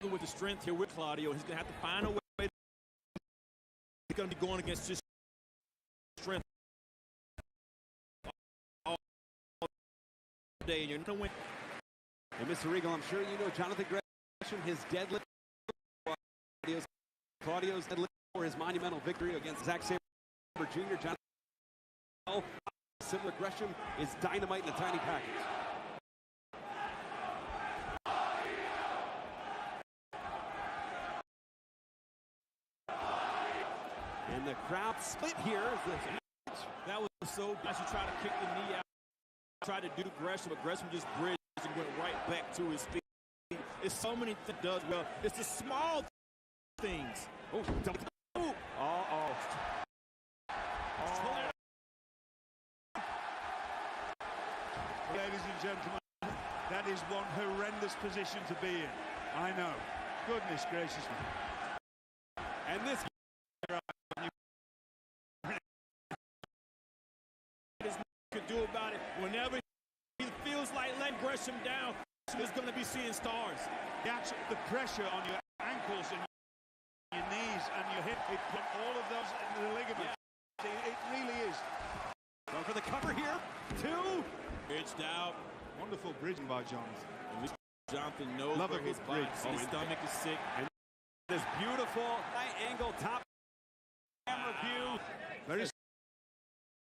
with the strength here with Claudio. He's going to have to find a way. He's going to be going against just strength all day, and you're going to win. And Mr. Regal, I'm sure you know Jonathan Gresham, his deadlift. Claudio's deadlift for his monumental victory against Zack Sabre Jr. Jonathan, similar Gresham is dynamite in a tiny package. And the crowd split here. That was so as you try to kick the knee out, try to do Gresham, but Gresham just bridged and went right back to his feet. It's so many things does well. It's the small things. Oh, Ladies and gentlemen, that is one horrendous position to be in. I know. Goodness gracious me. And this could do about it. Whenever he feels like letting Gresham down, he's going to be seeing stars. The pressure on your ankles and your knees and your hip, it put all of those in the ligaments. Yeah. It really is. Going for the cover here. 2. Bridged out. Wonderful bridging by Jonathan. And Jonathan knows Love where his body, his stomach is sick. And this beautiful high angle top camera view. Very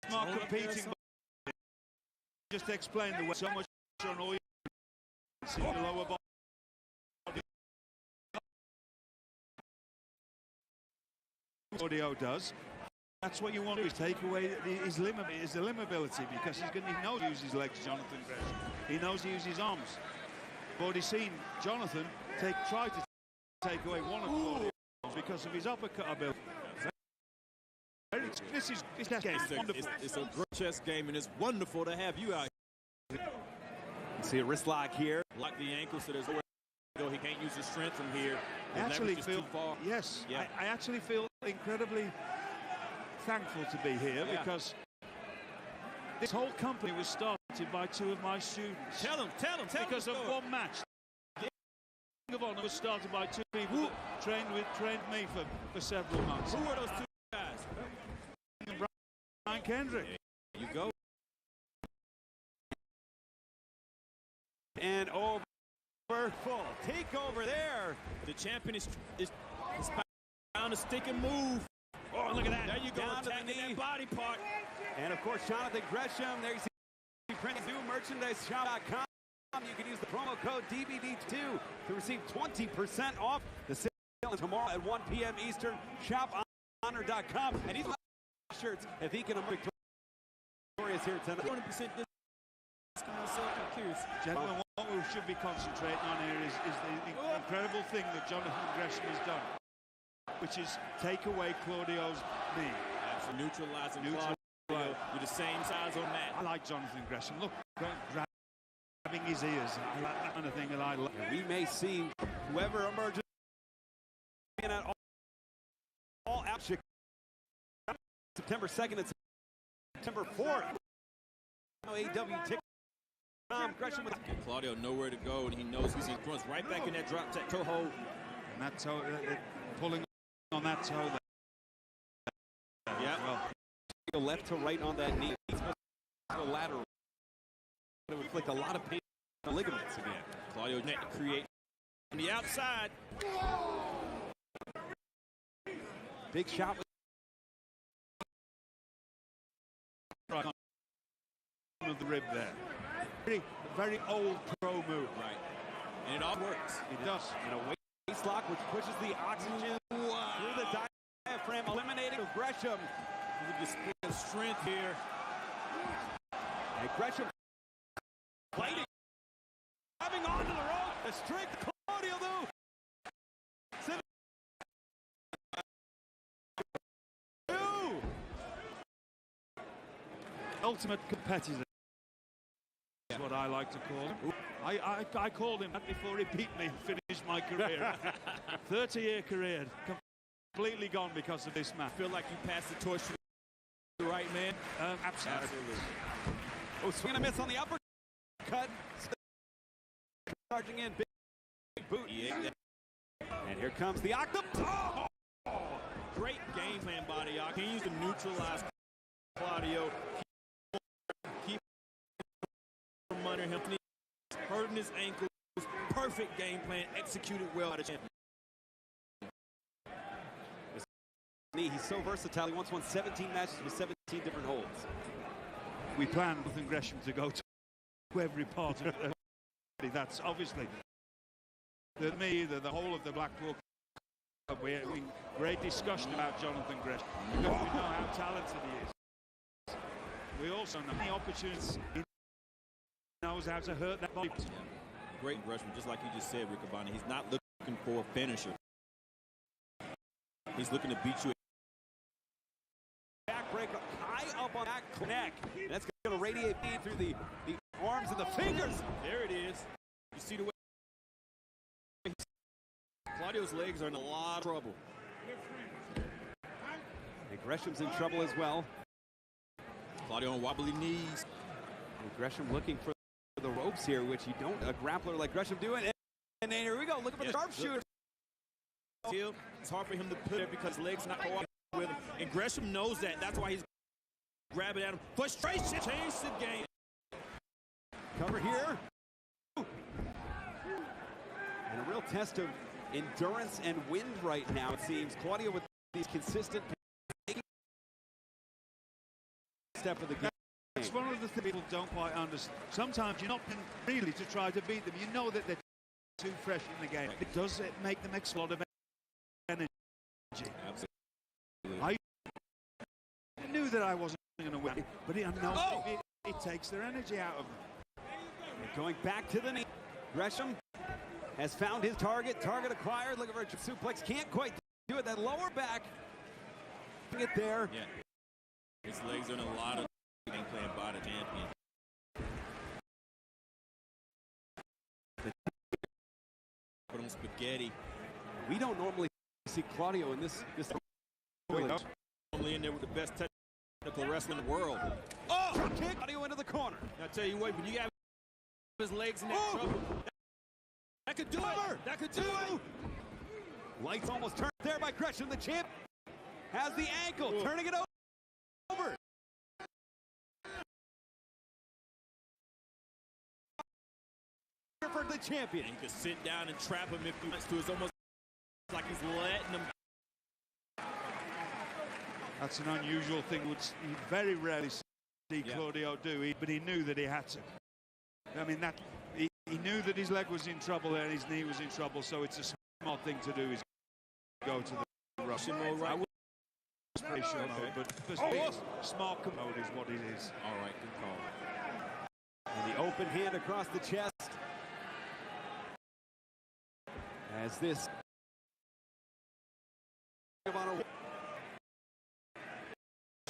smart competing. Just explain the way so much on all your see the lower body. Audio does. That's what you want to do, is take away his limb ability, because he knows he uses his legs, Jonathan Gresham. He knows he uses his arms. We've already seen Jonathan try to take away one of Claudio's because of his uppercut ability. This is wonderful. It's a great chess game, and it's wonderful to have you out here. You see a wrist lock here. Lock the ankle, so there's nowhere to go. He can't use his strength from here. I actually feel, too far. yes, yeah. I actually feel incredibly thankful to be here, because this whole company was started by 2 of my students. Tell him. Because of one match. The Ring of Honor was started by 2 people who trained me for several months. Who were those 2 guys? Brian Kendrick. There you go. And over full takeover there. The champion is found a stick and move. Oh, look at that. There you go, attacking that body part. And of course, Jonathan Gresham. There you see print new merchandise shop.com. You can use the promo code DBD2 to receive 20% off. The sale tomorrow at 1 p.m. Eastern. ShopHonor.com. And he's shirts if he can emerge victorious here tonight. 20% discount. I'm curious. Gentlemen, what we should be concentrating on here is the incredible thing that Jonathan Gresham has done, which is take away Claudio's knee. Neutralizing Claudio. You're the same size on that. I like Jonathan Gresham. Look, grabbing his ears. I like that kind of thing that I like. We may see whoever emerges in at all out September 2nd and September 4th. AEW ticket. Gresham with Claudio nowhere to go, and he knows he's right back in that drop toe hold. And that toe, pulling on that toe. Yeah. Well, left to right on that knee. The lateral. It would inflict a lot of pain on the ligaments again. Claudio net to create on the outside. Big shot with of the rib there. Very old pro move. Right. And it all works. It does. And a waist lock which pushes the oxygen through the diaphragm, eliminating Gresham. With the display of strength here. And Gresham fighting. Grabbing onto the rope. The strength Claudio though. Ultimate competitor. That's what I like to call him. I called him that before he beat me and finished my career. 30-year career, completely gone because of this match. I feel like you passed the torch to the right man. Absolutely. Oh, swing and a miss on the uppercut. Charging in, big boot. Yeah. And here comes the octopus. Oh! Great game plan by the Octopus. He used to neutralize Claudio. Keep him under him. Hurting his ankles. Perfect game plan. Executed well by the champion. He's so versatile. He once won 17 matches with 17 different holds. We planned Jonathan Gresham to go to every part of it. That's obviously the whole of the Blackpool Cup. We great discussion about Jonathan Gresham because we know how talented he is. We also know the opportunities he knows how to hurt that body. Great Gresham, just like you just said, Riccoboni. He's not looking for a finisher. He's looking to beat you. Backbreaker high up on that neck. That's going to radiate through the arms and the fingers. There it is. You see the way Claudio's legs are in a lot of trouble. And Gresham's in trouble as well. Claudio on wobbly knees. And Gresham looking for the ropes here, which you don't a grappler like Gresham do it. And then here we go, looking for the sharpshooter. It's hard for him to put it because his legs not cooperating with him. And Gresham knows that. That's why he's grabbing at him. Frustration changed the game. Cover here. And a real test of endurance and wind right now, it seems. Claudio with these consistent step of the game. It's one of the things people don't quite understand. Sometimes you're not really to try to beat them. You know that they're too fresh in the game. It does make them explode of energy. Absolutely. I knew that I wasn't going to win, but I know it takes their energy out of them. Going back to the knee. Gresham has found his target. Target acquired. Looking for a suplex. Can't quite do it. That lower back. Get there. Yeah. His legs are in a lot of game plan by the champion. Put him spaghetti. We don't normally see Claudio in this village. Normally in there with the best technical wrestler in the world. Oh! Kick. Claudio into the corner. I tell you what, when you have his legs in that trouble, that could do it. That could do it. Lights almost turned there by Gresham. The champ has the ankle, turning it over. For the champion. And he could sit down and trap him if he wants to. It's almost like he's letting him. That's an unusual thing. You very rarely see Claudio do, but he knew that he had to. I mean, he knew that his leg was in trouble there and his knee was in trouble, so it's a smart thing to do is go to the rush. I would pretty sure, but smart commode is what it is. All right, good call. And the open hand across the chest. As this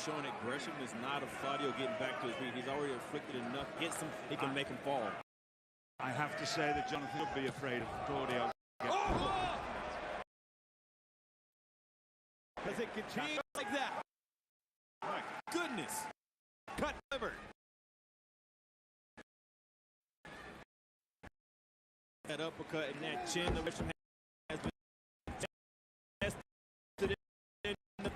showing that Gresham is not a Claudio getting back to his feet. He's already inflicted enough hits him, he can make him fall. I have to say that Jonathan would be afraid of Claudio. Because it could change like that. My goodness. Cut liver. That uppercut and that chin that Gresham has been tested in the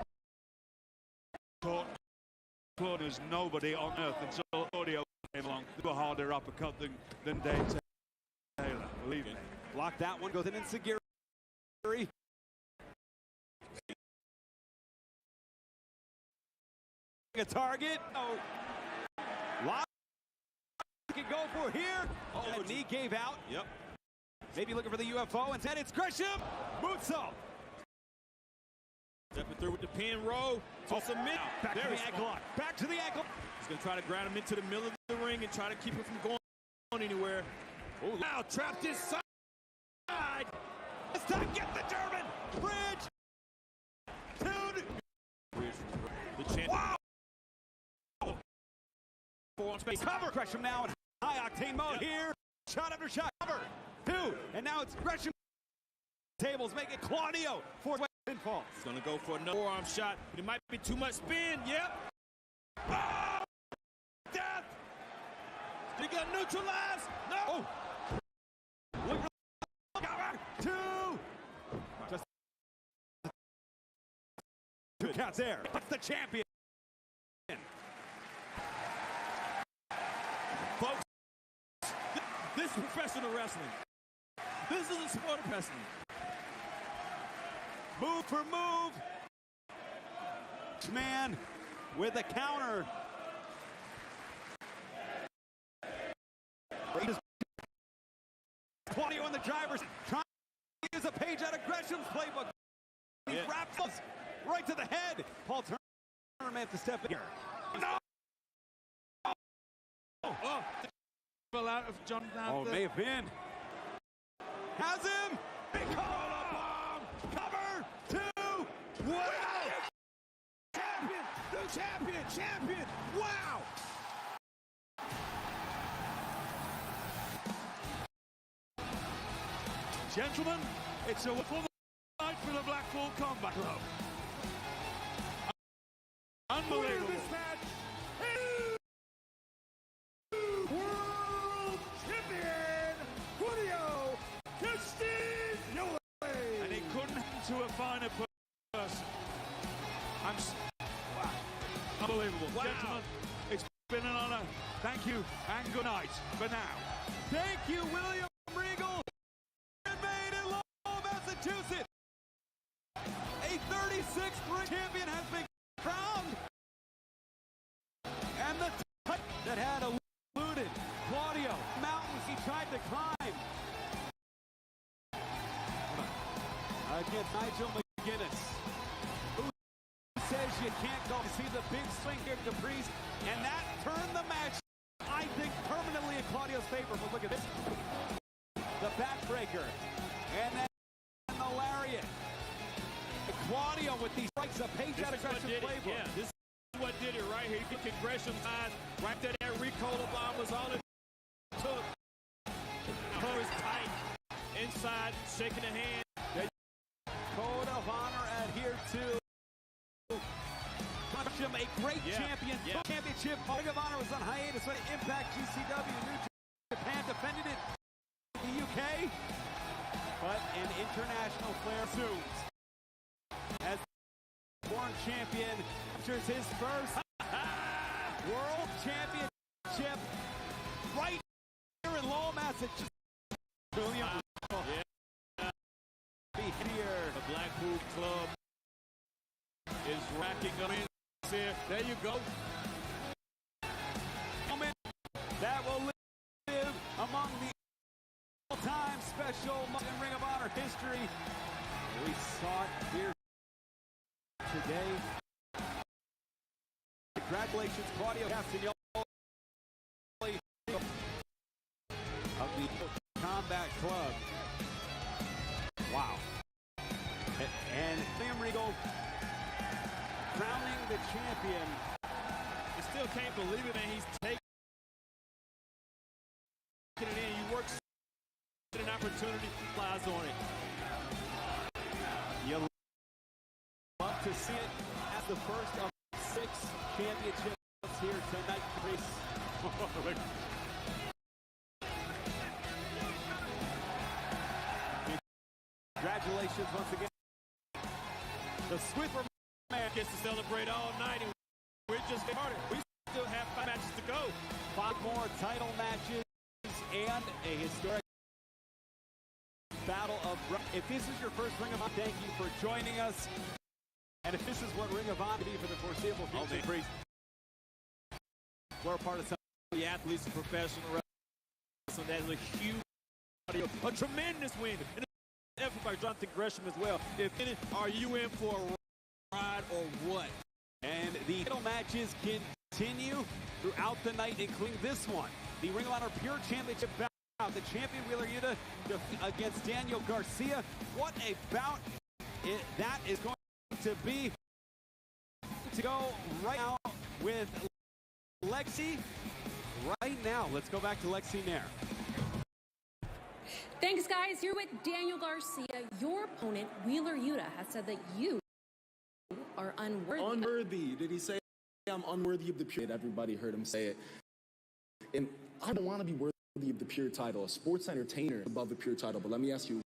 Claudio's nobody on earth until Claudio came along. Do a harder uppercut than Dave Taylor. Believe me. Block that one, goes in Segiri. A target. Oh. Lock. Can go for here. Oh, the knee gave out. Yep. Maybe looking for the UFO. Instead, it's Gresham. Moonsault. Stepping through with the pin roll. To submit. Back to the ankle lock. Back to the ankle. He's going to try to ground him into the middle of the ring and try to keep him from going anywhere. Oh, now trapped inside. This time, get the German. Bridge. Dude. The champion. Wow. On space. Cover. Gresham now in high octane mode here. Shot after shot. Cover. Two. And now it's Gresham. Tables make it Claudio. Fourth pinfall. He's going to go for another forearm shot, but it might be too much spin. Yep. Oh! Death. He got neutralized. No. Oh. Look for the cover. Two. Cat's there. That's the champion. Folks, this is professional wrestling. This is a sport of wrestling. Move for move. Man with a counter. Claudio in the driver's trying to use a page out of Gresham's playbook. He wraps us right to the head. Paul Turner meant to step in here. No! Oh, fell out of John. Oh, may have been. Has him. Big bomb. Cover. 2. Wow. Champion. The champion. Champion. Wow. Gentlemen, it's a wonderful night for the Blackpool Combat Club. Unbelievable. This match is World Champion Claudio Castagnoli. And it couldn't happen to a finer person. Wow. Unbelievable. Wow. Gentlemen, it's been an honor. Thank you and good night for now. Thank you, William Regal. Made in Lowell, Massachusetts. A 36th ring champion has been crowned. And the type that had eluded Claudio. Mountains he tried to climb. Against Nigel McGuinness. Who says you can't go to see the big swing here to Caprice. And that turned the match, I think, permanently in Claudio's favor. But look at this. The backbreaker. And then the lariat. Claudio with these strikes, a page out of Gresham's playbook. Yeah, this is what did it right here. You can Gresham's eyes right there. That Ricola bomb was all it took. Her is tight. Inside, shaking the hand. Code of honor adhered to. Gresham, a great champion. Championship. Code of honor was on hiatus when Impact GCW New Japan defended it in the UK. But an international flair assumes. As born champion captures his first world championship right here in Lowell, Massachusetts. William. Here. The Blackpool Club is racking up here. There you go. Moment that will live among the all-time special in Ring of Honor history. We saw it here today. Congratulations, Claudio Castagnoli of the Combat Club. Wow. And William Regal crowning the champion. You still can't believe it, and he's taking it in. You work an opportunity, flies on it. You love to see it as the first of 6 championships here tonight. Congratulations once again. The Swiffer Man gets to celebrate all night, and we're just started. We still have 5 matches to go. 5 more title matches and a historic battle of. If this is your first Ring of Honor, thank you for joining us. And if this is what Ring of Honor will be for the foreseeable future, we're a part of something. The athletes and professional wrestling, that is a huge, a tremendous win. And effort by Jonathan Gresham as well. If any, are you in for a ride or what? And the title matches continue throughout the night, including this one. The Ring of Honor Pure Championship bout. The champion Wheeler Yuta against Daniel Garcia. What a bout that is going to be. To go right now with Lexi. Right now, let's go back to Lexi Nair. Thanks, guys. Here with Daniel Garcia. Your opponent, Wheeler Yuta, has said that you are unworthy. Unworthy. Did he say I'm unworthy of the pure? Everybody heard him say it. And I don't want to be worthy of the pure title. A sports entertainer above the pure title. But let me ask you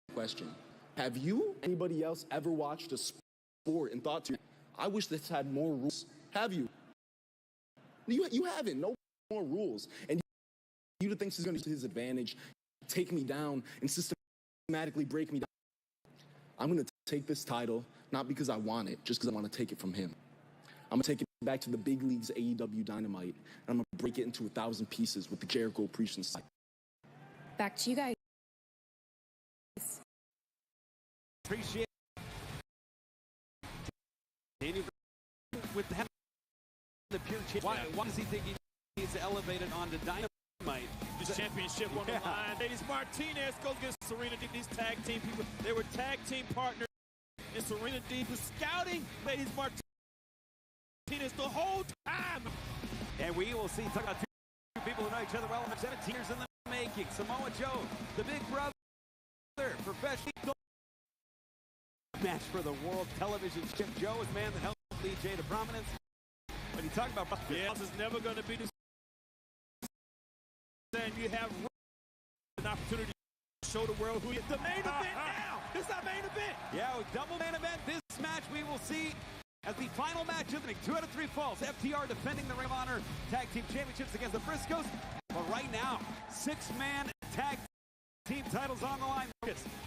a question. Have you, anybody else, ever watched a sport and thought to, I wish this had more rules. Have you? You haven't. No more rules. And you think this is going to be his advantage, take me down, and systematically break me down. I'm going to take this title, not because I want it, just because I want to take it from him. I'm going to take it back to the big leagues AEW Dynamite, and I'm going to break it into 1,000 pieces with the Jericho Appreciation Society. Back to you guys. Appreciate Daniel with the pure champ. Why does he think he's elevated onto Dynamite? The championship on the line. Ladies Martinez goes against Serena Deeb. These tag team people, they were tag team partners. And Serena Deeb was scouting Ladies Martinez the whole time. And we will see, talk about two people who know each other well. 17 years in the making. Samoa Joe, the big brother, professional match for the world television chip. Joe is the man that helped lead Jay to prominence. When you talk about this is never going to be the and you have an opportunity to show the world who is the main event now. This is our main event. Yeah, double main event. This match we will see as the final match of the 2 out of 3 falls. FTR defending the Ring of Honor Tag Team Championships against the Briscoes. But right now, 6-man tag team titles on the line.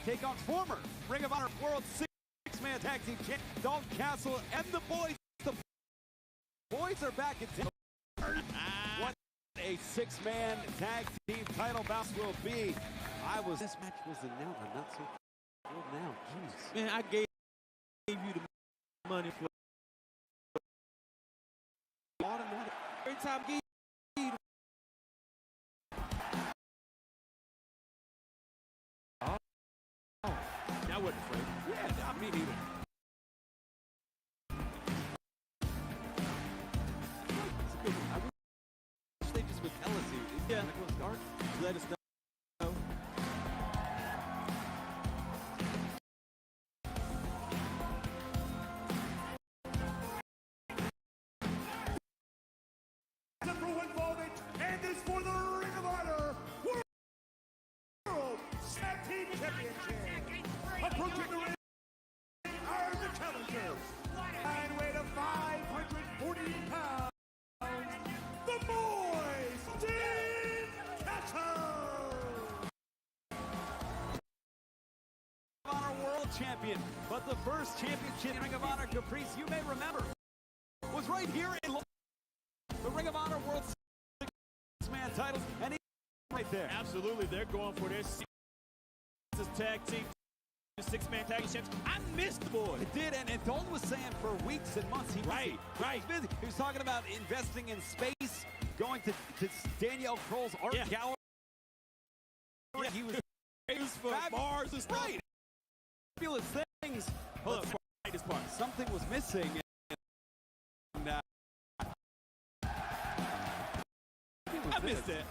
Take on former Ring of Honor World 6-man tag team champion Dalton Castle and the boys. The boys are back in town. What a 6-man tag team title bout will be. This match was announced. I'm not so old now. Jeez. Man, I gave you the money for automatic. every time I gave you that wasn't free. Yeah, not me neither. They just would tell us when it goes dark. Let us know. And this for the Ring of Honor World Tag Team Championship. Approaching the ring are the challengers. And weight of 540 pounds. The boys, Team Castle. Honor World Champion, but the first championship Ring of Honor Caprice, you may remember, was right here in the Ring of Honor World 6-man titles, and he right there. Absolutely, they're going for this tag team, 6-man tag team. I missed the boy. It did, and Dalton was saying for weeks and months he was busy. He was talking about investing in space, going to Danielle Kroll's art gallery. Yeah, he was for Mars and stuff. Right. Fabulous things. Hold up, this part. Something was missing. And, I missed that.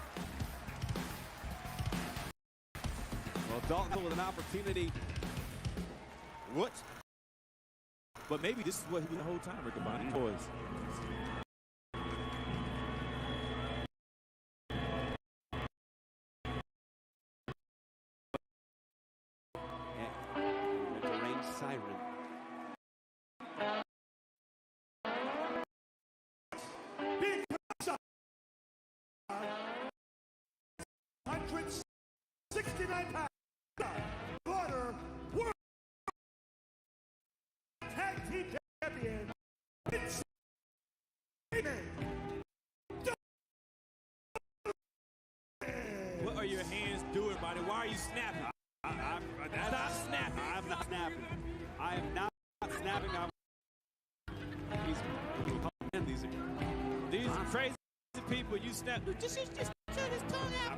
Well, Dalton with an opportunity. What? But maybe this is what he did the whole time, Rick Abani. Boys. And a range siren. Big 169 pounds. Honor World Tag Team Champion. What are your hands doing, buddy? Why are you snapping? Stop snapping. I'm not snapping. I am not snapping. These are crazy people. You snap. Just turn his tongue out.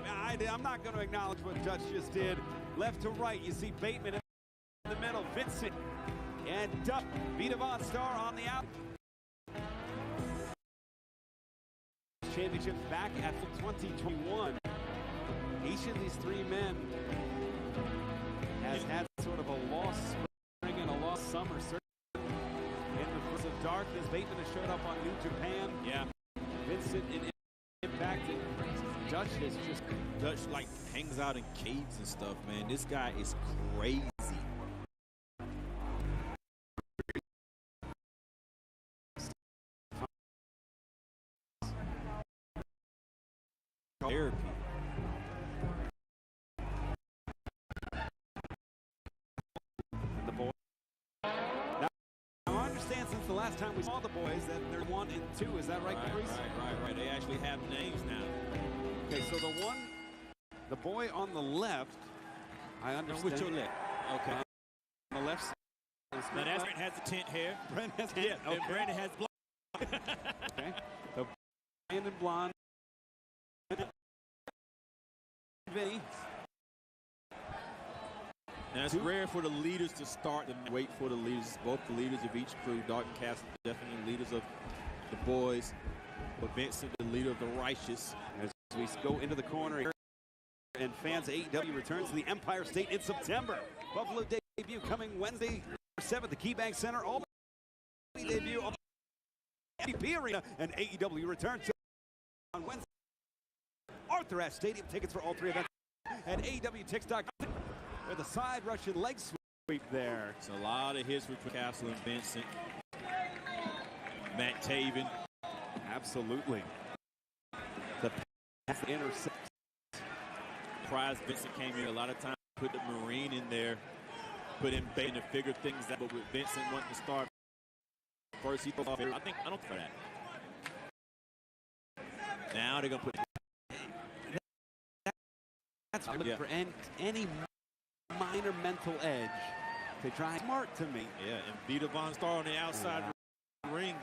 I'm not going to acknowledge what Judge just did. Left to right, you see Bateman in the middle, Vincent and Duff. Vita Von Star on the out. Championship back after 2021. Each of these 3 men has had sort of a lost spring and a lost summer. In the Force of Darkness, Bateman has showed up on New Japan. Yeah. Vincent in Impact, and Dutch is just... Dutch, like, hangs out in caves and stuff, man. This guy is crazy. therapy. The boys. Now, I understand since the last time we saw the boys that they're 1 and 2. Is that right, Caprice? Right. They actually have names now. Okay, so the boy on the left, I understand. With your left. Okay. On the left side. Now that's Brent has the tent hair. Brent has tent. Yeah, and Brandon has blonde. Okay. So Brandon blonde. Vinny. Now it's rare for the leaders to start and wait for the leaders. Both the leaders of each crew. Dalton Castle, definitely leaders of the boys. But Vincent, the leader of the righteous. As we go into the corner here, and fans AEW returns to the Empire State in September. Buffalo debut coming Wednesday 7th, the KeyBank Center. All debut of the MVP Arena, and AEW returns on Wednesday. Arthur Ashe Stadium. Tickets for all 3 events at AEWTix.com with a side Russian leg sweep there. It's a lot of hits between Castle and Vincent. Matt Taven. Absolutely. The pass intercept. Prize Vincent came here a lot of times, put the Marine in there, put him bait to figure things out. But with Vincent wanting to start first, he thought, I don't for that. Now they're gonna put. That's looking for any minor mental edge. They try smart to me. Yeah, and Vita Von Star on the outside ring.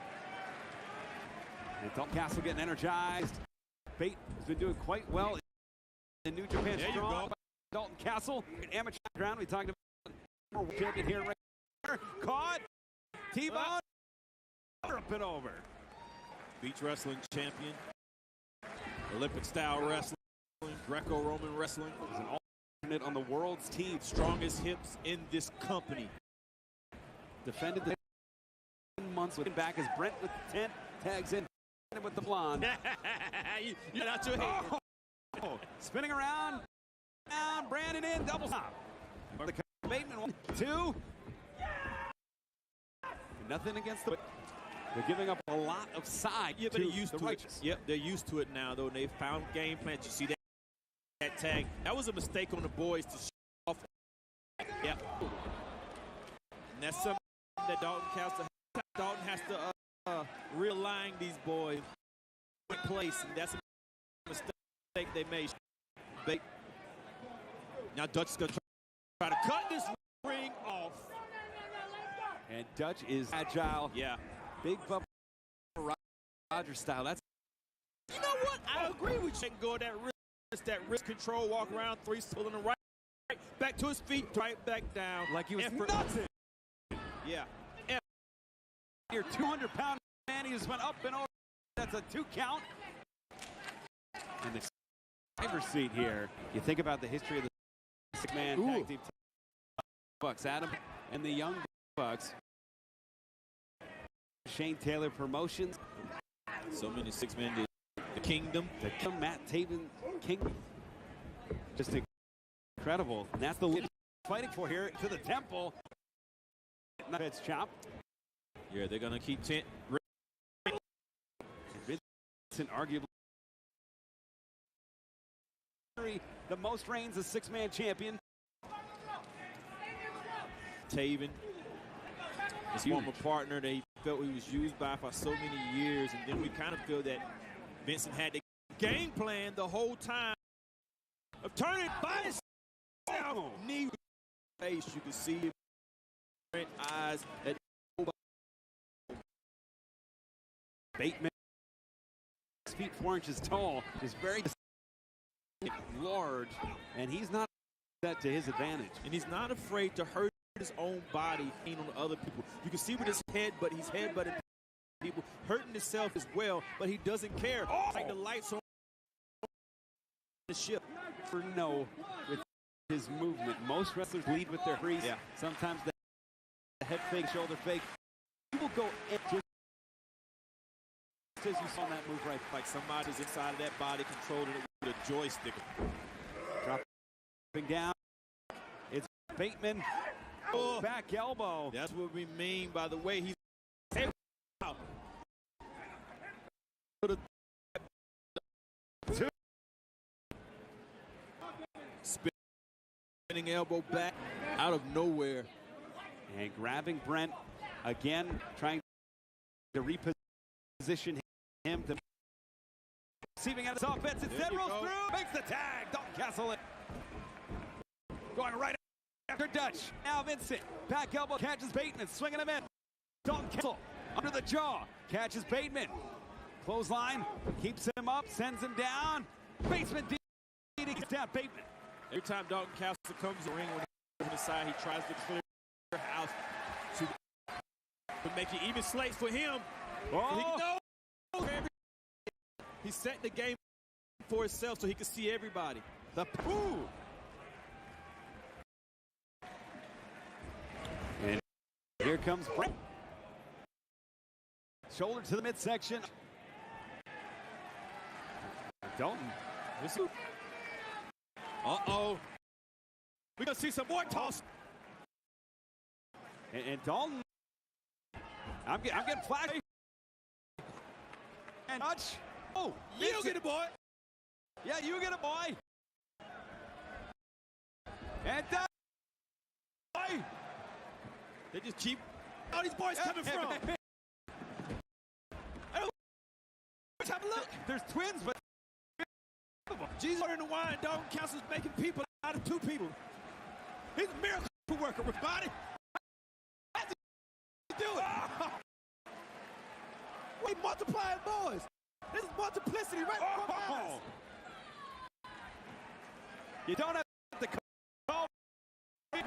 And Dalton Castle getting energized. Bate has been doing quite well in New Japan. There Strong. you go. Dalton Castle, amateur background. We talked about champion here. Right here. Caught. T-Bone. Up and over. Beach wrestling champion. Olympic style wrestling. Greco-Roman wrestling. Is an alternate on the world's team. Strongest hips in this company. Defended the 10 months looking back as Brent with 10 tags in with the blonde. You're not your head. Oh, spinning around. Down, Brandon in, double stop. The Bateman 1, 2. Nothing against the. They're giving up a lot of side. Yeah, but they're used to it. Yep, they're used to it now, though. They found game plan. You see that tag? That was a mistake on the boys to off. Yep. And that's something that Dalton has to realign these boys in place, and that's a mistake they made. Now Dutch is gonna try to cut this ring off. And Dutch is agile. Yeah. Big bump Roger style. That's. You know what? I agree with you. Go that wrist control, walk around, 3 still in the right, back to his feet, right back down. Like he was Effort. nothing. Yeah. Your 200-pound man, he just went up and over. That's a 2 count. And the driver's seat here. You think about the history of the 6-man tag team. Bucks, Adam and the Young Bucks. Shane Taylor Promotions. So many 6-men did. The Kingdom. Matt Taven King. Just incredible. And that's the lead fighting for here to the temple. It's chop. Yeah, they're going to keep Vincent arguably the most reigns as 6-man champion. Taven, his former partner, they felt he was used by for so many years, and then we kind of feel that Vincent had the game plan the whole time of turning by himself. Knee face, you can see him. Eyes at Bateman, 6 feet 4 inches tall, is very large, and he's not that to his advantage. And he's not afraid to hurt his own body on other people. You can see with his head, but he's headbutting people, hurting himself as well, but he doesn't care. Like the lights on the ship. For no, with his movement. Most wrestlers lead with their crease. Yeah. Sometimes the head fake, shoulder fake. He will go just as you saw that move right. Like somebody's inside of that body controlling it with a joystick. Dropping down. It's Bateman. Oh, back elbow. That's what we mean by the way he's. elbow back out of nowhere. And grabbing Brent again, trying to reposition him to receiving out of his offense. Instead rolls through, makes the tag. Dalton Castle going right after Dutch. Now Vincent, back elbow, catches Bateman, swinging him in. Dalton Castle under the jaw, catches Bateman. Clothesline, keeps him up, sends him down. Basement DDT gets down Bateman. Every time Dalton Castle comes to the ring when he's on the side, he tries to clear house to make it even slates for him. Oh. He set the game for himself so he could see everybody. And here comes Brent. Shoulder to the midsection. Dalton. Uh-oh. We're going to see some more toss. And Dalton. I'm getting flashy. And Dutch. Oh, you get it, boy. Yeah, you get it, boy. And Dutch. They just keep all these boys coming from. Have a look. There's twins, but Jesus in the wine, Dalton Castle's making people out of two people. He's a miracle worker, everybody. How's he do it? We multiplying boys. This is multiplicity right before my eyes. You don't have to call. Look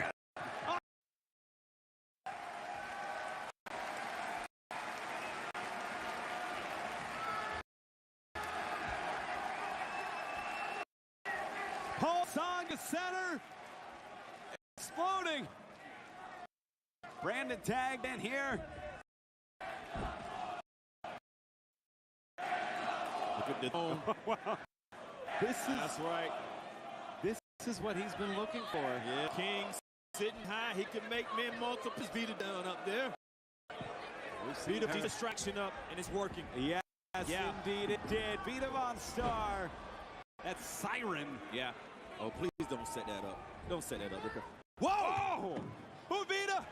at it. Paul Song to center. Exploding. Brandon tagged in here. Look at the Wow. That's right. This is what he's been looking for. Yeah, King sitting high. He can make men multiple. Vita down up there. Vita distraction up, and it's working. Yes, indeed it did. Vita Von Star. That's Siren. Yeah. Oh, please don't set that up. Don't set that up. Whoa! Oh, Vita!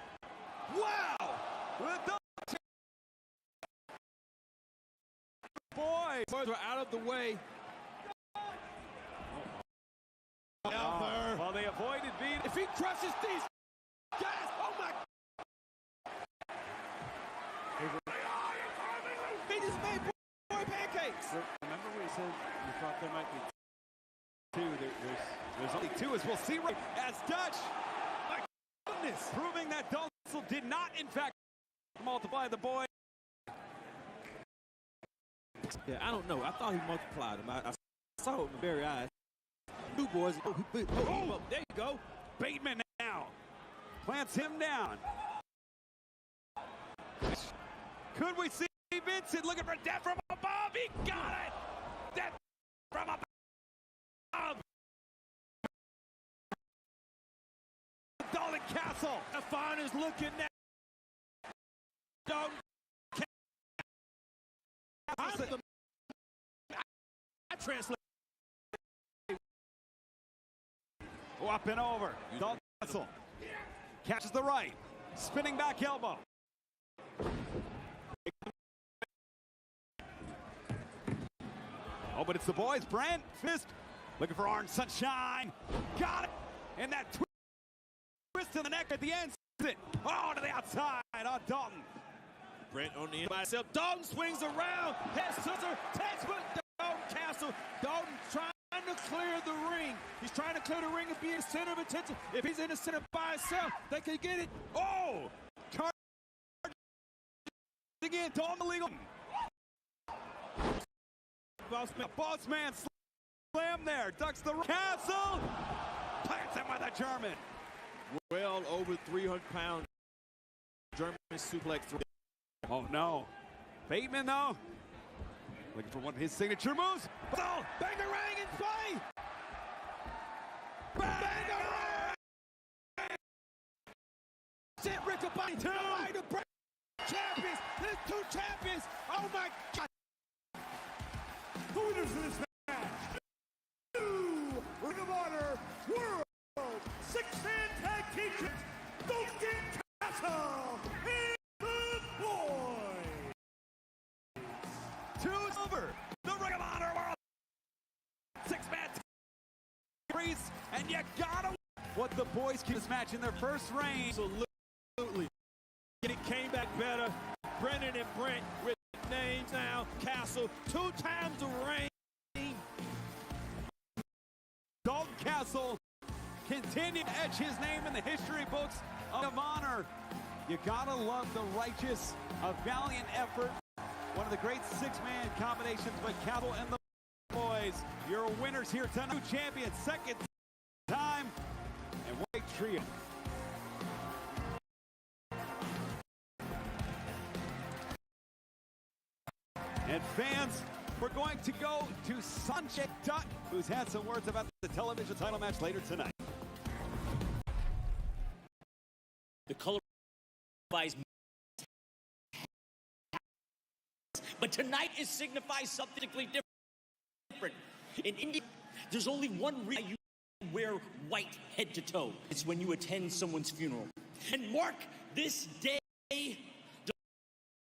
Wow! With the boy! Boys are out of the way. Well, they avoided Vita. If he crushes these guys, oh my! He just made boy pancakes. Remember we said we thought there might be two. There's only two, as we'll see right as Dutch. My goodness, proving that Dalton did not, in fact, multiply the boy. Yeah, I don't know. I thought he multiplied him. I saw it with my very eyes. New boys. Oh, there you go. Bateman now plants him down. Could we see Vincent looking for death from above? He got it. Death from above. Dalton Castle. The fine is looking at Dalton Castle. I translate. Up and over. Dalton Castle catches the right. Spinning back elbow. Oh, but it's the boys. Brent Fist looking for Orange Sunshine. Got it. And that twist to the neck at the end. Oh, to the outside on Dalton. Brent on the inside himself. Dalton swings around. Head scissor. Takes with Dalton Castle. Dalton trying to clear the ring. He's trying to clear the ring and be in the center of attention. If he's in the center by himself, they can get it. Oh! Charge again. Dalton illegal. Boss man slam there. Ducks the Castle. Plants him with a German. Well over 300 pounds. German suplex. Oh no. Bateman though. Looking for one of his signature moves. Oh, bang-a-rang in play. Bang-a-rang. Sent Riccaboni to the champions. There's two champions. Oh my God. The winners of this match, Ring of Honor World Six-Man Tag Team Champions, Dalton Castle and the Boys. Two over. The Ring of Honor World Six-Man Tag, and you gotta what the boys can this match in their first reign. Absolutely. And it came back better. Brennan and Brent with names now. Castle, 2 times the reign. Dalton Castle continue to etch his name in the history books of honor. You gotta love the righteous, a valiant effort. One of the great 6-man combinations, but Castle and the boys, your winners here tonight. New champions, second time, and what a trio. And fans, we're going to go to Sanjay Dutt, who's had some words about the television title match later tonight. The color but tonight it signifies something different. In India, there's only one reason you wear white head to toe. It's when you attend someone's funeral. And mark this day,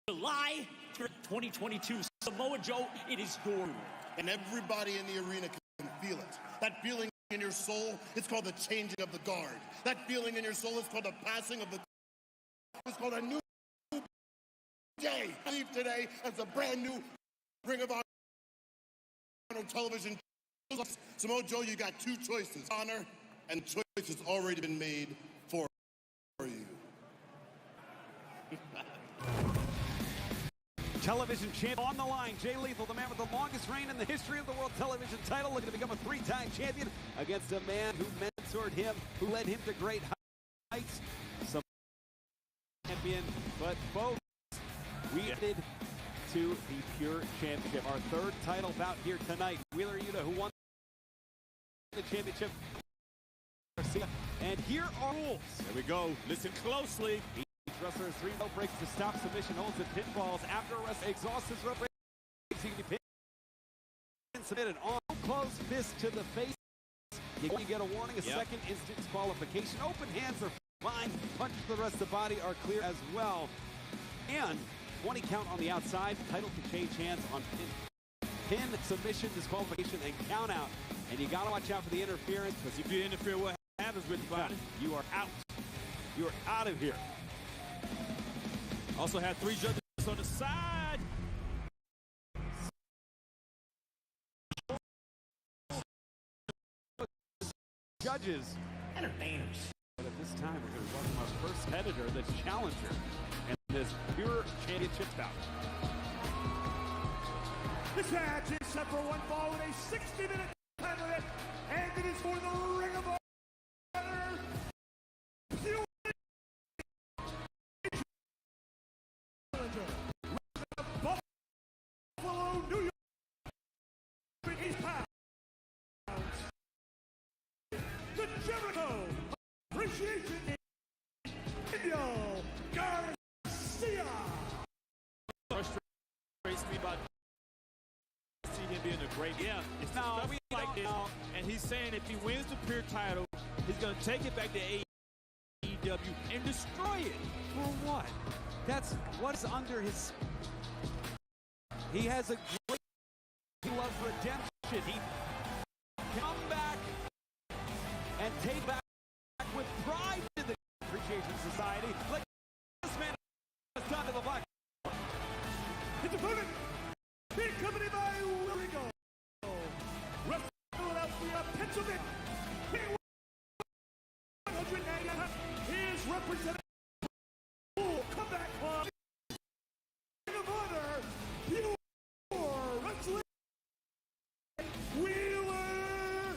July 2022, Samoa Joe, it is your. And everybody in the arena can feel it. That feeling in your soul, it's called the changing of the guard. That feeling in your soul is called the passing of the. It's called a new day. I leave today as a brand new Ring of Honor television. Samoa Joe, you got 2 choices: honor, and the choice has already been made for you. Television champ on the line, Jay Lethal, the man with the longest reign in the history of the world television title, looking to become a 3-time champion against a man who mentored him, who led him to great heights. Some champion, but folks, we headed to the Pure Championship, our 3rd title bout here tonight. Wheeler Yuta, who won the championship. And here are rules. There we go. Listen closely. Wrestler has 3 rope breaks to stop submission holds and pinfalls. After a wrestler exhausts his rope breaks, he can be pinned, submitted on close fist to the face. You get a warning, a second instant disqualification. Open hands are fine. Punches to the rest of the body are clear as well. And 20 count on the outside. Title can change hands on pin, submission, disqualification, and count out. And you gotta watch out for the interference, because If you interfere, what happens with the body? you are out. You are out of here. Also had 3 judges on the side. Judges. Entertainers. But at this time, we're going to welcome our first editor, the challenger, and this Pure Championship bout. This match is set for one fall with a 60-minute time limit, and it is for the Ring of Honor. Buffalo, New York, East Pounds. The Jericho Appreciation Indio Garcia. Frustrates me about see him being a great. Yeah, it's No, stuff we like don't this. know. And he's saying if he wins the Pure title, he's going to take it back to AEW and destroy it. For what? That's what's under his. He has a great love for redemption. He come back and take back with pride to the Appreciation Society, like this man has done to the Black. His opponent, being accompanied by Willigo. Wrestling Philadelphia, Pennsylvania. 199. His representative. Comeback club. Ring of Honor. Pure Wrestling. Wheeler.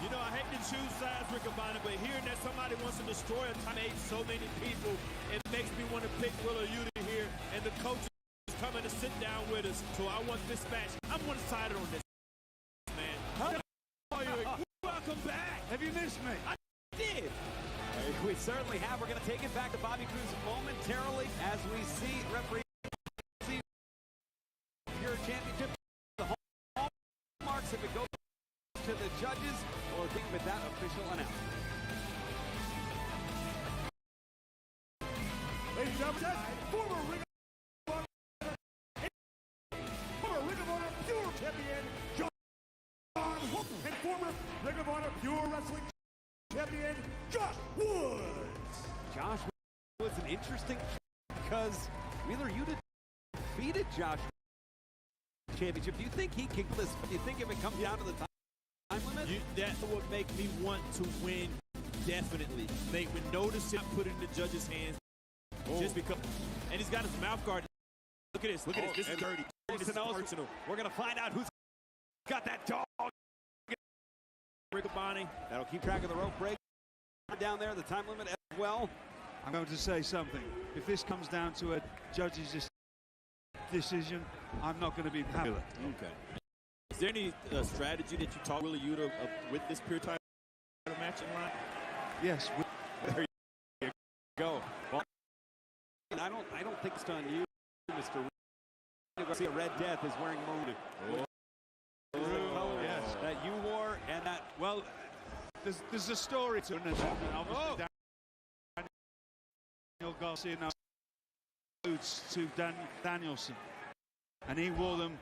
You know, I hate to choose sides, Rick Abana, but hearing that somebody wants to destroy a time made so many people, it makes me want to pick Wheeler Yuta here, and the coach is coming to sit down with us. So I want this match. I'm one-sided on this, man. Welcome back. Have you missed me? I did. We certainly have. We're going to take it back to Bobby Cruz momentarily as we see referee Pure Championship. The hallmarks, if it goes to the judges, or think with that official announcement. Former Ring of Honor Pure Champion, John Woods, and former Ring of Honor Pure Wrestling Champion, Josh Woods. Josh was an interesting because Wheeler Yuta defeated Josh championship. Do you think he can list? Do you think if it comes down to the time limit? That would make me want to win, definitely. They would notice it, put it in the judge's hands, just because. And he's got his mouth guard. Look at this. Look at this. This is dirty. This is personal. We're going to find out who's got that dog. Riccaboni. That'll keep track of the rope break down there, the time limit as well. I'm going to say something. If this comes down to a judge's decision, I'm not going to be happy. Okay. Is there any strategy that you taught Wheeler Yuta with this pure title match in line? Yes. There you go. Well, I don't think it's on you, Mr. Garcia. Red Death is wearing mood. Yes. That you wore and that. Well, there's a story to it. Obviously, Daniel Garcia now boots to Danielson, and he wore them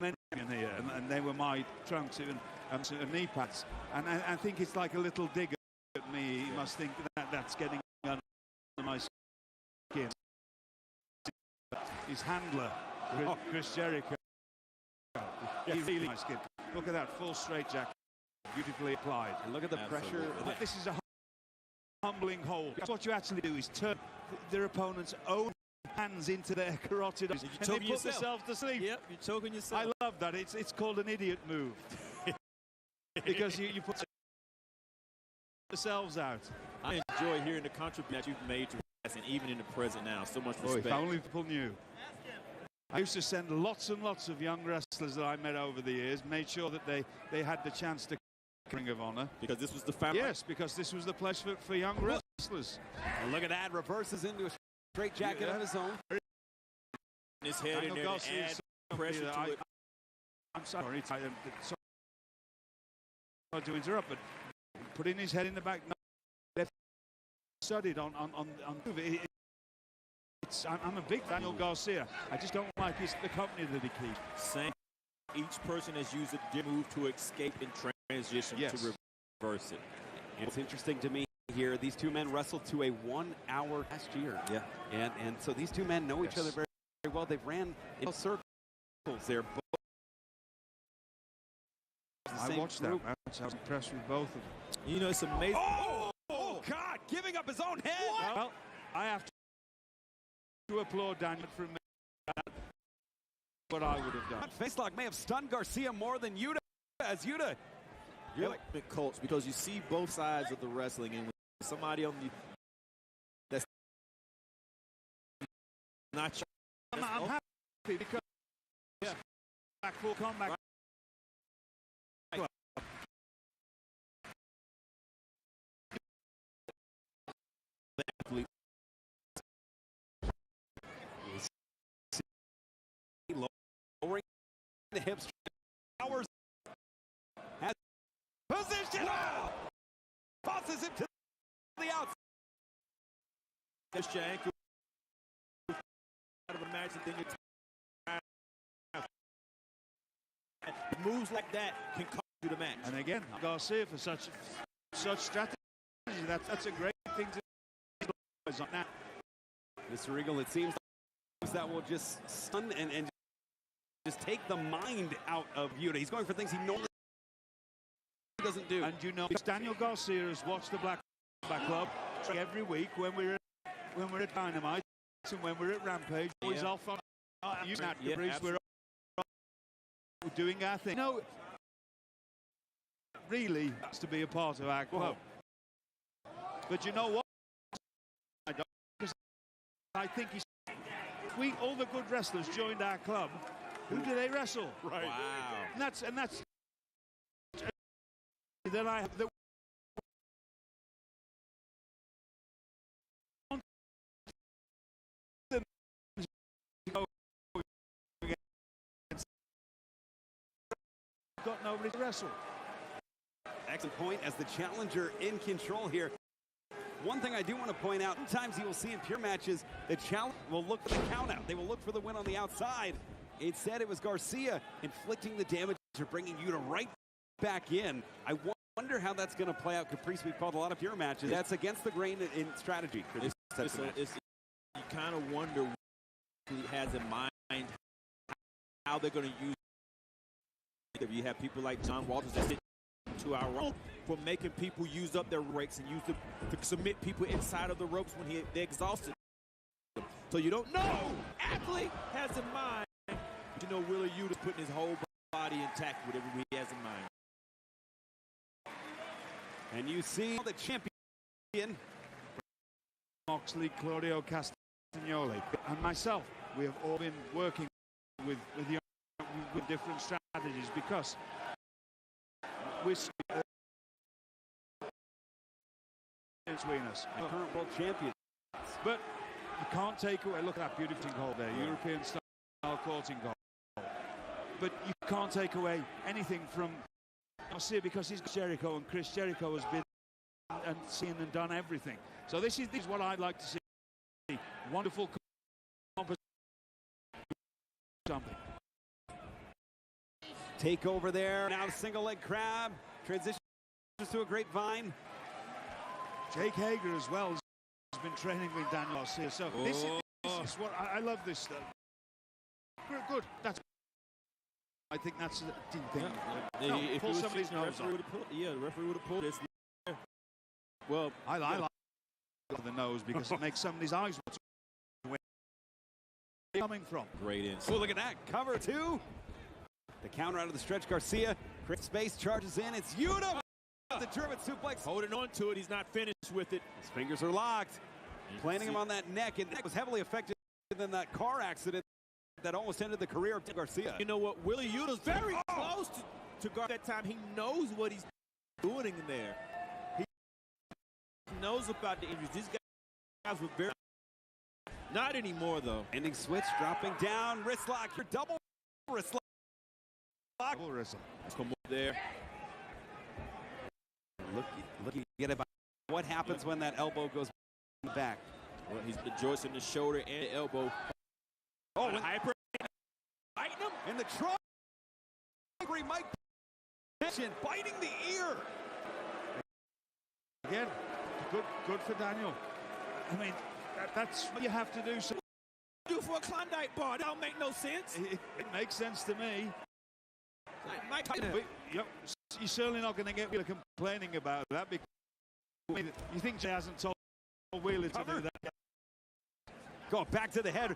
in here, and they were my trunks and knee pads. And I think it's like a little dig at me. He must think that's getting under my skin. His handler, Chris Jericho. He's really nice kid. Look at that full straight jacket, beautifully applied. And look at the pressure. This is a humbling hold. What you actually do is turn their opponent's own hands into their carotid and they put themselves to sleep. Yep, you're choking yourself. I love that. It's called an idiot move. Because you put yourselves out. I enjoy hearing the contribution that you've made to wrestling, even in the present now. So much respect. If only people knew. I used to send lots and lots of young wrestlers that I met over the years, made sure that they had the chance to Ring of Honor. Because this was the family. Yes, because this was the place for young wrestlers. And look at that, reverses into a straight jacket of his own. His head in there to add pressure to it. I'm sorry, sorry to interrupt, but putting his head in the back, left studied on I'm a big Daniel Garcia. I just don't like the company that he keeps. Same. Each person has used a different move to escape and transition to reverse it. It's interesting to me here. These two men wrestled to a 1 hour last year. Yeah. And so these two men know each other very, very well. They've ran in circles. They're both. I watched that match. I was impressed with both of them. You know, it's amazing. Oh God! Giving up his own head. Well, I have to applaud Daniel for what I would have done. That facelock may have stunned Garcia more than Yuta. As Yuta, you're like the coach because you see both sides of the wrestling, and when somebody on the that's not. I'm happy because back full comeback. Right. Lowering the hips. Powers has position. Passes it to the outside. This ankle out of the match, and then moves like that can cost you the match. And again, Garcia for such strategy. That's a great thing to do now. Mr. Regal, it seems like that will just stun and just take the mind out of Yuta. He's going for things he normally doesn't do. And you know, Daniel Garcia has watched the Black Club every week when we're at Dynamite and when we're at Rampage. He's off on we're doing our thing. No, really has to be a part of our club. But you know what? I think all the good wrestlers joined our club. Who do they wrestle? Right. Wow. And that's then I have the got nobody to wrestle. Excellent point as the challenger in control here. One thing I do want to point out, sometimes you will see in pure matches, the challenge will look for the count out. They will look for the win on the outside. Instead, it was Garcia inflicting the damage or bringing Yuta right back in. I wonder how that's going to play out. Caprice, we've called a lot of pure matches. That's against the grain in strategy. For this you kind of wonder what he has in mind, how they're going to use it. If you have people like John Walters that sit 2 hour run for making people use up their brakes and use them to submit people inside of the ropes when they're exhausted. So you don't know. Athlete has in mind. You know, Wheeler Yuta's putting his whole body intact, whatever he has in mind. And you see the champion, Moxley, Claudio Castagnoli, and myself. We have all been working with different strategies because we're between us. Current world champion. But you can't take away, look at that beautiful goal there, European style courting goal. But you can't take away anything from Garcia because he's Jericho, and Chris Jericho has been and seen and done everything. So this is what I'd like to see. Wonderful composition. Something. Take over there. Now single leg crab. Transitions to a grapevine. Jake Hager as well has been training with Daniel Garcia. So this is what I love this stuff. Good. That's. I think that's a deep thing. If pull somebody's nose off. The referee would have pulled this. Well, I like the nose because it makes somebody's eyes where they're coming from. Great insight. Oh, look at that. Cover two. The counter out of the stretch. Garcia. Creates space, charges in. It's Yuta. The German suplex. Holding on to it. He's not finished with it. His fingers are locked. Planting him on that neck. And that was heavily affected in that car accident that almost ended the career of Garcia. You know what? Willie Yuta's very close to Garcia that time. He knows what he's doing in there. He knows about the injuries. These guys were very... Not anymore, though. Ending switch, dropping down. Wrist lock. Your double wrist lock. Double wrist lock. Come over there. Looking to get about what happens when that elbow goes back. Well, he's the joist in the shoulder and the elbow. Oh, and hyper biting him in the trunk. Angry Mike biting the ear. Again, good for Daniel. I mean, that's what you have to do. So do for a Klondike bar. That don't make no sense. It makes sense to me. Mike, you're certainly not going to get Wheeler complaining about that because you think Jay hasn't told Wheeler to do that. Go back to the head.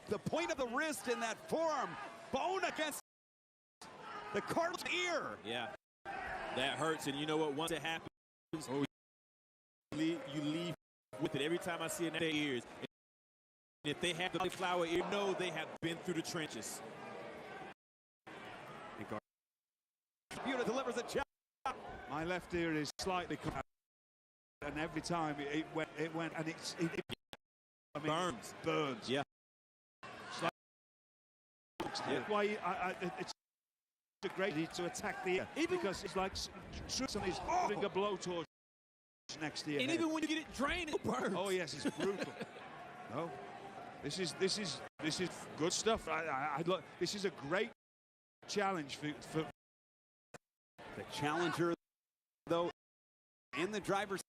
The point of the wrist in that forearm. Bone against the Cardinal's ear. Yeah, that hurts. And you know what? Once it happens, you leave with it. Every time I see it in their ears. And if they have the cauliflower ear, no, they have been through the trenches. Yuta delivers a chop. My left ear is slightly cut, and every time it went, and it burns. Yeah. Why it's a great need to attack the ear because it's like somebody's putting a blowtorch next to your head. And even when you get it drained, it burns. Oh yes, it's brutal. No, this is good stuff. This is a great challenge for the challenger, though, in the driver's.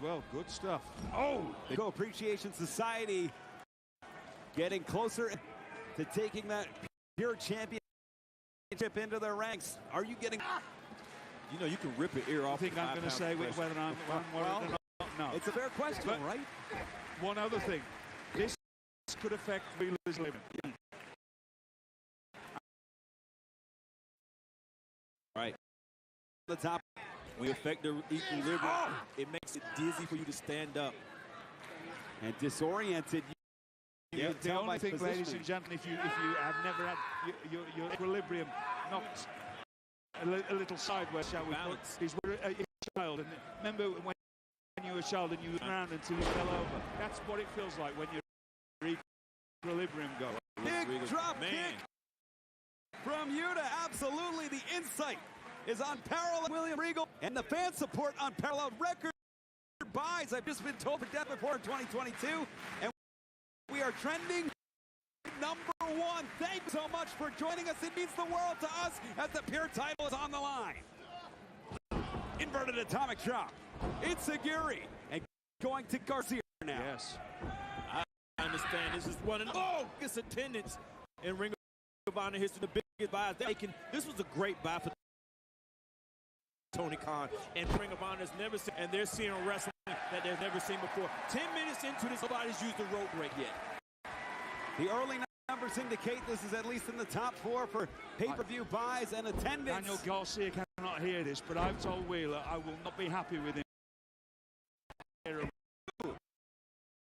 Well, good stuff. Oh, the Go Appreciation Society getting closer to taking that pure championship into their ranks. Are you getting? You know, you can rip an ear off. I think I'm going to say whether I'm well, no. It's a fair question, but right? One other thing, this could affect Wheeler's living. Right. The top. When you affect the equilibrium, it makes it dizzy for you to stand up. And disoriented. Yeah, the only thing, ladies and gentlemen, if you have never had your equilibrium knocked a little sideways, shall we put, is when you're a child. And remember when you were a child and you went around until you fell over? That's what it feels like when your equilibrium goes. Big drop kick from Yuta. Absolutely, the insight is unparalleled. William Regal and the fan support unparalleled. Record buys. I've just been told for Death Before 2022, and we are trending #1. Thank you so much for joining us. It means the world to us as the Pure title is on the line. Inverted atomic drop. It's Aguirre and going to Garcia now. Yes. I understand this is one of the biggest attendance in Ring of Honor history, the biggest buys. This was a great buy for Tony Khan, and Ring of Honor has never seen, and they're seeing wrestling that they've never seen before. 10 minutes into this, nobody's used the rope break yet. The early numbers indicate this is at least in the top 4 for pay-per-view buys and attendance. Daniel Garcia cannot hear this, but I've told Wheeler I will not be happy with him.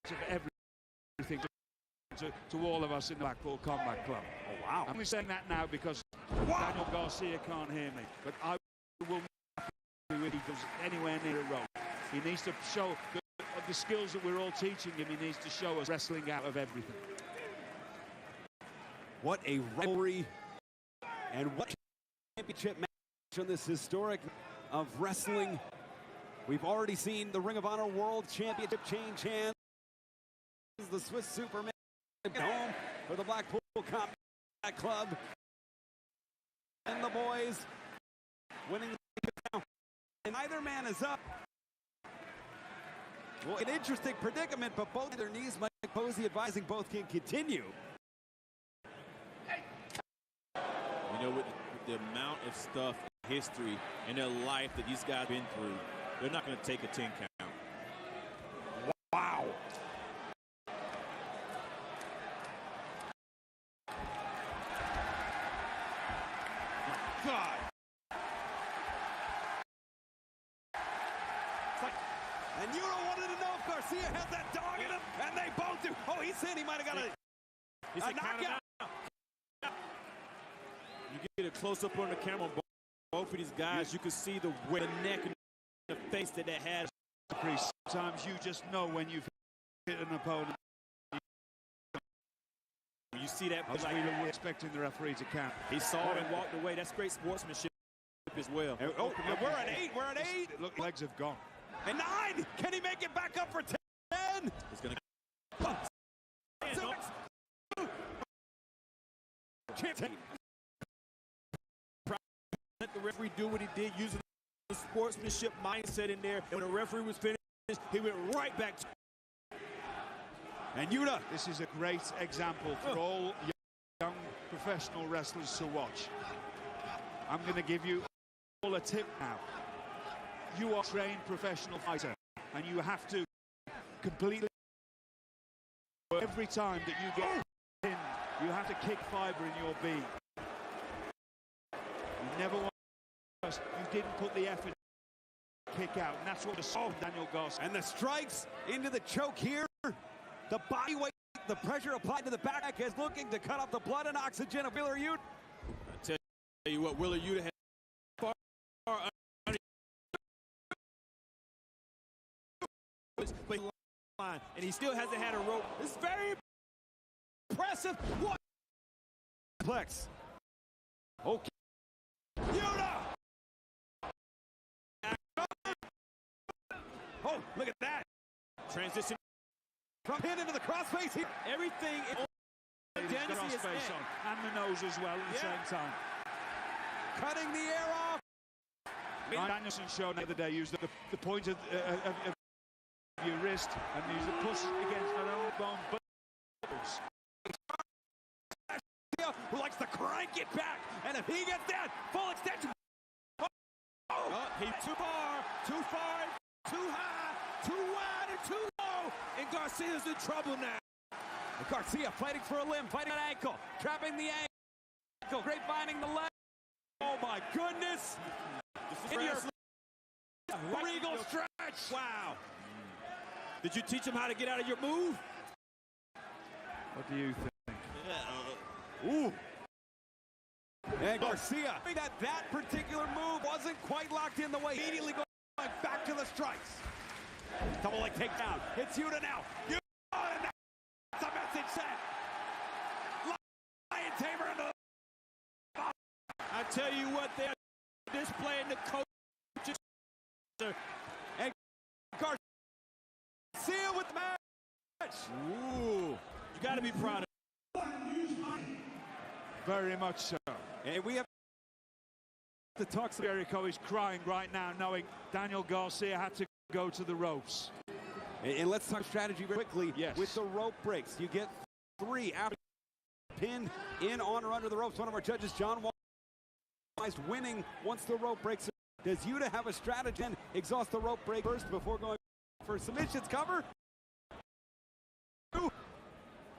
Of everything to all of us in the Blackpool Combat Club. Oh, wow. I'm only saying that now because Daniel Garcia can't hear me, but I will not be happy with him if he goes anywhere near a rope. He needs to show the skills that we're all teaching him. He needs to show us wrestling out of everything. What a rivalry and what championship match on this historic of wrestling. We've already seen the Ring of Honor World Championship change hands. The Swiss Superman home for the Blackpool Combat Club. And the boys winning the now. And either man is up. Well, an interesting predicament, but both of their knees, Mike Posey advising both can continue. You know, with the amount of stuff, history, and their life that these guys have been through, they're not going to take a 10 count. Wow. God. And you don't wanted to know if Garcia had that dog in him, and they both do. Oh, he said he might have got a knockout. You get a close-up on the camera on both of these guys. You can see the neck and the face that they had. Sometimes you just know when you've hit an opponent. You see that. Like, we were expecting the referee to count. He saw it and walked away. That's great sportsmanship as well. Oh, we're at 8. We're at 8. Look, legs have gone. And 9. Can he make it back up for 10? It's going to. Let the referee do what he did, using the sportsmanship mindset in there. And when the referee was finished, he went right back to. And Yuta, this is a great example for all young professional wrestlers to watch. I'm going to give you all a tip now. You are a trained professional fighter, and you have to completely, every time that you get pinned, you have to kick fiber in your beat. You never want to, you didn't put the effort to kick out, and that's what the Daniel Garcia. And the strikes into the choke here. The body weight, the pressure applied to the back is looking to cut off the blood and oxygen of Wheeler Yuta. I tell you what, Wheeler Yuta has far line, and he still hasn't had a rope. It's very impressive. What? Plex. Okay. Yuta! Oh, look at that. Transition. From pin into the crossface here. Everything is crossface on, and the nose as well at the same time. Cutting the air off. Danielson showed the other day, used the point of your wrist and use the push against not only bone but elbows. Who likes to crank it back, and if he gets that full extension. He's too far, too high, too wide, and too low, and Garcia's in trouble now. And Garcia fighting for a limb, fighting an ankle, trapping the ankle, grapevining the leg. Oh my goodness! This is regal stretch. Wow. Did you teach him how to get out of your move? What do you think? Ooh. And Garcia, that particular move wasn't quite locked in the way. Immediately going back to the strikes. Double leg takedown. It's Yuta now. Yuta, and that's a message sent. Lion Tamer into the... I tell you what, they're displaying the coaches. And Garcia Ooh, you got to be proud of Very much so. And we have to talk some. Jericho is crying right now, knowing Daniel Garcia had to go to the ropes. And let's talk strategy very quickly. Yes. With the rope breaks, you get 3 after pin in, on, or under the ropes. One of our judges, John Wise, winning once the rope breaks. Does Yuta have a strategy and exhaust the rope break first before going for submissions? Cover.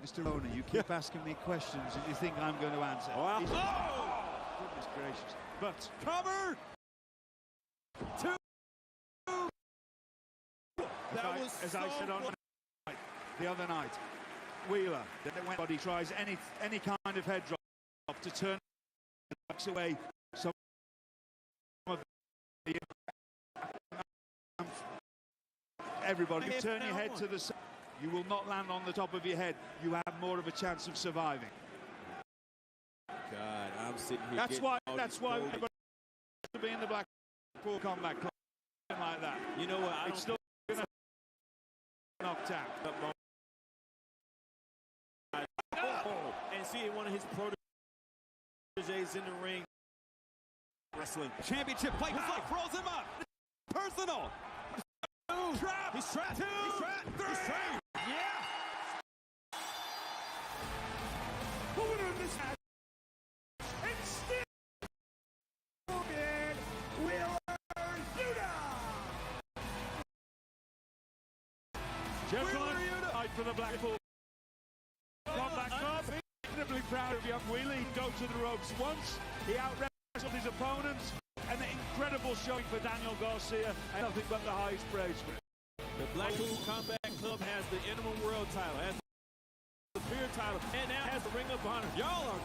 Mr. Rona, you keep asking me questions and you think I'm going to answer. Wow. Goodness gracious. But Cover. 2. As I said on the other night, Wheeler, when he tries any kind of head drop to turn and backs away some of the everybody. You turn your head to the side, you will not land on the top of your head. You have more of a chance of surviving. God, I'm sitting here. That's why everybody to be in the Blackpool Combat Club like that. You know what? It's still gonna knocked out. And seeing one of his proteges in the ring wrestling. Championship fight. Throws him up. Personal. Trap. He's trapped. 2. He's trapped. 3. He's trapped. Yeah. The winner of this match, and still champion, Wheeler Yuta. Gentlemen, fight for the Blackpool Combat Club. Incredibly proud of young Wheeler. He'd go to the ropes once. He out-wrestled his opponents. And an incredible showing for Daniel Garcia. And nothing but the highest praise for him. The Blackpool Combat Club has the Interim World title, has the Spear title, and now has the Ring of Honor. Y'all are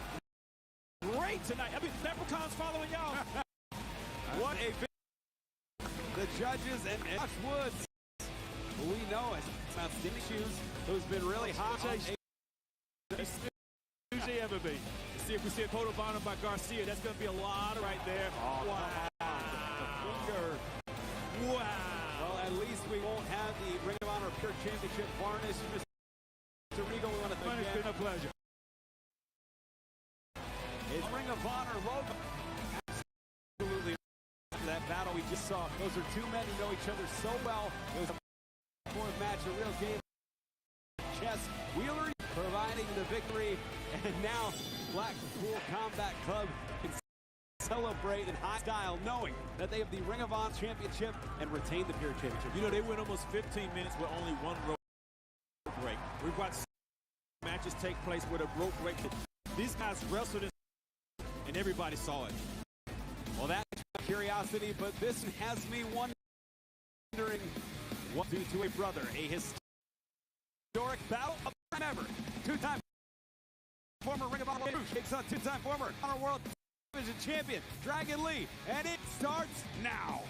great tonight. I mean, Leprechauns following y'all. What a the judges and Josh Woods, who we know as outstanding shoes, who's been really hot. Who's he ever been? See if we see a photo bomb by Garcia. That's going to be a lot right there. Oh, wow. Finger. Wow. Well, at least we won't have the Ring of Honor Pure Championship varnish. Mr. Regal, we want to thank you. It's been a pleasure. His Ring of Honor logo. Absolutely. That battle we just saw. Those are 2 men who know each other so well. It was a 4th match, a real game. Chess. Wheeler providing the victory. And now Blackpool Combat Club can celebrate in high style, knowing that they have the Ring of Honor Championship and retain the Pure Championship. You know, they went almost 15 minutes with only 1 rope break. We've watched matches take place with a rope break. These guys wrestled and everybody saw it. Well, that's curiosity, but this has me wondering what due to a brother, a historic battle of ever. 2-time former Ring of Honor takes on 2-time former Honor World Division Champion Dragon Lee, and it starts now.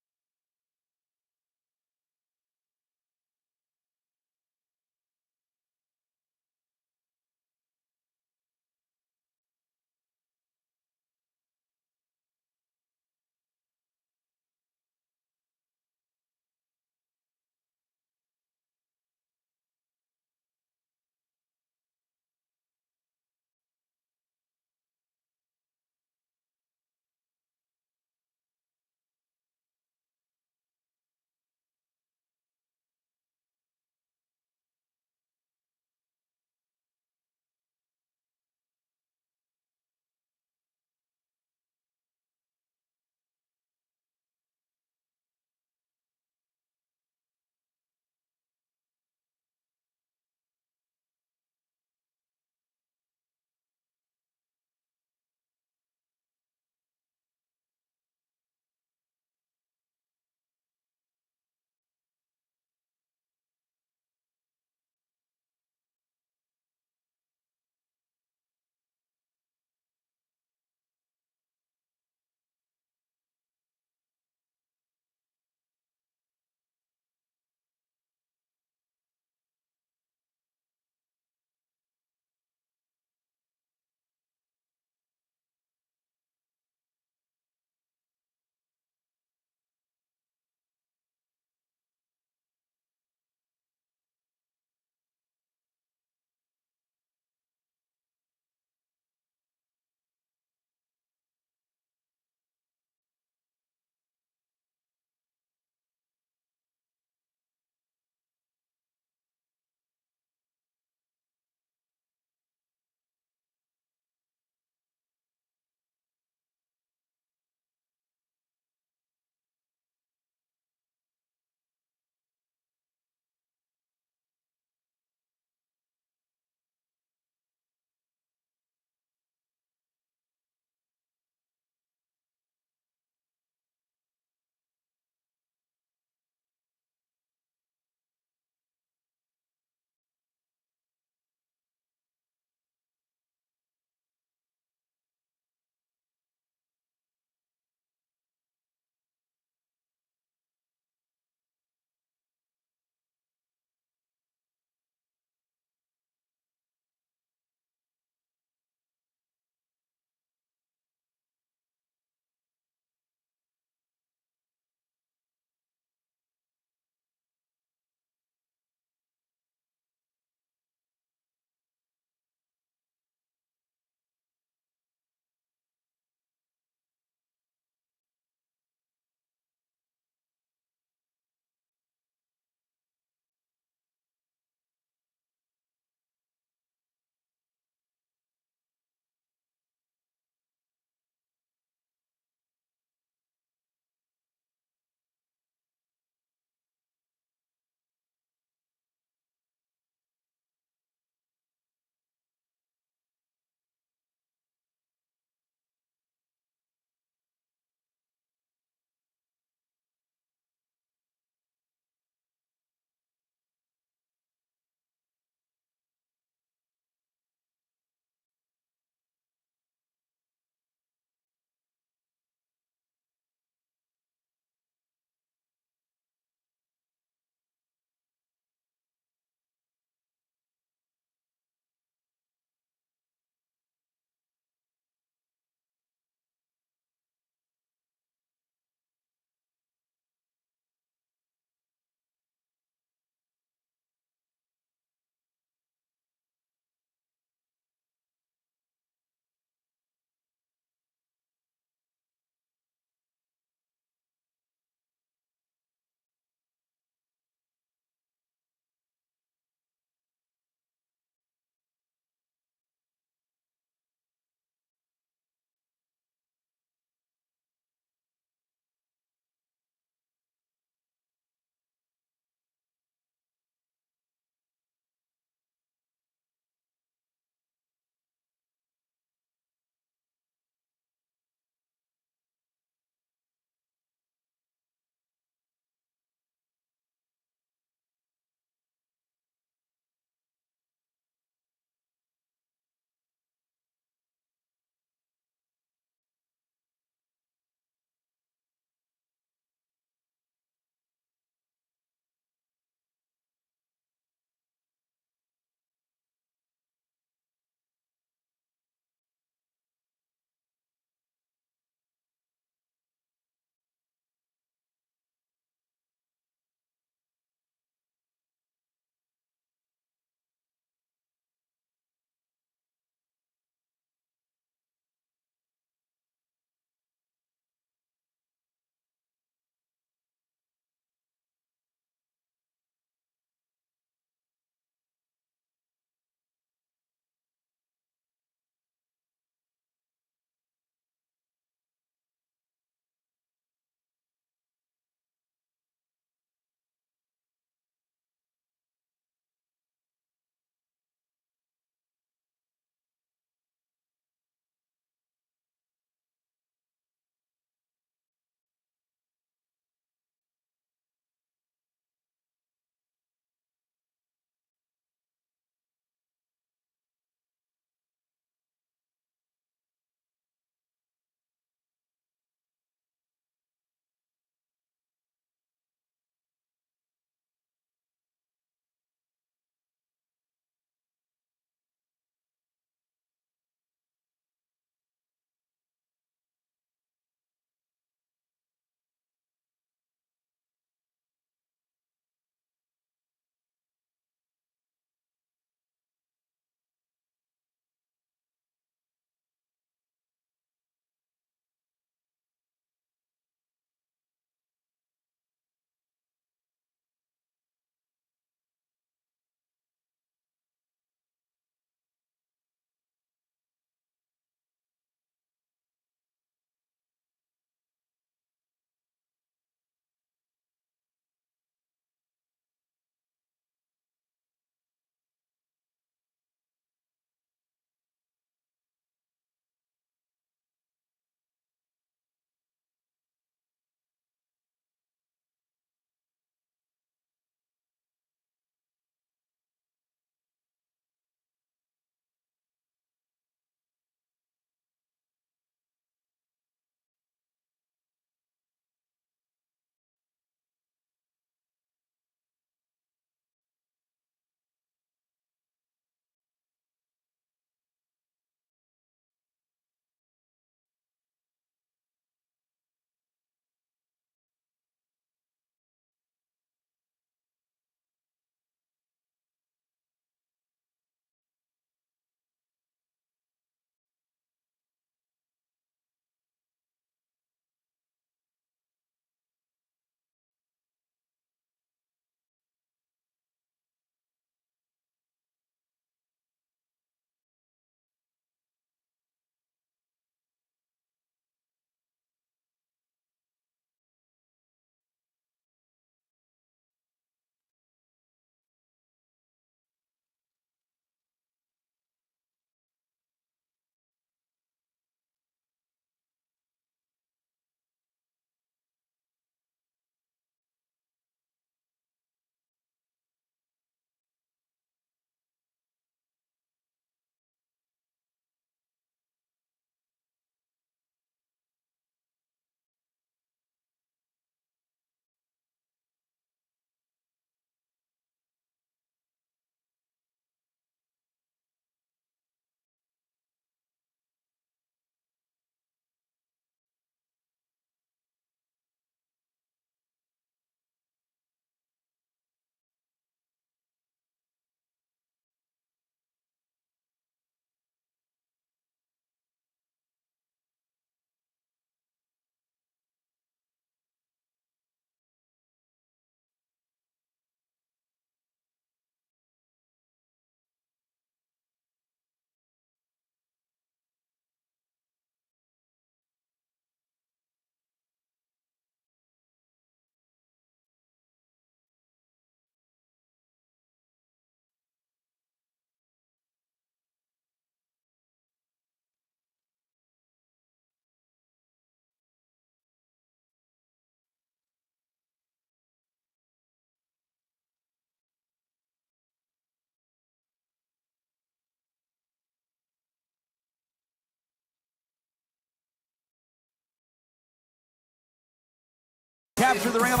capture the Ring of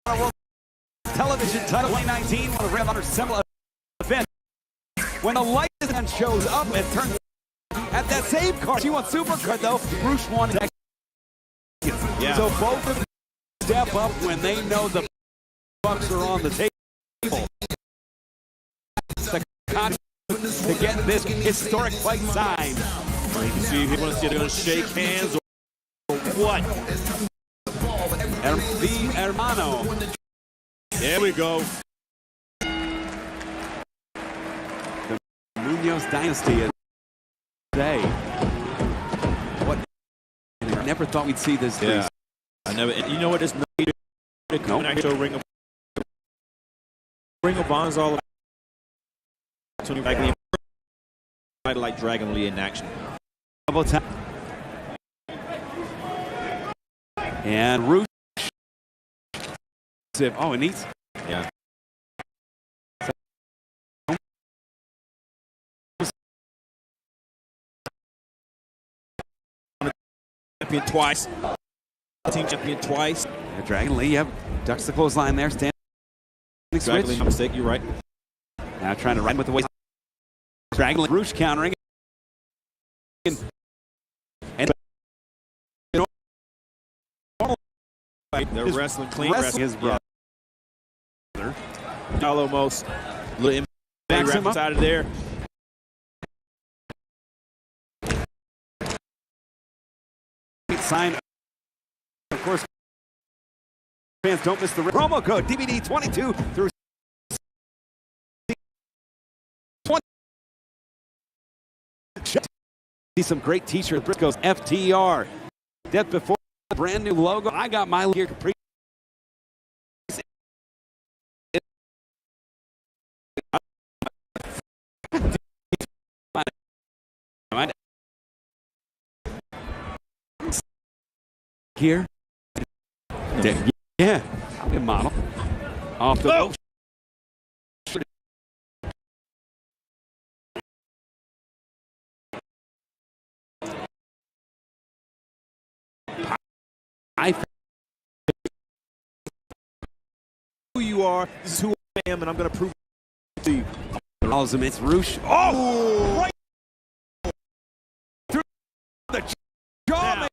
Honor World Television Title 2019 on the Ring of Honor similar event. When the light shows up and turns at that same card, she wants super card though. Bruce won. Yeah. So both of them step up when they know the bucks are on the table. To get this historic fight signed. You can see he wants to get shake hands or what? The hermano. There we go. The Munoz dynasty today. What? I never thought we'd see this. Yeah. I never. You know what? It's no. Ring of Honor's all about. Like Dragon Lee in action. And Roosh. Oh, it needs. Yeah. Champion twice. Team champion twice. Yeah, Dragon Lee, yep. Ducks the clothesline there. Standing Dragon switch. Lee, mistake. You're right. Now trying to run with the waist. Dragon Lee, Roosh countering. And they're wrestling clean. Wrestling his brother. Almost little impact wraps out of there. Sign. Of course, fans don't miss the promo code DVD 22 through 20. See some great t-shirts. Briscoe's FTR. Death before the brand new logo. I got my gear. Here. Yeah. I'll be a model. Off the rope. I who you are. This is who I am, and I'm going to prove it to you. It's Roosh. Oh! Right through the jaw.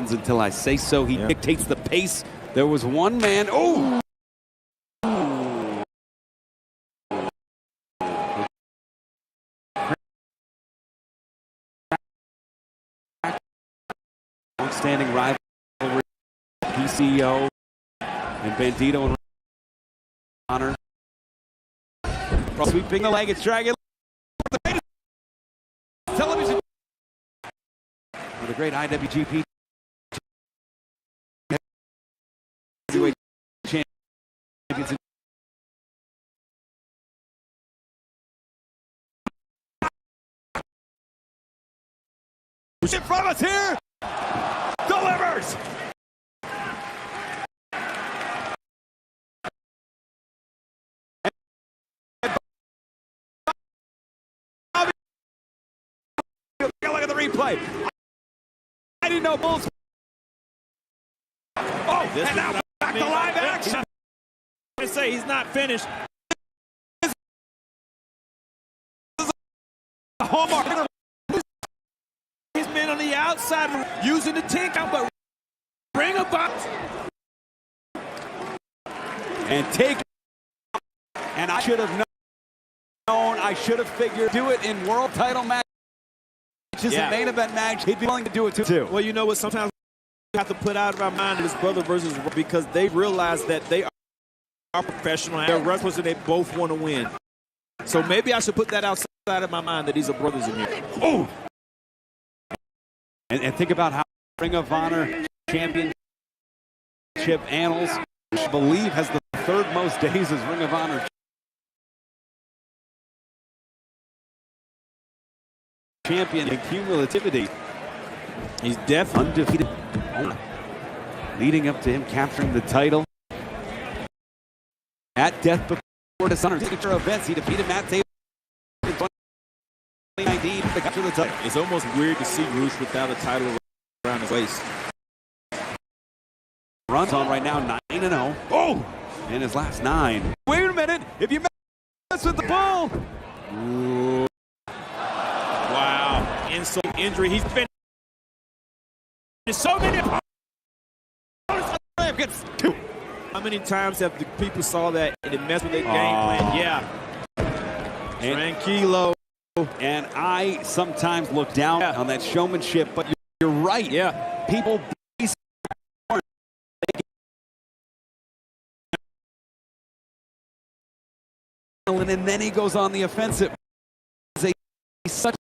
Until I say so. He dictates the pace. There was one man. Oh! Long-standing rivalry. PCO and Bandito and Honor. Sweeping the leg. It's Dragon. Television. For the great IWGP. Champions. In front of us here, delivers. Look at the replay. I didn't know Bulls. Oh, this and now back to live action. I say he's not finished. Hallmark. His men on the outside using the tank out, but bring about and take. And I should have known. I should have figured. Do it in world title matches and main event match. He'd be willing to do it too. Well, you know what? Sometimes we have to put out of our mind his brother versus because they realize that they are professional. They're wrestlers and they both want to win. So maybe I should put that outside of my mind that these are brothers in here. Oh! And think about how Ring of Honor Championship annals, I believe, has the third most days as Ring of Honor champion in cumulativity. He's definitely undefeated. leading up to him capturing the title. At Death Before Dishonor signature events, he defeated Matt Taven in 2019 to capture the title. It's almost weird to see Roosh without a title around his waist. Runs on right now, 9-0. Oh! And his last 9. Wait a minute! If you mess with the bull! Ooh. Wow. Insult injury. He's been in so many. How many times have the people saw that and it messed with their game plan? Yeah. Tranquilo. And I sometimes look down on that showmanship, but you're right. Yeah. People. And then he goes on the offensive. Such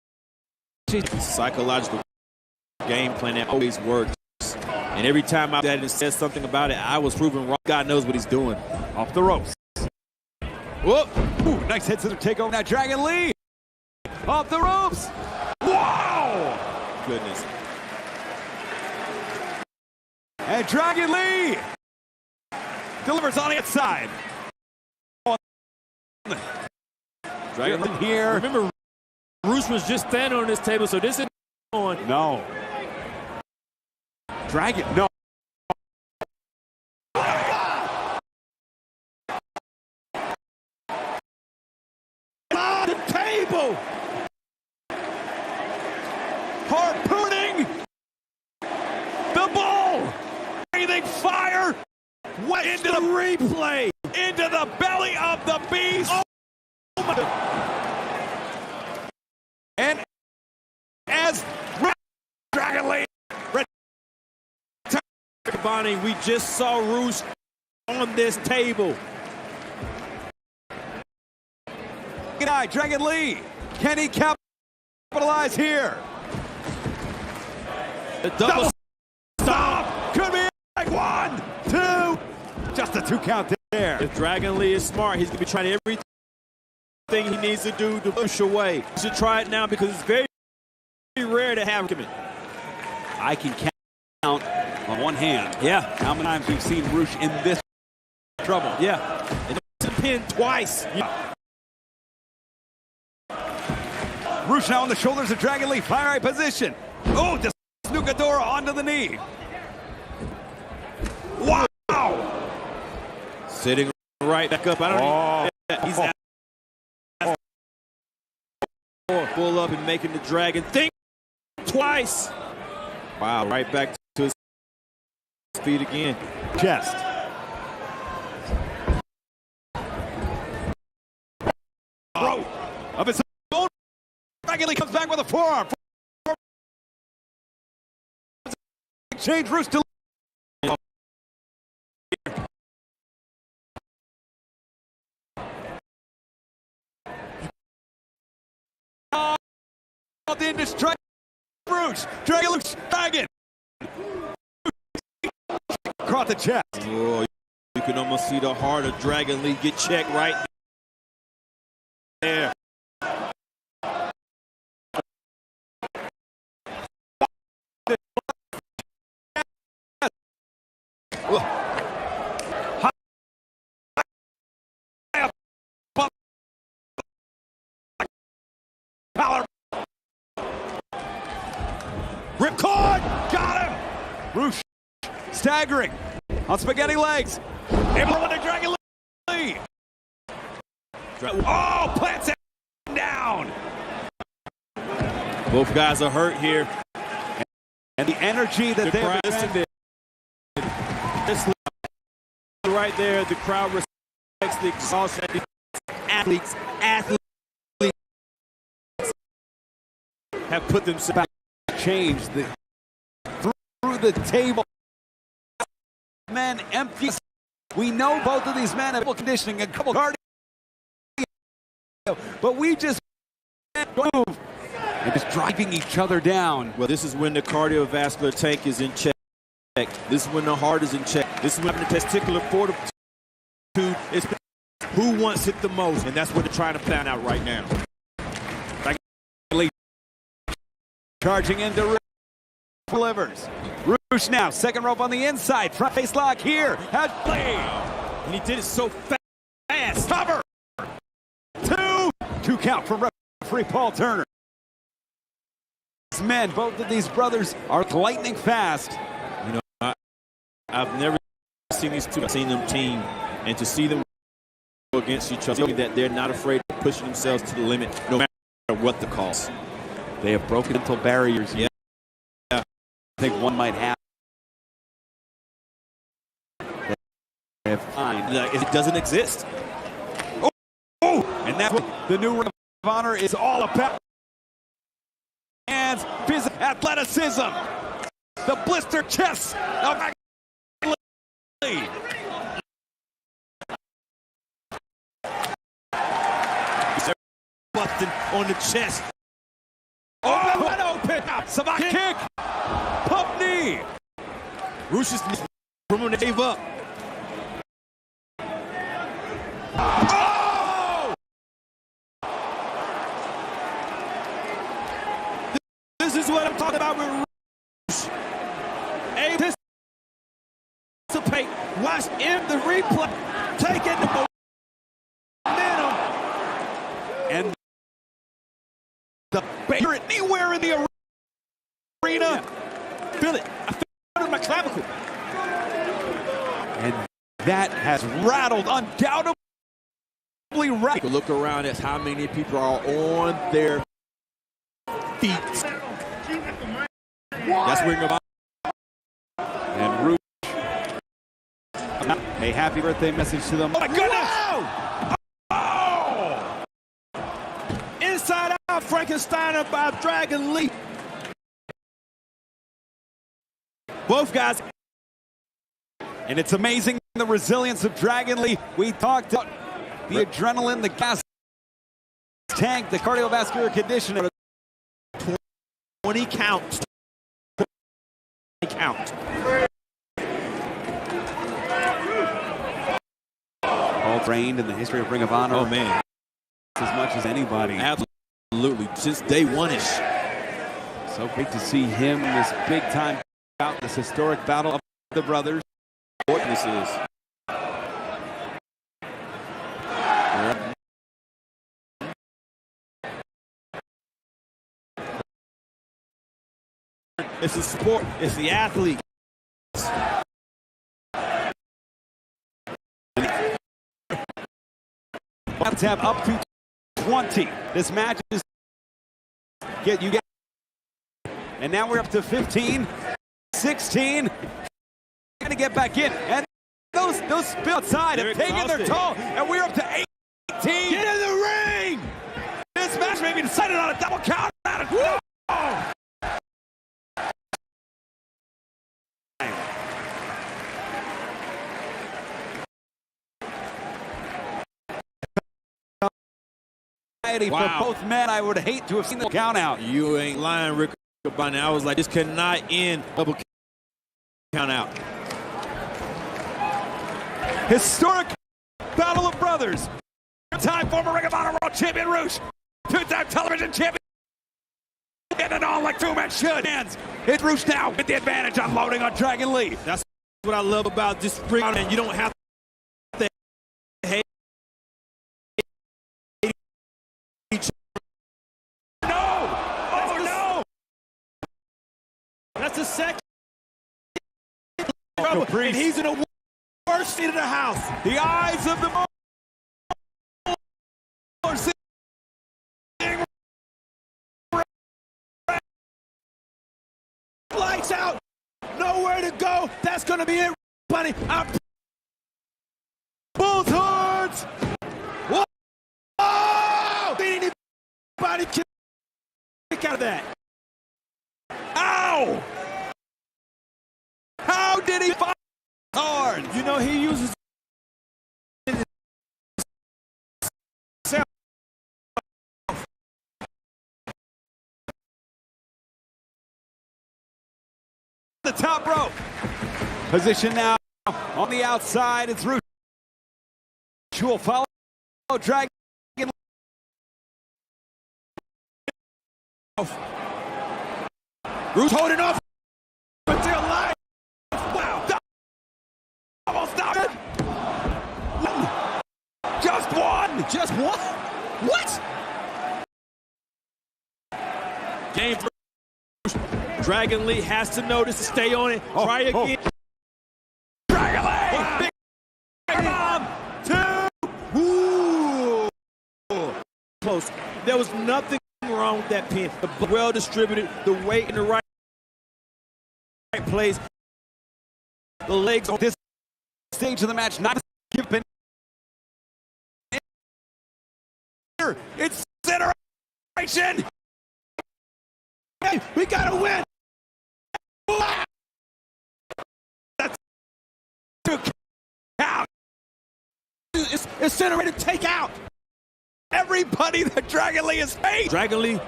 a psychological game plan that always works. And every time I did and said something about it, I was proven wrong. God knows what he's doing. Off the ropes. Whoop. Ooh, nice head scissor takeover. Now Dragon Lee. Off the ropes. Wow. Goodness. And Dragon Lee delivers on the outside. Dragon Lee here. Remember, Roosh was just standing on this table, so this isn't on. No. Dragon, no. On the table. Harpooning the ball. Breathing fire. What into the replay? Into the belly of the beast. Oh my. And as Dragon Lee. Bonnie, we just saw Roosh on this table. Good eye, Dragon Lee. Can he capitalize here? The double stop. Could be like 1, 2. Just a 2 count there. If Dragon Lee is smart, he's going to be trying everything he needs to do to push away. He should try it now because it's very rare to have him. I can count on one hand. Yeah. How many times we've seen Roosh in this trouble. Yeah. And it's pinned twice. Yeah. Roosh now on the shoulders of Dragon Lee. Fire eye position. Oh, the Snookadora onto the knee. Wow. Sitting right back up. I don't know. He's pull up and making the Dragon think twice. Wow. Right back to his feet again. Chest. Throw of his own. Dragon Lee comes back with a forearm. Exchange Roosh to the indestructible Roosh. Dragon Lee Dragon. Across the chest. Oh, you can almost see the heart of Dragon Lee get checked right there. Power. Ripcord. Got him. Roosh staggering on spaghetti legs. Able to Dragon Lee. Oh, plants it down. Both guys are hurt here. And the energy that they're listening. This right there, the crowd respects the exhaustion. Athletes have put themselves change through the table. Men empty. We know both of these men have conditioning and couple cardio, but we just move and just driving each other down. Well, this is when the cardiovascular tank is in check. This is when the heart is in check. This is when the testicular fortitude is. Who wants it the most? And that's what they're trying to plan out right now. Charging into delivers. Roosh now, second rope on the inside, front face lock here, has played. And he did it so fast. Cover! Two count from referee Paul Turner. These men, both of these brothers are lightning fast. You know, I've never seen these two. I've seen them team, and to see them go against each other, that they're not afraid of pushing themselves to the limit, no matter what the cost. They have broken mental barriers. Yeah. I think one might have. It doesn't exist. Oh, and that's what the new Ring of Honor is all about. Hands, physical athleticism, the blister chest of Lee. Busting on the chest. Oh, wide open. Savate kick. Pump knee. Roosh is from the gave up. Oh! This is what I'm talking about with Roosh. Anticipate, watch in the replay, take it to momentum. And the Baker anywhere in the arena. Yeah. Feel it. I feel it in my clavicle. And that has rattled, undoubtedly rattled. Look around at how many people are on their feet. That's Ring of Honor. And Roosh, a happy birthday message to them. Oh my goodness! Oh! Inside out Frankensteiner by Dragon Lee. Both guys. And it's amazing the resilience of Dragon Lee. We talked about the adrenaline, the gas tank, the cardiovascular condition. 20 counts. 20 count. All trained in the history of Ring of Honor. Oh man. As much as anybody. Absolutely. Since day one-ish. So great to see him in this big time bout, this historic battle of the brothers. What this is. It's a sport. It's the athlete. Let's have up to 20. This match is and now we're up to 15, 16. Got to get back in, and those spill outside have taken their toll, and we're up to 18. Get in the ring! This match may be decided on a double count. Whoa! Wow. For both men, I would hate to have seen the count out. You ain't lying, Rick. By now, I was like, this cannot end double count out. Historic battle of brothers. Two-time former Ring of Honor World Champion Roosh. Two-time television champion. Getting it on like two men should. It's Roosh now with the advantage, unloading on Dragon Lee. That's what I love about this Ring, and you don't have to hate each other. No! Oh, no! That's the second. Oh, and he's in the worst seat of the house. The eyes of the are seeing lights out. Nowhere to go. That's going to be it, buddy. both hearts. Whoa! Did anybody kick out of that? Ow! How did he fight hard? You know, he uses the top rope. Position now on the outside. It's Roosh. Will follow Dragon. Roosh holding off until live. Just what? What? Game for Dragon Lee has to notice to stay on it. Try again. Dragon Lee! Big bomb! Two! Ooh. Close. There was nothing wrong with that pin. The well distributed, the weight in the right place. The legs on this stage of the match, not skipping. It's centeration. Hey, we gotta win. That's two count. It's centered. Take out Everybody that Dragon Lee has faced. Dragon Lee.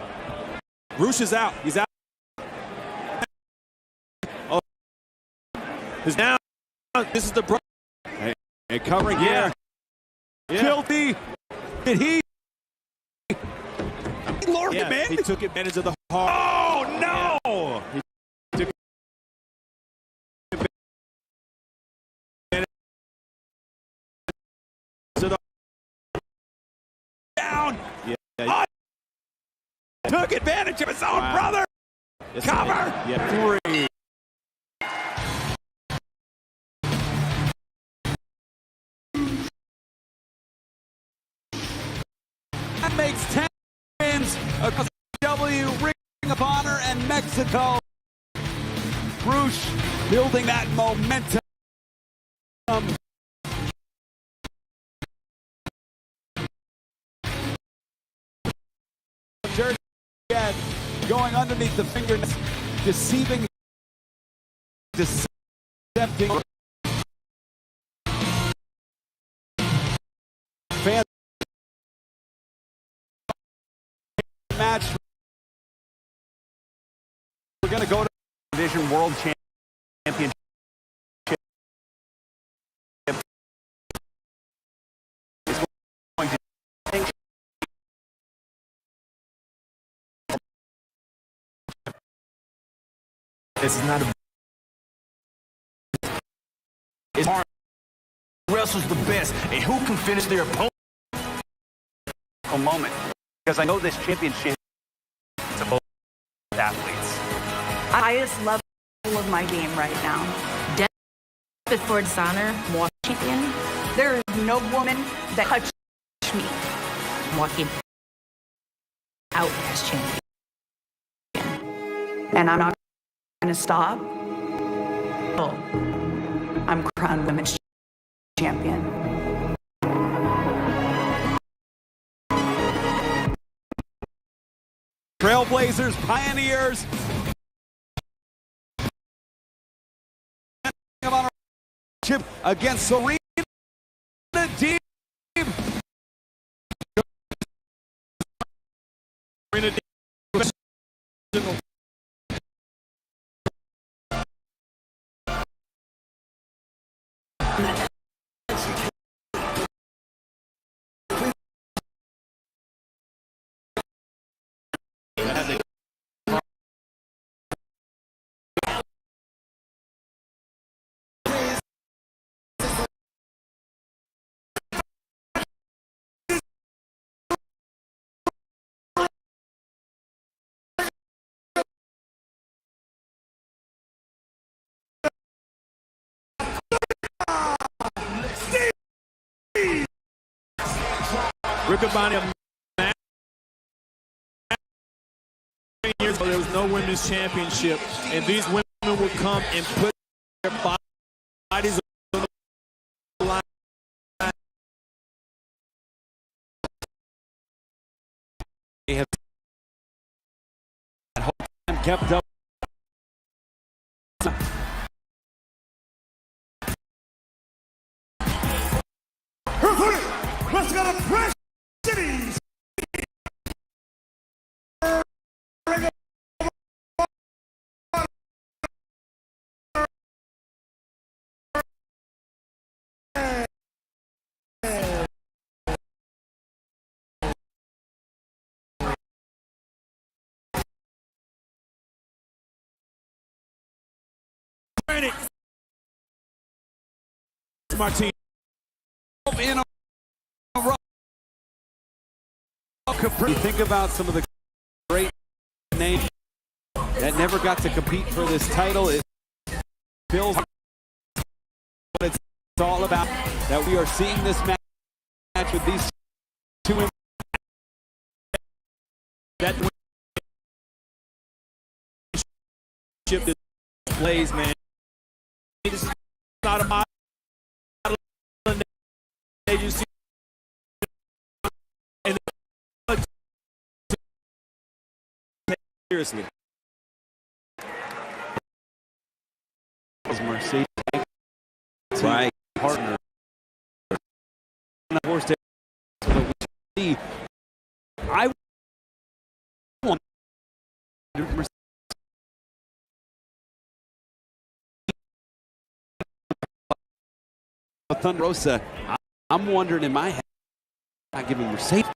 Roosh is out. He's out. Oh, he's down. This is the bro. And covering Yeah. here. Guilty. Did he? Lord, Yeah, man. he took advantage of the hard. Oh no! He took advantage of the Down. yeah. Took advantage of his own Wow. brother. Yes, Cover. Yeah, 3. That makes 10 wins across W, Ring of Honor, and Mexico. Roosh building that momentum. Jersey again, going underneath the fingernails, deceiving, decepting. Fans match. We're going to go to Division World Championship. This is not a. It's hard. Who wrestles the best and who can finish their opponent? A moment, because I know this championship is both athletes. Highest level of my game right now. Before dishonor, more champion. There is no woman that touched me. Walking out as champion. And I'm not going to stop. Oh, I'm crowned women's champion. Trailblazers, pioneers. Against Serena Deeb. Serena Deeb. Riccaboni, years ago, there was no women's championship, and these women would come and put their bodies on the line. They have kept up. Let's go to Press Cities. Martin. In a row. You think about some of the great names that never got to compete for this title. It feels what it's all about, that we are seeing this match with these two women. That ship displays, man. This is not a model. They just and seriously. Mercedes, right, partner. I want Thunder Rosa. I'm wondering in my head, not giving Mercedes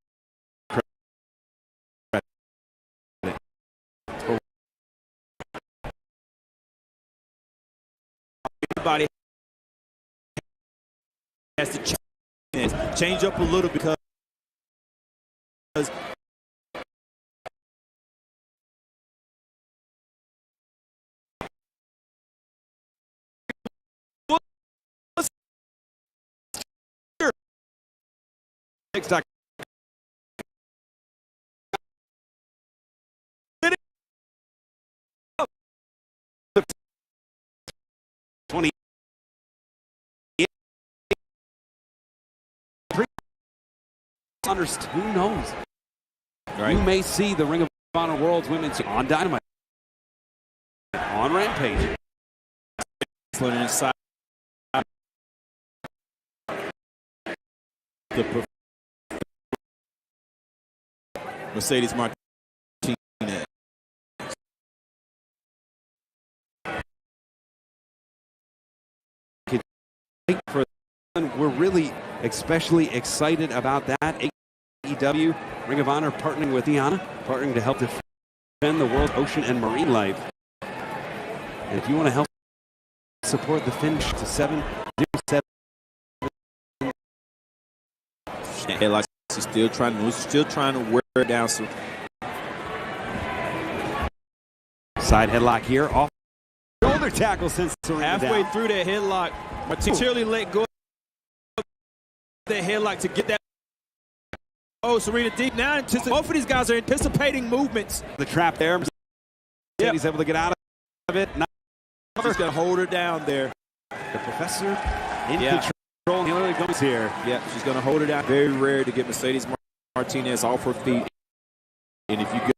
credit. Everybody has to change up a little because TikTok. Who knows? Right. You may see the Ring of Honor World's Women's on Dynamite, on Rampage. Inside the Mercedes Martinez. We're really especially excited about that. AEW, Ring of Honor partnering with Iana, partnering to help defend the world's ocean and marine life. And if you want to help support the finish to 707. Like she's still trying to wear down some. Side headlock here, off shoulder tackle since halfway through that headlock. Martinez really let go of that headlock to get that. Oh, Serena deep now. Both of these guys are anticipating movements. The trap there. Yep. He's able to get out of it. He's going to hold her down there. The professor in control. He literally goes here. Yeah, she's going to hold her down. Very rare to get Mercedes Martinez off her feet. And if you get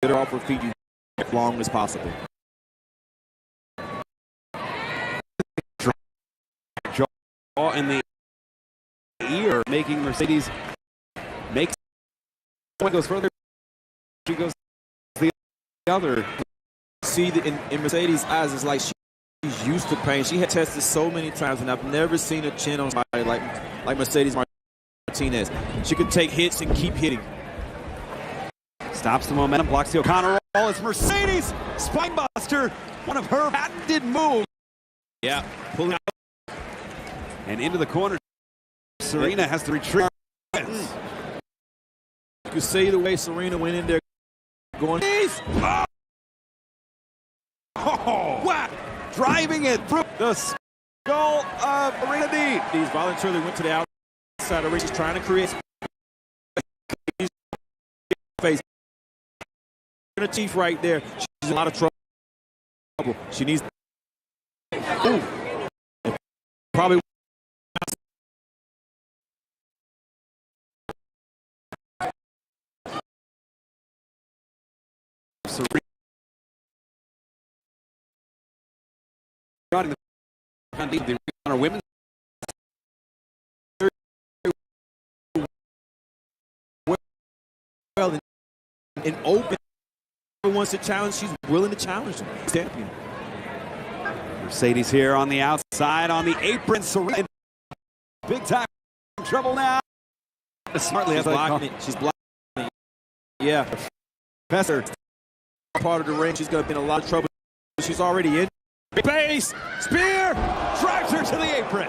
her off her feet, you get as long as possible. Jaw in the ear, making Mercedes make. One goes further. She goes the other. See, in Mercedes' eyes, it's like she's used to pain. She had tested so many times, and I've never seen a chin on somebody like Mercedes Martinez. She could take hits and keep hitting. Stops the momentum, blocks the O'Connor roll. It's Mercedes Spinebuster, one of her patented moves. Yeah, pulling out and into the corner. Serena has to retreat. You can see the way Serena went in there, going. Oh, whack! Driving it through the skull of Serena Deeb. These voluntarily went to the outside of the ring. She's trying to create face. Her teeth right there. She's in a lot of trouble. She needs. Ooh. Probably. Serena. The Honor women. Well, in open, wants to challenge. She's willing to challenge him. Champion. Mercedes here on the outside, on the apron. Serena, big time trouble now. Smartly, she's blocking it. She's blocking it. Yeah, Professor, part of the ring. She's going to be in a lot of trouble. She's already in. Base spear drives her to the apron.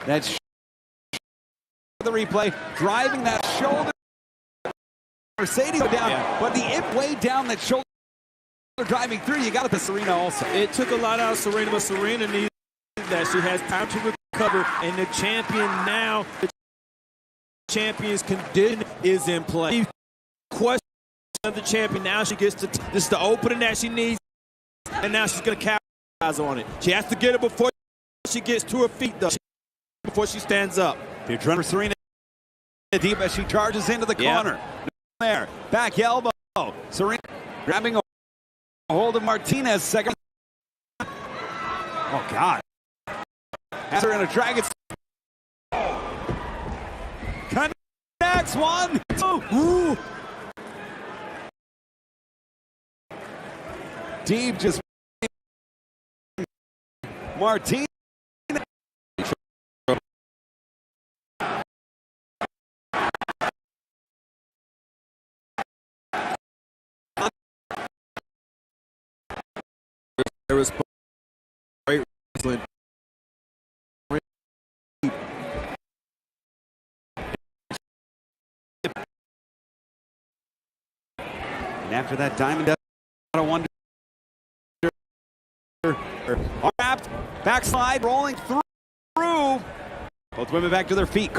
That's the replay, driving that shoulder. Mercedes down, but the way down that shoulder driving through, you got it to Serena also. It took a lot out of Serena, but Serena needs that. She has time to recover, and the champion now, the champion's condition is in play. Question of the champion, now she gets to, this is the opening that she needs, and now she's going to capitalize on it. She has to get it before she gets to her feet, though, before she stands up. The adrenaline for Serena deep as she charges into the corner. There, back elbow. Serena grabbing a hold of Martinez. Second. Oh, God. Has her in a dragon. Connects. 1, 2. Ooh. Deep just. Martinez. There was great wrestling. And after that, Diamond out of wonder. Wrapped, backslide, rolling through. Both women back to their feet.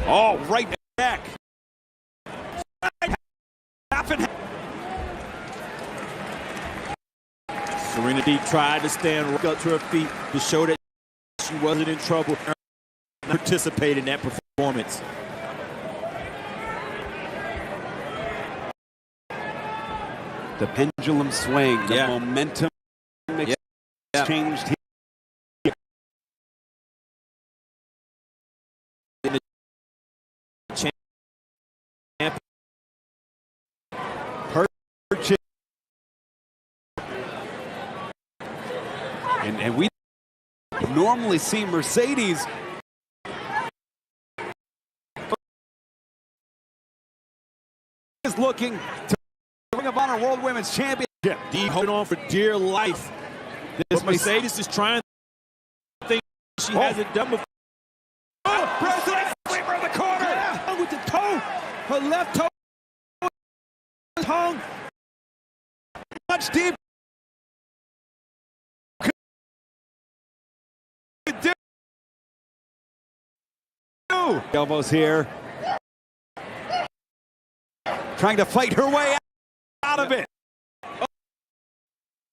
Oh, right back. Serena Deeb tried to stand right up to her feet to show that she wasn't in trouble. Participate in that performance. The pendulum swing, the momentum changed here. Purchase. And we normally see Mercedes is looking to Ring of Honor World Women's Championship. Deeb holding on for dear life. This Mercedes is trying to think she hasn't done before. Oh, President sweeper in the corner. Yeah. With the toe, her left toe hung. Much deep. Elbows here. Trying to fight her way out of it. Oh.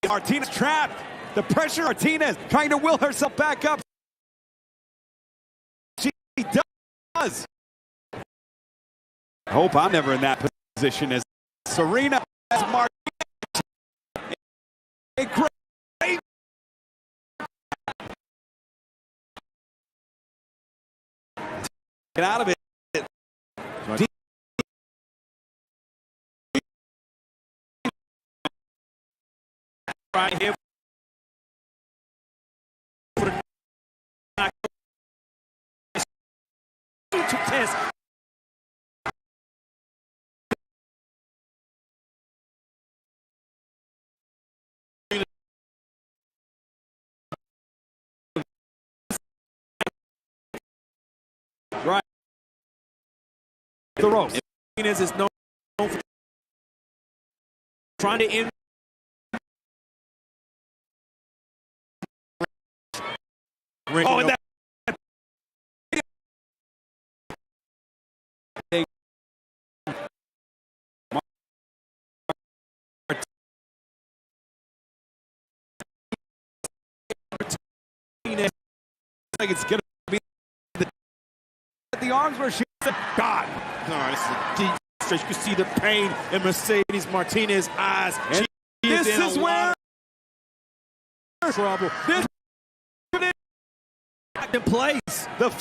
Martinez trapped. The pressure, Martinez trying to will herself back up. She does. I hope I'm never in that position as Serena as Martinez. A great. Get out of it. Right here. Right. The ropes. Martinez is known for trying to end. Oh, and that. Like it's gonna be the arms where she said, God. No, this is a deep stretch. You can see the pain in Mercedes Martinez's eyes. And this is where trouble. This in place. The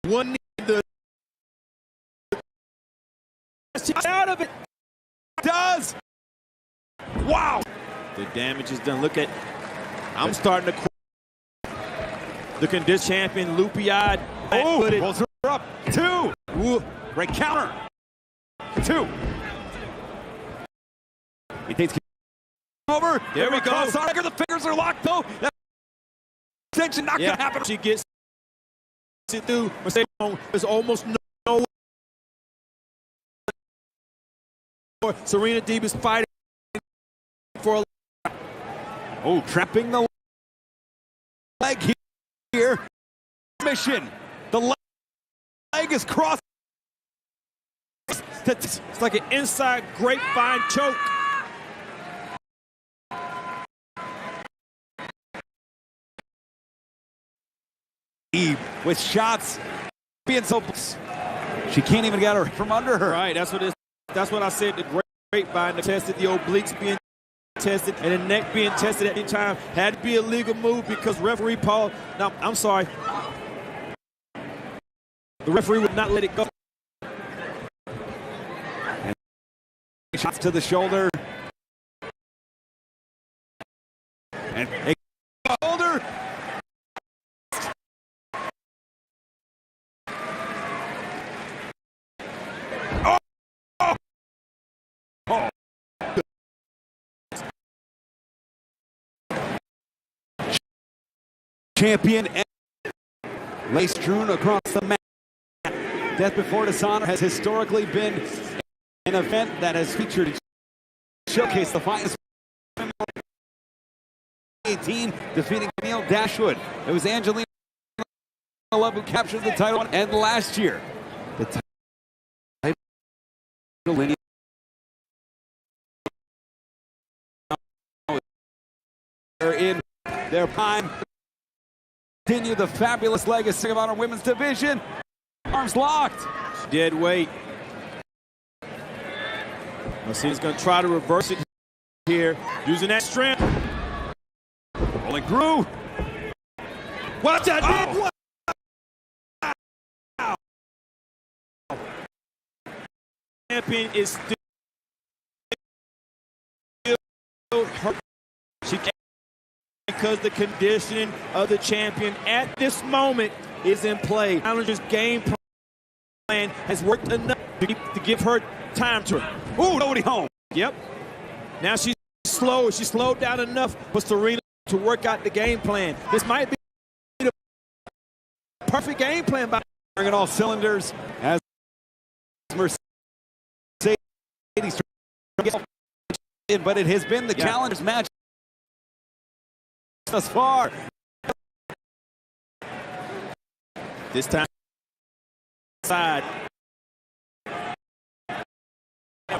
one need the out of it does. Wow. The damage is done. Look at. I'm starting to. The condition champion, loopy-eyed. Oh, pulls her up. 2. Ooh, great counter. 2. He takes over. There we go. The fingers are locked though. That extension not gonna happen. She gets it through. There's almost no. Serena Deeb is fighting for a. Oh, trapping the leg here. Mission. The leg is crossed. It's like an inside grapevine choke. With shots being so, she can't even get her from under her. Right, that's what I said. The grapevine tested, the obliques being tested, and the neck being tested at any time. Had to be a legal move because referee Paul. No, I'm sorry. The referee would not let it go. And shots to the shoulder. And a shoulder. Champion lace strewn across the mat. Death Before Dishonor has historically been an event that has featured and showcased the finest 18 defeating Neil Dashwood. It was Angelina Love who captured the title, and last year the title lineage in their prime. Continue the fabulous legacy of our women's division. Arms locked. Dead weight. Mercedes going to try to reverse it here, using that strength. Rolling through. Watch that! Oh. Wow. Champion is still hurt. She can't, because the conditioning of the champion at this moment is in play. Challenger's game plan has worked enough to give her time to her. Ooh, nobody home. Yep. Now she's slow. She slowed down enough for Serena to work out the game plan. This might be the perfect game plan by bringing all cylinders as Mercedes, but it has been the challenger's match thus far. This time side.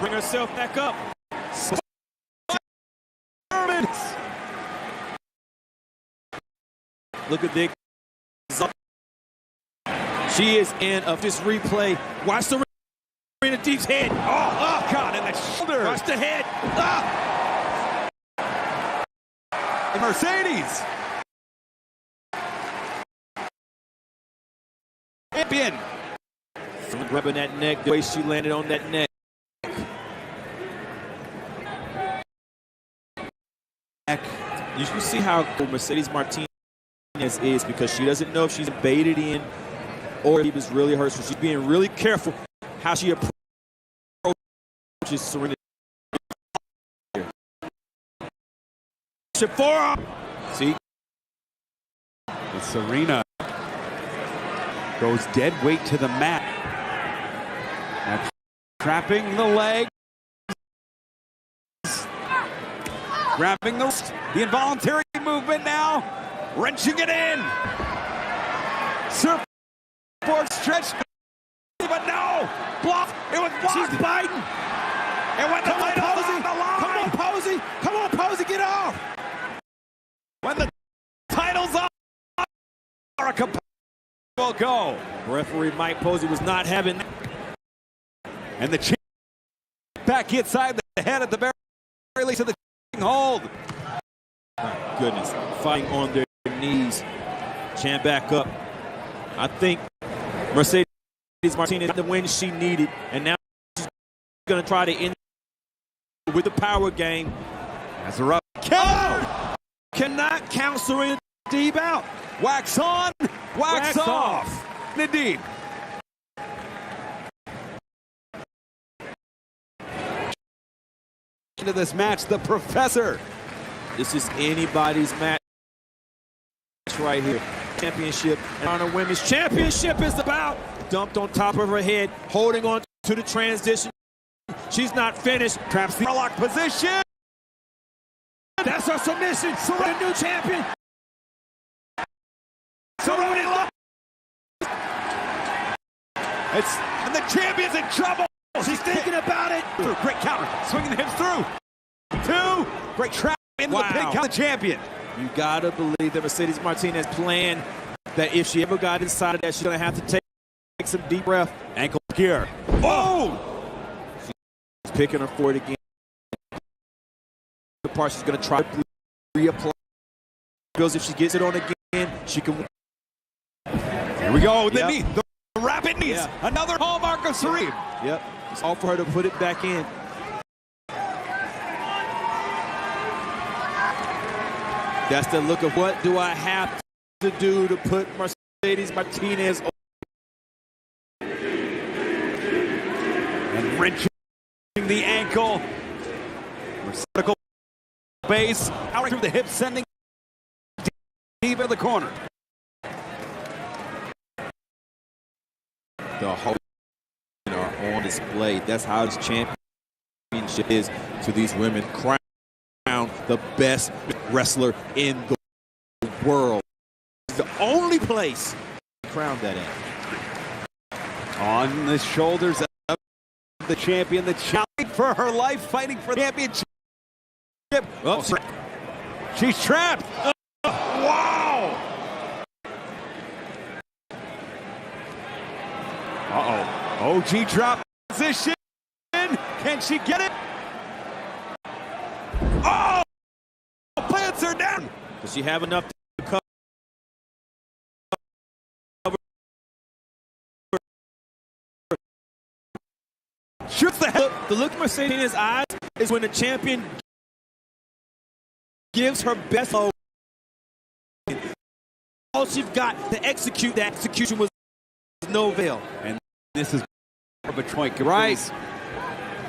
Bring herself back up. Look at this. She is in of this replay. Watch Serena Deeb's head. Oh, God, in the shoulder. Watch the head. And Mercedes. Champion. Grabbing that neck, the way she landed on that neck. You can see how cool Mercedes Martinez is, because she doesn't know if she's baited in or if it's really hurt. So she's being really careful how she approaches Serena. See? And Serena goes dead weight to the mat. Now, trapping the leg. Grabbing the involuntary movement now. Wrenching it in. Surfboard stretch. But no. Block. It was blocked. She's biting. And when the title's on the line. Come on, Posey. Come on, Posey. Get off. When the title's on, America will go. Referee Mike Posey was not having that. And the champ back inside the head at the very least of the hold. My goodness, fighting on their knees. Champ back up. I think Mercedes Martinez got the win she needed, and now she's going to try to end with the power game. That's a rough Oh! Cannot count Serena Deeb out. Wax on, wax off. Nadeem. Into this match, the professor This is anybody's match right here. Championship and on a women's championship is about. Dumped on top of her head, holding on to the transition. She's not finished. Traps the lock position. That's her submission. The new champion. And the champion's in trouble. She's thinking about it. Great counter. Swinging the hips through. 2. Great trap into the pin count. The champion. You gotta believe that Mercedes Martinez planned that if she ever got inside of that, she's gonna have to take some deep breath. Ankle gear. Oh! She's picking her for it again. The part she's gonna try to reapply. Feels if she gets it on again, she can win. Here we go. The knee. The rapid knees. Yeah. Another hallmark of Serene. Yep. It's all for her to put it back in. That's the look of what do I have to do to put Mercedes Martinez over. And wrenching the ankle. Vertical base. Powering through the hips, sending deep in the corner. The whole are on display. That's how this championship is to these women. Crown the best wrestler in the world. It's the only place to crown that in. On the shoulders of the champion, the challenge for her life, fighting for the championship. Oops. She's trapped. Wow! Uh-oh. OG drop position. Can she get it? Oh! Plants her down. Does she have enough to cover? Shoots the head. The look Mercedes in his eyes is when the champion gives her best. All she's got to execute that execution was no avail. And this is of a choice, right?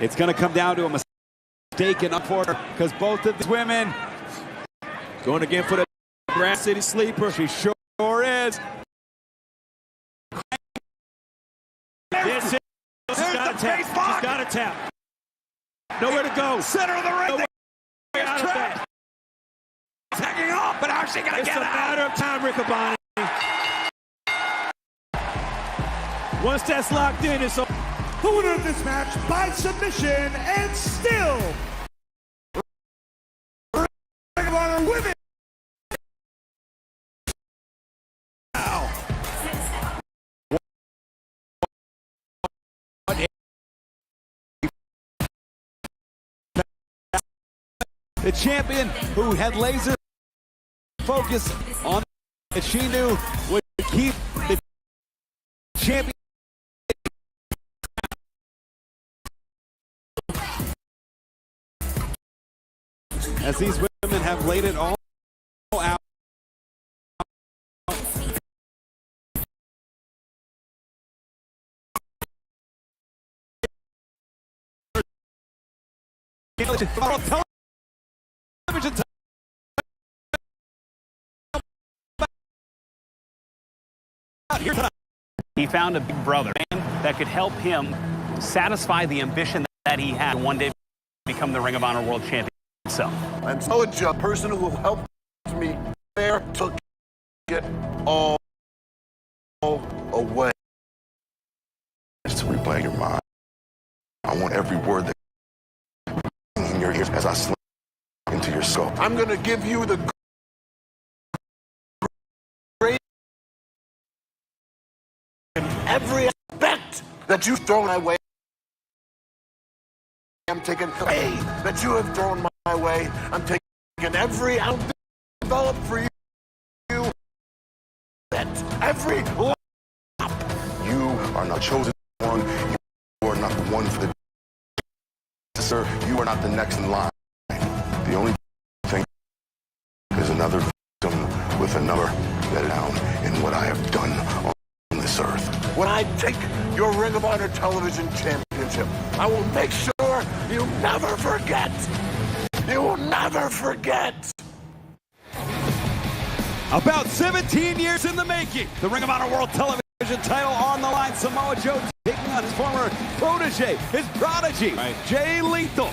It's going to come down to a mistake in order because both of these women going again for the Grass City Sleeper. She sure is. She's got a tap. She's got a tap. Nowhere to go. Center of the ring. Nowhere out of that. Tagging off, but how's she going to get out? It's a matter of time, Riccaboni. Once that's locked in, it's over. The winner of this match by submission and still Ring of Honor Women. The champion who had laser focus on that she knew would keep the champion. As these women have laid it all out. He found a big brother that could help him satisfy the ambition that he had to one day become the Ring of Honor World Champion himself. I'm so a person who helped me there took it all away. Just to replay your mind. I want every word that in your ears as I slip into your soul. I'm going to give you the great every aspect that you've thrown my way. I'm taking that you have thrown my way. I'm taking every ounce developed for you. That every lap. You are not chosen one. You are not the one for the. Sir, you are not the next in line. The only thing is another victim with a number that down in what I have done on this earth. When I take your Ring of Honor Television Championship, I will make sure you never forget. You will not never forget. About 17 years in the making, the Ring of Honor World Television title on the line. Samoa Joe taking on his former protege, his prodigy, Jay Lethal.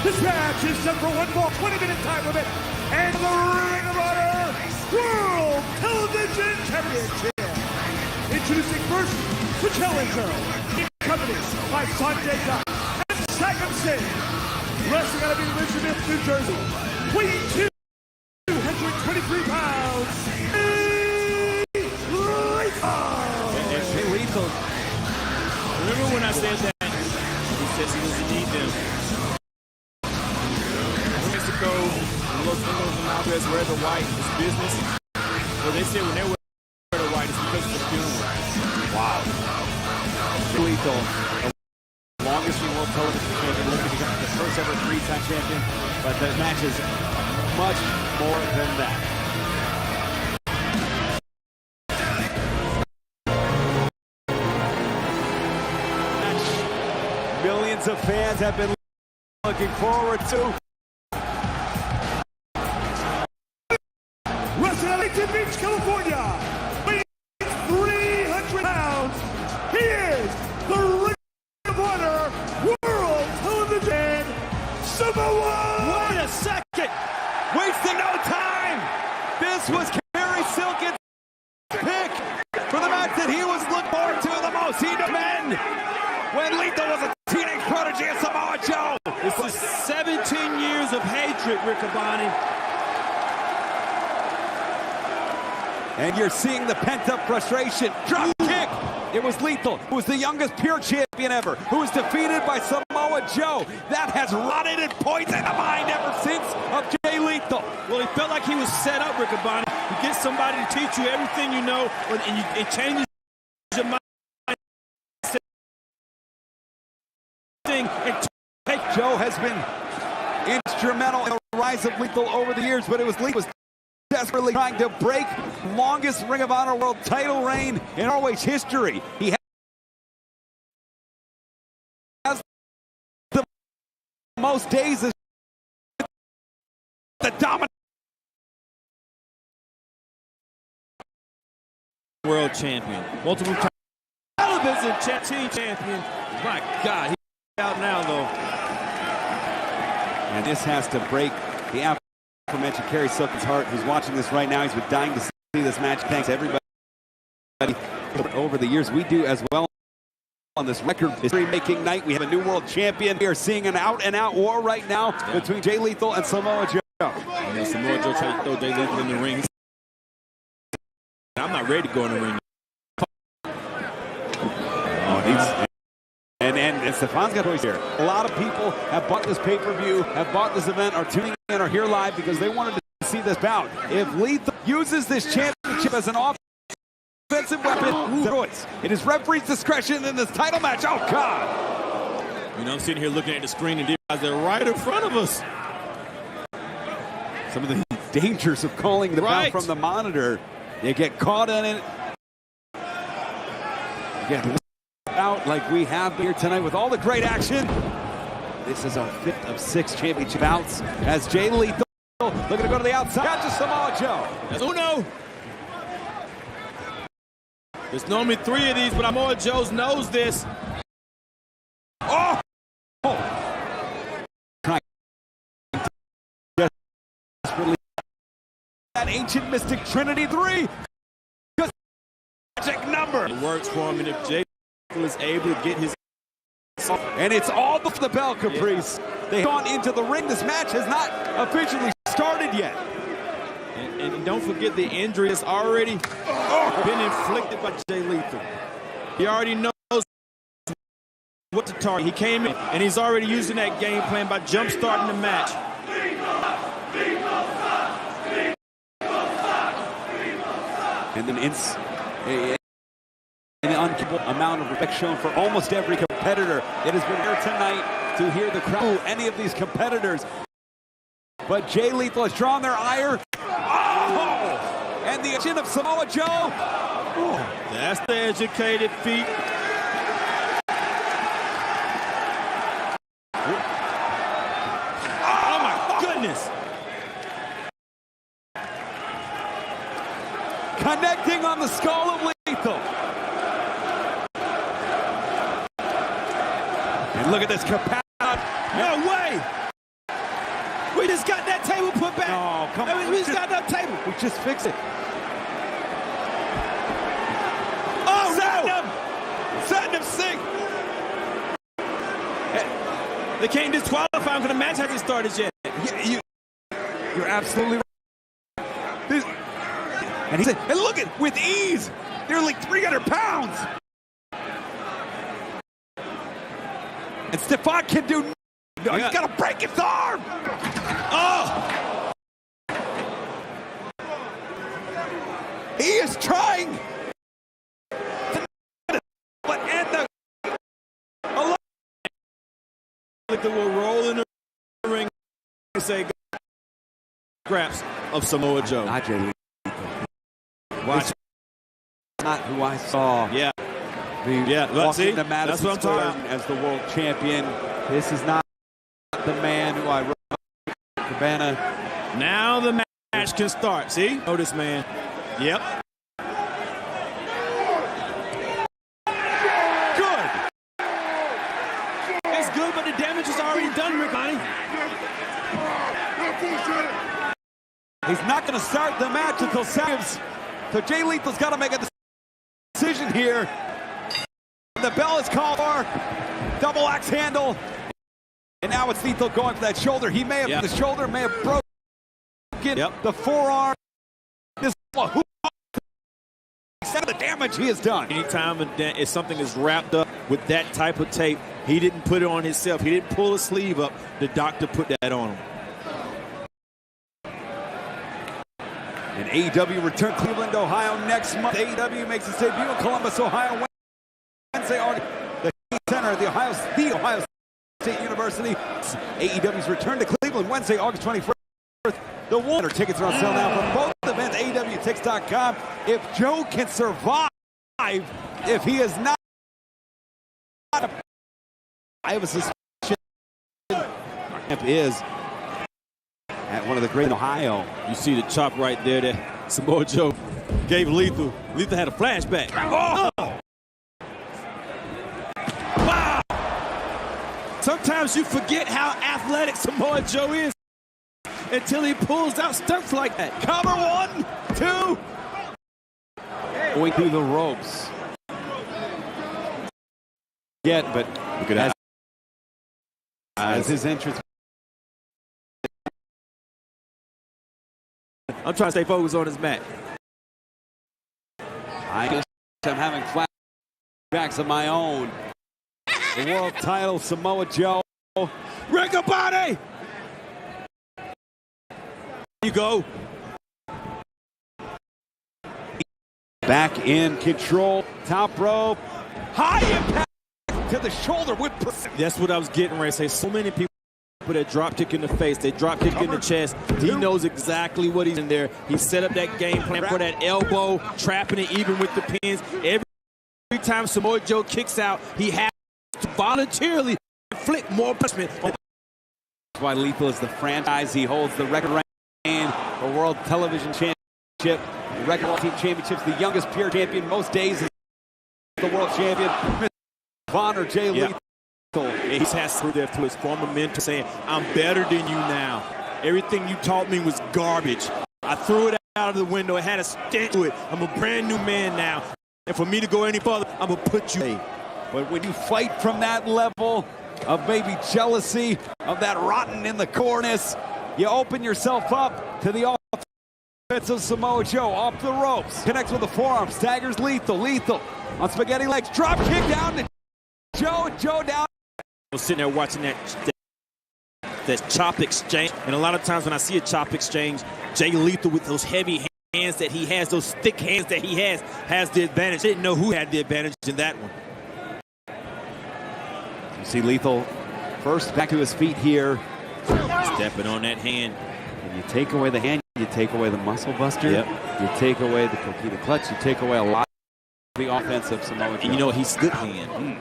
This match is set for one ball, 20-minute time limit, and the Ring of Honor World Television Championship. Introducing first, the challenger, accompanied by Sanjay Dutt and Sachem Singh. Wrestling out of Elizabeth, New Jersey, weighing 223 pounds, Jay Lethal. Remember when I said that? He says he was a defense. Mexico, Los Angeles, and Alves wear the white is business. Well, they say when they wear the white, it's because of the funeral. Wow. Lethal, the longest World Television champion, looking to become the first ever three-time champion, but the match is much more than that. Millions of fans have been looking forward to. Wrestling out of Lake Beach, California, weighing 300 pounds, he is the Ring of Honor World Television Samoa. Wait a second! Wasting no time! This was Kerry Silkin's pick for the match that he was looking forward to the most. He demanded when Lethal was a teenage protege of Samoa Joe. This is 17 years of hatred, Riccaboni. And you're seeing the pent-up frustration. Drop kick! It was Lethal, who was the youngest pure champion ever, who was defeated by Samoa Joe. That has rotted and poisoned the mind ever since of Jay Lethal. Well, he felt like he was set up, Riccaboni. You get somebody to teach you everything you know, and it changes your mind. Joe has been instrumental in the rise of Lethal over the years, but it was Lethal desperately trying to break the longest Ring of Honor World title reign in ROH history. He has the most days as the dominant world champion, multiple television team champion. My God, he's out now though. And this has to break the aforementioned Kerry Silkin's heart, who's watching this right now. He's been dying to see this match. Thanks everybody over the years. We do as well on this record history-making night. We have a new world champion. We are seeing an out-and-out war right now between Jay Lethal and Samoa Joe. And Samoa Joe tried to throw Jay Lethal in the ring. I'm not ready to go in the ring. And Stefan's got choice here. A lot of people have bought this pay-per-view, have bought this event, are tuning in or here live because they wanted to see this bout. If Lethal uses this championship as an offensive weapon, it is referee's discretion in this title match. Oh, God. You know, I'm sitting here looking at the screen and they're right in front of us. Some of the dangers of calling the bout from the monitor. You get caught in it. You get out like we have here tonight with all the great action. This is our 5th of 6 championship bouts as Jay Lethal looking to go to the outside. Catches Samoa Joe. That's Uno. There's normally 3 of these, but Samoa Joe knows this. Oh! Desperately. That ancient mystic Trinity 3. Magic number. It works for him, and if Jay is able to get his... And it's all before the bell, Caprice. They've gone into the ring. This match has not officially started yet. And don't forget the injury that's already been inflicted by Jay Lethal. He already knows what to target. He came in, and he's already using that game plan by jump-starting the match. And then an uncapable amount of respect shown for almost every competitor. It has been here tonight to hear the crowd. Any of these competitors but Jay Lethal has drawn their ire. Oh! And the chin of Samoa Joe. Oh. That's the educated feet. Oh my goodness. Connecting on the skull of Lethal. And look at this capacity. No way. We just got that table put back. Oh, come on. We just got that table. We just fix it. Oh, Setting him sink. They can't disqualify him because the match hasn't started yet. You're absolutely right. And he said, and look at, with ease, nearly 300 pounds. And Stefan can do, no, he's got to break his arm. Oh! He is trying but end the Like they will roll in the ring and say scraps of Samoa Joe. Not Jay Lethal. Watch. Not who I saw. Yeah. Walking see? into Madison That's what I'm Square talking about. as the world champion. This is not the man who I wrote Cabana. Now the match can start. See? Oh, this man. Yep. Good. It's good, but the damage is already done, Rick Honey. He's not going to start the match until seconds. So Jay Lethal's got to make a decision here. The bell is called for. Double axe handle. And now it's Lethal going for that shoulder. He may have, the shoulder may have broken the forearm. This who the damage he has done. Anytime if something is wrapped up with that type of tape, he didn't put it on himself. He didn't pull a sleeve up. The doctor put that on him. And AEW return Cleveland, Ohio next month. AEW makes its debut in Columbus, Ohio, Wednesday, August. The center of the Ohio State University. AEW's return to Cleveland Wednesday, August 21st. The Water tickets are on sale now for both events. AEWTix.com. If Joe can survive, if he is not, I have a suspicion. Is at one of the great Ohio. You see the chop right there that Samoa Joe gave Lethal. Lethal had a flashback. Oh! Wow! Sometimes you forget how athletic Samoa Joe is until he pulls out stunts like that. Cover 1, 2. Going through the ropes. But look at that. As his entrance. I'm trying to stay focused on his match. I guess I'm having flashbacks of my own. The world title, Samoa Joe. Riccaboni! You go. Back in control. Top rope. High impact to the shoulder with precision. That's what I was getting ready to say. So many people that drop kick in the face, they drop kick in the chest. He knows exactly what he's in there. He set up that game plan for that elbow, trapping it even with the pins. Every time Samoa Joe kicks out, he has to voluntarily inflict more punishment. That's why Lethal is the franchise. He holds the record reign for World Television Championship, the Record Team Championships, the youngest pure champion most days is the world champion. Von or Jay Lethal. He has through there to his former mentor saying, I'm better than you now. Everything you taught me was garbage. I threw it out of the window. It had a stench to it. I'm a brand new man now. And for me to go any further, I'm going to put you. But when you fight from that level of maybe jealousy, of that rotten in the cornice, you open yourself up to the offense of Samoa Joe. Off the ropes. Connects with the forearm. Staggers Lethal. Lethal on spaghetti legs. Drop kick down to Joe. Joe down. I was sitting there watching that chop exchange, and a lot of times when I see a chop exchange, Jay Lethal with those heavy hands that he has, those thick hands that he has the advantage. Didn't know who had the advantage in that one. You see Lethal first back to his feet here. Stepping on that hand. And you take away the hand, you take away the muscle buster, Yep. you take away the torpedo clutch, you take away a lot of the offense of Samoa Joe. And you know he's good hand.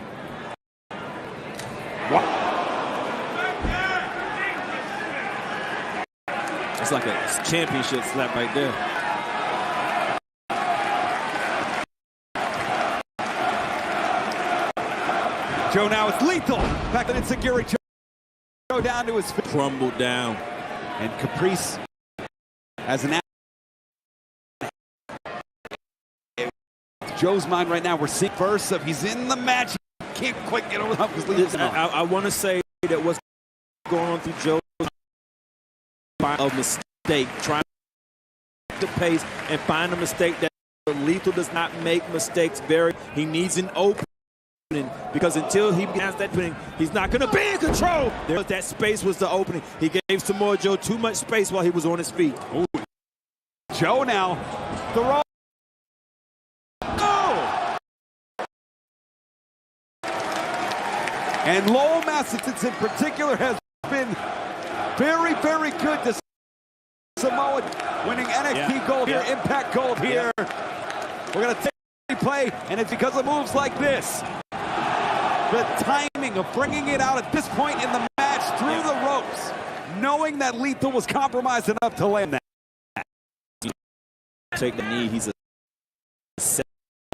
It's like a championship slap right there. Joe now is lethal. Back to Enziguri. Joe down to his feet. Crumbled down. And Caprice has an Joe's mind right now. We're seeing first of he's in the match. Can't quite get over the hump because Lethal. I want to say that what's going on through Joe's a mistake, trying to pace and find a mistake that Lethal does not make mistakes. He needs an opening because until he has that opening, he's not going to be in control. That space was the opening. He gave Samoa Joe too much space while he was on his feet. Ooh. Joe now, the roll. And Lowell, Massachusetts in particular has been very, very good to Samoa winning NXT gold here, Impact gold here. We're going to take a replay, and it's because of moves like this. The timing of bringing it out at this point in the match through the ropes, knowing that Lethal was compromised enough to land that. Take the knee. He's a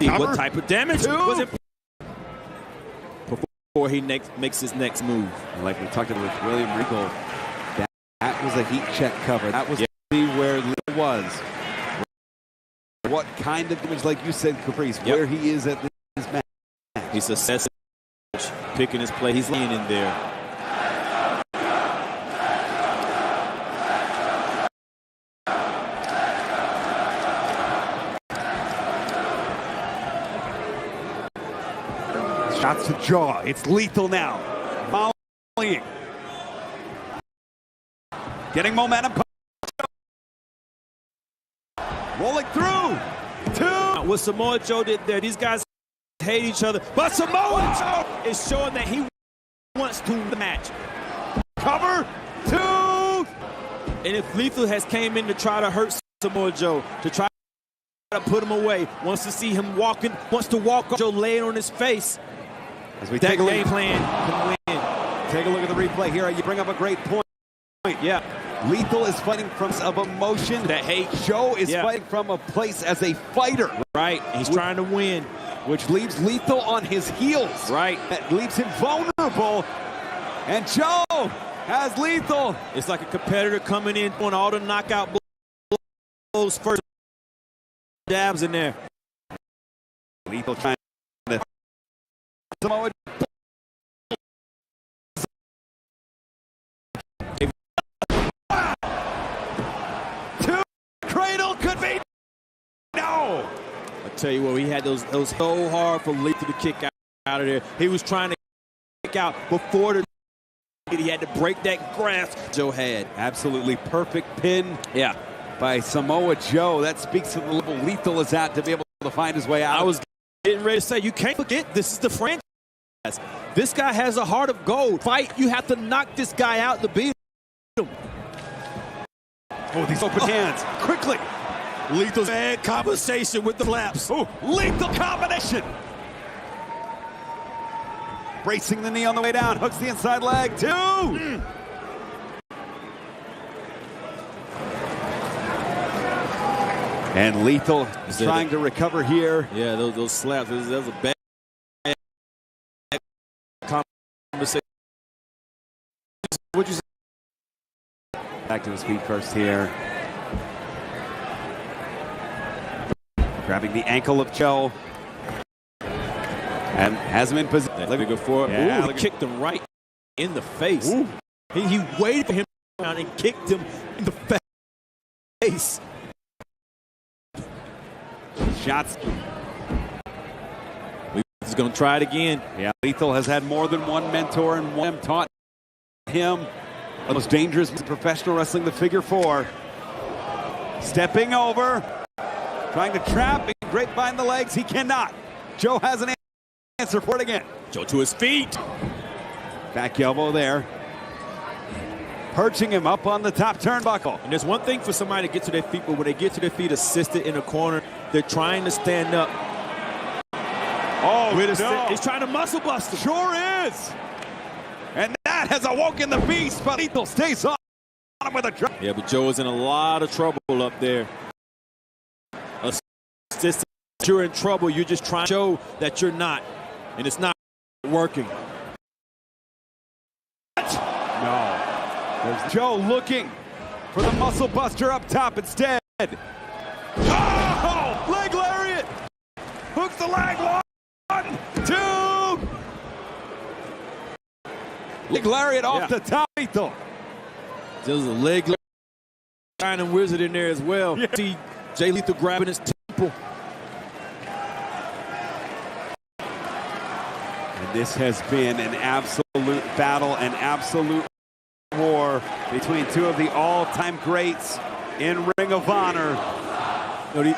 what type of damage was it? Before he makes his next move. Like we talked about with William Regal, that was a heat check cover. That was where Lethal was. What kind of damage, like you said, Caprice, where he is at this match. He's assessing, picking his play. He's laying in there. Shots to jaw. It's Lethal now. Volleying. Getting momentum. Rolling through. Two. What Samoa Joe did there, these guys hate each other, but Samoa Joe is showing that he wants to win the match. Cover. Two. And if Lethal has came in to try to hurt Samoa Joe, to try to put him away, wants to see him walking, wants to walk Joe laying on his face. As we that take a game plan can win. Take a look at the replay here. You bring up a great point. Yeah, Lethal is fighting from of emotion. That hate. Joe is fighting from a place as a fighter. Right, he's trying to win. Which leaves Lethal on his heels. Right. That leaves him vulnerable. And Joe has Lethal. It's like a competitor coming in on all the knockout blows first. Dabs in there. Lethal trying to Samoa. Two. Cradle could be. No. I tell you what, he had those so hard for Lethal to kick out of there. He was trying to kick out before the. He had to break that grasp Joe had. Absolutely perfect pin. Yeah. By Samoa Joe. That speaks to the level Lethal is at to be able to find his way out. I was getting ready to say, you can't forget, this is the franchise. This guy has a heart of gold. Fight, you have to knock this guy out to beat him. Oh, these open hands. Quickly. Lethal's bad conversation with the flaps. Oh, lethal combination. Bracing the knee on the way down. Hooks the inside leg. Two. And Lethal is trying to recover here. Yeah, those slaps. That was a bad conversation. What'd you say? Back to his feet first here. Grabbing the ankle of Joe. And has him in position. Looking for it. Yeah, he kicked him right in the face. He waited for him down and kicked him in the face. Shots. He's going to try it again. Yeah, Lethal has had more than one mentor and one taught him the most dangerous in professional wrestling, the figure four. Stepping over, trying to trap and grapevine the legs. He cannot. Joe has an answer for it again. Joe to his feet. Back elbow there. perching him up on the top turnbuckle. And there's one thing for somebody to get to their feet, but when they get to their feet assisted in the corner, they're trying to stand up. Oh, no. He's trying to muscle bust him. Sure is. And that has awoken the beast, but Lethal stays on him with a drop. Yeah, but Joe is in a lot of trouble up there. Assisted. You're in trouble. You're just trying to show that you're not, and it's not working. No. There's Joe looking for the muscle buster up top instead. Oh! Leg lariat! Hooks the leg. 1, 2. Leg lariat off the top. Lethal. There's a leg shining wizard in there as well. Yeah. See Jay Lethal grabbing his temple. And this has been an absolute battle, an absolute war between two of the all-time greats in Ring of Honor. You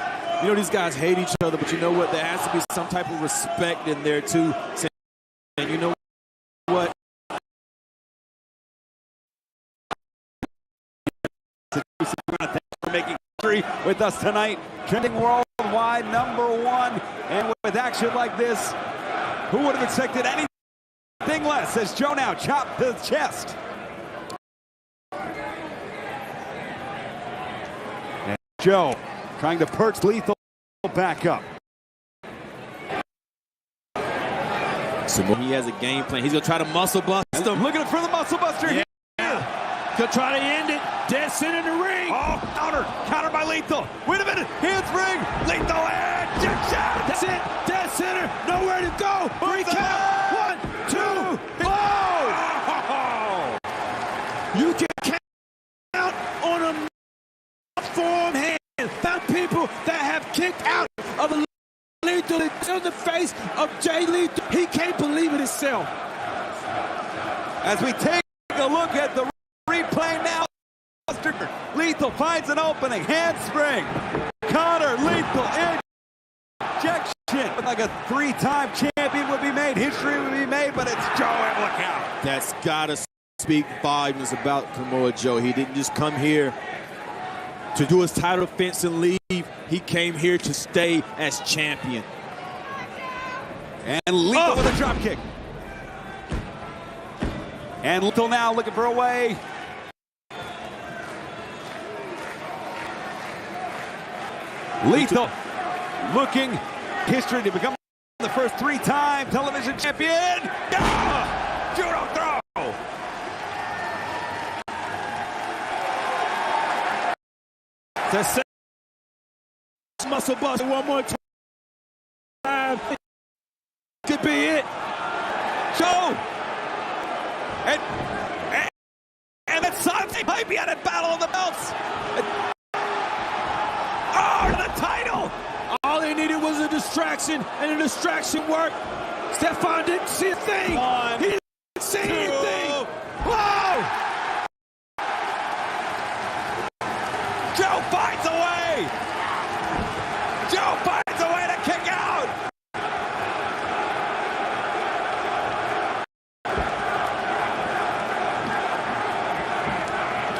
know, these guys hate each other, but you know what? There has to be some type of respect in there, too. And you know what? Thanks for making history with us tonight. Trending worldwide #1. And with action like this, who would have expected anything less as Joe now chopped the chest. And Joe trying to perch Lethal back up. So he has a game plan. He's going to try to muscle bust him. Looking for the muscle buster here. He'll try to end it. Dead center in the ring. Oh, counter by Lethal. Wait a minute, handspring. Lethal injection. That's it. Dead center. Nowhere to go. 3 count. 1, 2. Oh! You can count on a form hand. Found people that have kicked out of the Lethal in the face of Jay Lethal. He can't believe it himself. As we take a look at the replay now, Lethal finds an opening. Handspring. Counter. Lethal injection. Like a 3-time champion would be made. History would be made, but it's Joe, and look out. That's got to speak volumes about Samoa Joe. He didn't just come here to do his title defense and leave. He came here to stay as champion. And Lethal with a drop kick. And Lethal now looking for a way. Lethal looking history to become the first 3-time television champion. Judo throw. To muscle bust one more time. Could be it. Joe. And that's something might be at a battle of the belts. Oh, the title. All they needed was a distraction, and the distraction worked. Stefan didn't see a thing. He didn't see anything. Whoa! Joe finds a way. Joe finds a way to kick out.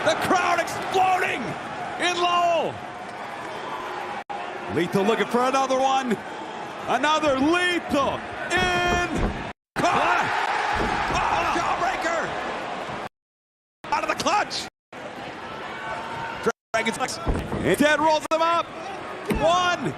The crowd exploding in Lowell. Lethal looking for another one. Another Lethal in. Oh, jawbreaker. Out of the clutch. Dragon's instead rolls him up. 1.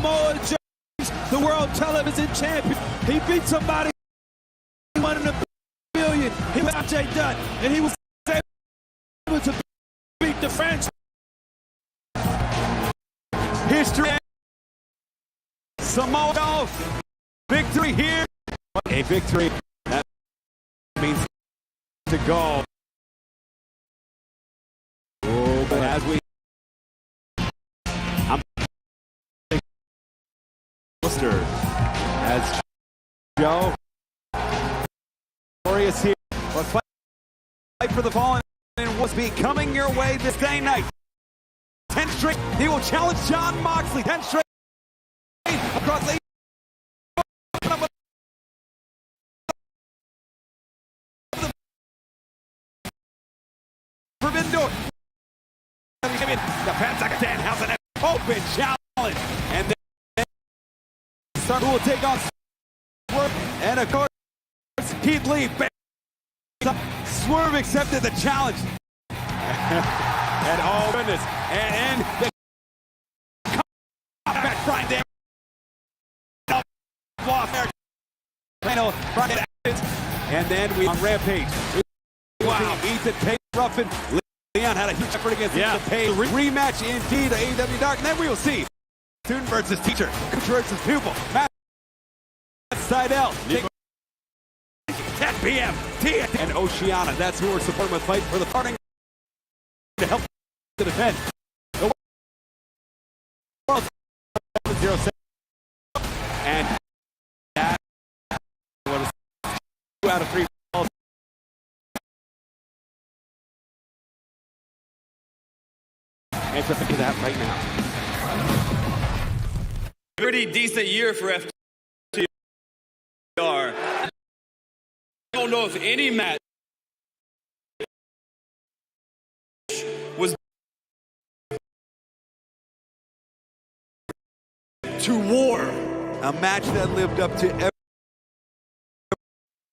Samoa Joe, the world television champion. He beat somebody $1 in a billion. He was Jay Dutt, and he was able to beat the French. History. Samoa Joe, victory here. A victory that means to go. Oh, but as we as Joe glorious here, but fight for the fallen and was becoming your way this day night. 10th straight, he will challenge Jon Moxley. 10th straight across the forbidden door. Defense like a 10, how's an open challenge, and then Star will take on Swerve, and of course Keith Lee. Swerve accepted the challenge. And oh goodness, and the back Brian Dam lost there. And then we on Rampage. Wow, Ethan Page, Ruffin, Leon had a huge effort against Ethan Page. Rematch indeed, AEW Dark, and then we will see student versus teacher, coach versus pupil. Matt Seidel, 10 p.m. Tia and Oceana. That's who we're supporting with fight for the parting to help the defense. The world 707 and that was 2 out of 3 balls. And to think of that right now. Pretty decent year for FTR. I don't know if any match was to war. A match that lived up to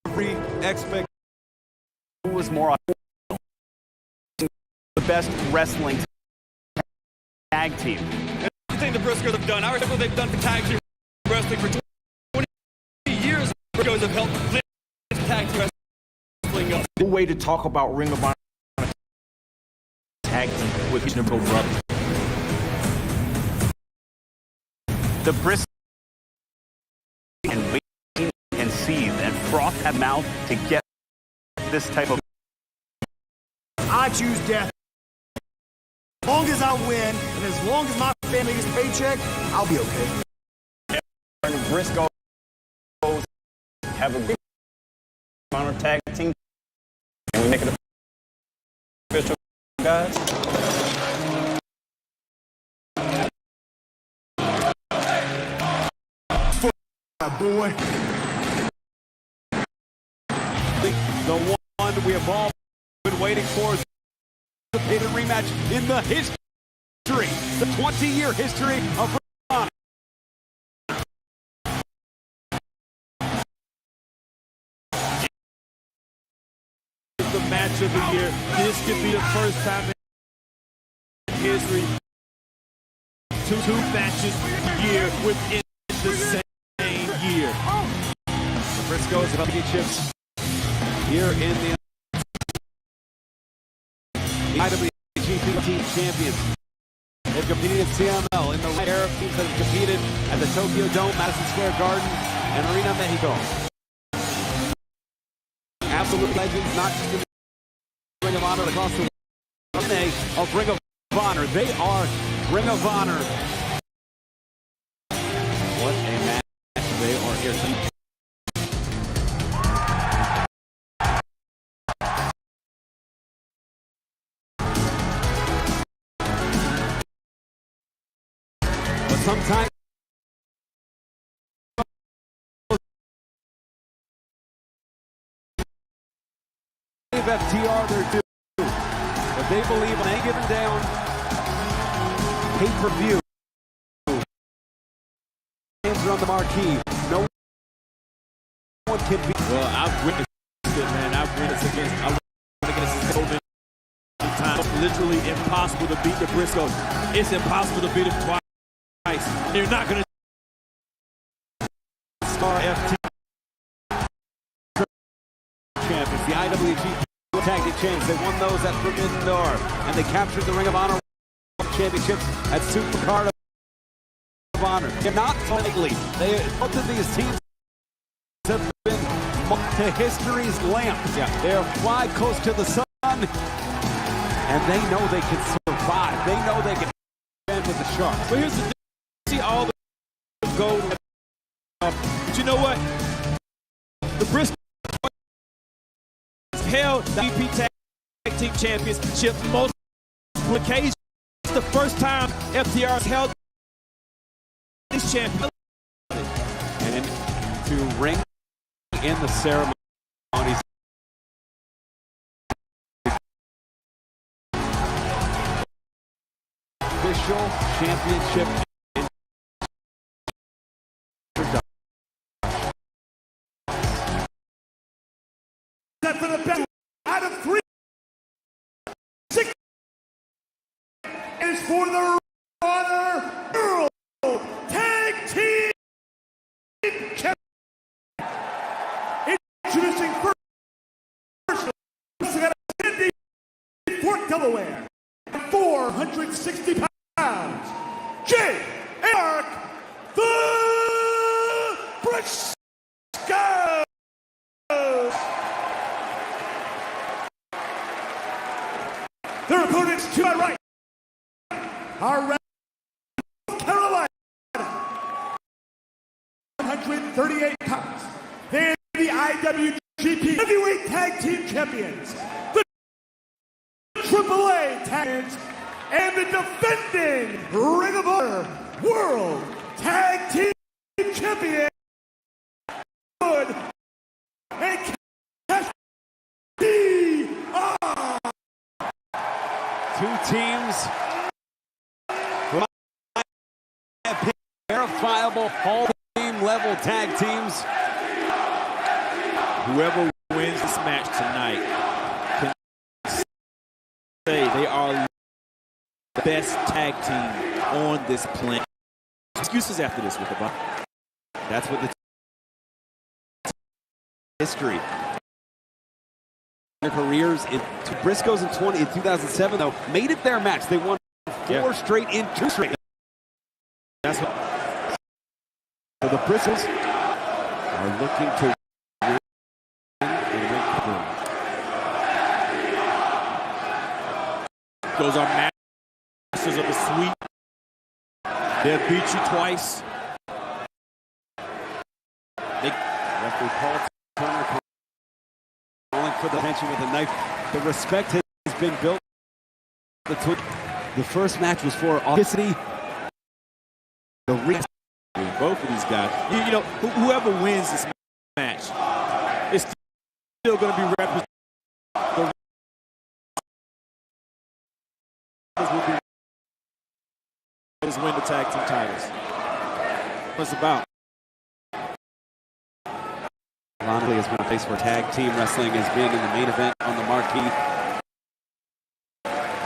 every expectation. Who was more the best wrestling tag team? Everything the Briscoes have done, I respect what they've done for tag team wrestling for 20 years. Briscoes have helped lift tag team wrestling up. No way to talk about Ring of Honor tag team with Reasonable Brothers. The Briscoes and wait and seethe and froth at mouth to get this type of. I choose death. As long as I win, and as long as my family gets a paycheck, I'll be okay. And the Briscoes have a big honor tag team, and we make it official, guys. Boy. The one we have all been waiting for is the rematch in the history, the 20-year history of Ring of Honor. The match of the year. This could be the first time in history. Two matches a year within the same year. The Briscoes have championships here in the IWGP Team Champions. They've competed at CML in the era of teams that have competed at the Tokyo Dome, Madison Square Garden, and Arena Mexico. Absolute legends, not just in the Ring of Honor across the world. They are Ring of Honor. They are Ring of Honor. What a match they are here tonight. But sometimes FTR they're due, but they believe on any given day on pay-per-view, hands are on the marquee. No one can be. Well, I've witnessed it, man. I've witnessed against so many times. Literally impossible to beat the Briscoes. It's impossible to beat them twice. You're not going to FT champions, the IWG Tag Team Champions. They won those at Forbidden Door, and they captured the Ring of Honor Championships at Supercard of Honor. They're not lightly. Both of these teams have been to history's lamp. Yeah. They're fly close to the sun, and they know they can survive. They know they can stand with the Sharks. But here's the thing. See all the gold. But you know what? The Bristol held the EP Tag Team Championship multiple occasions. It's the first time FTR has held this championship. And to ring in the ceremonies. Official championship. Set for the best out of 3. 6 is for the Honor World Tag Team Champions. Introducing first out of Sandy, Fort Delaware, 460 pounds, Jay and Mark the Briscoe. Their opponents to my right are North Carolina, 138 pounds. They're the IWGP Heavyweight Tag Team Champions, the AAA Tag Teams, and the defending Ring of Honor World Tag Team Champion. Good and two teams, verifiable Hall of Fame level tag teams. Whoever wins this match tonight can say they are the best tag team on this planet. Excuses after this with the ball. That's what the history. Their careers in Briscoes in 2007 though made it their match. They won 4 straight in 2 straight. That's what. So the Briscoes are looking to win and Those are masters of the sweep. They'll beat you twice. Referee Paul Turner calling for the attention with a knife. The respect has been built. The first match was for authenticity. Both of these guys. You know, whoever wins this match is still going to be represented. Will win the tag team titles. What's about? Longley has been a place where tag team wrestling has been in the main event on the marquee.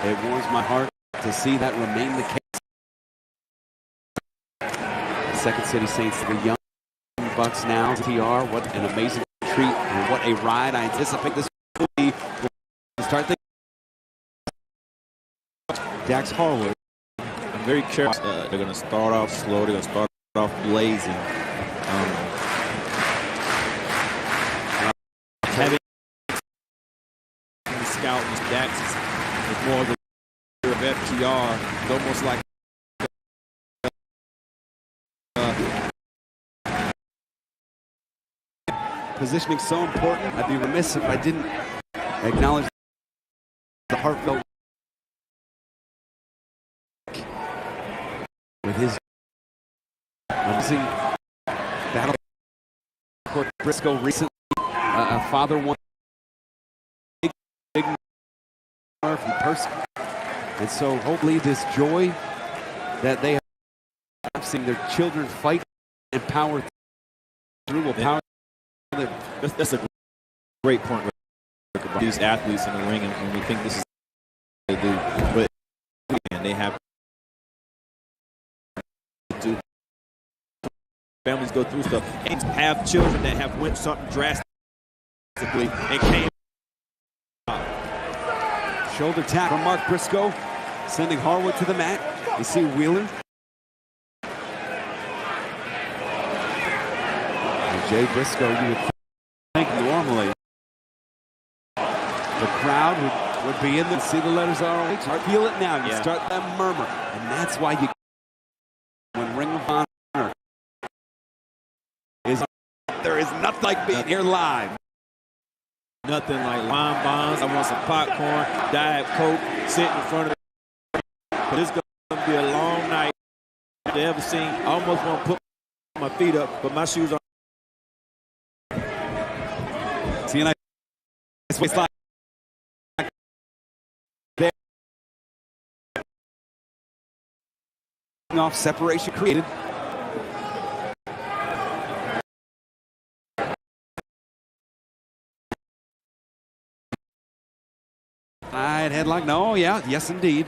It warms my heart to see that remain the case. The Second City Saints, the Young Bucks now. TR, what an amazing treat and what a ride. I anticipate this will be. We'll start the Dax Harwood. I'm very careful. They're going to start off slow. They're going to start off blazing. Having the scout and Dax is more of the of FTR. It's almost like positioning so important. I'd be remiss if I didn't acknowledge the heartfelt with his amazing battle. Briscoe recently, a father won big person, and so hopefully this joy that they have seen their children fight and power through will power. That's a great point about these athletes in the ring, and when we think this is what they do, but and they have to families go through stuff. And have children that have went something drastically and came. Shoulder tap from Mark Briscoe, sending Harwood to the mat. You see Wheeler. And Jay Briscoe, you would think normally the crowd would be in there. See the letters ROH. Feel it now. You start that murmur. And that's why you, when Ring of Honor is, there is nothing like being here live. Nothing like lime bombs. I want some popcorn, Diet Coke, sitting in front of me. But it's going to be a long night to ever seen. I almost want to put my feet up, but my shoes are. See, and it's like there. Off separation created. Side headlock. No, yes, indeed.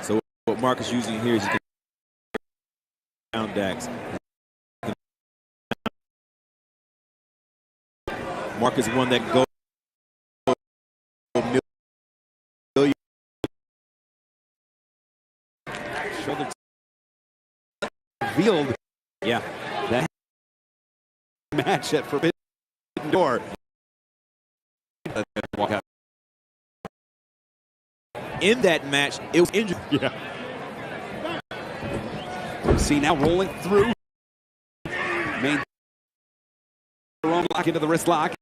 So what Mark is using here is down Dax. Mark is one that goes shoulder revealed. Yeah, that match at Forbidden Door. Walk out. In that match, it was injured. Yeah. See now rolling through. Main lock into the wrist lock.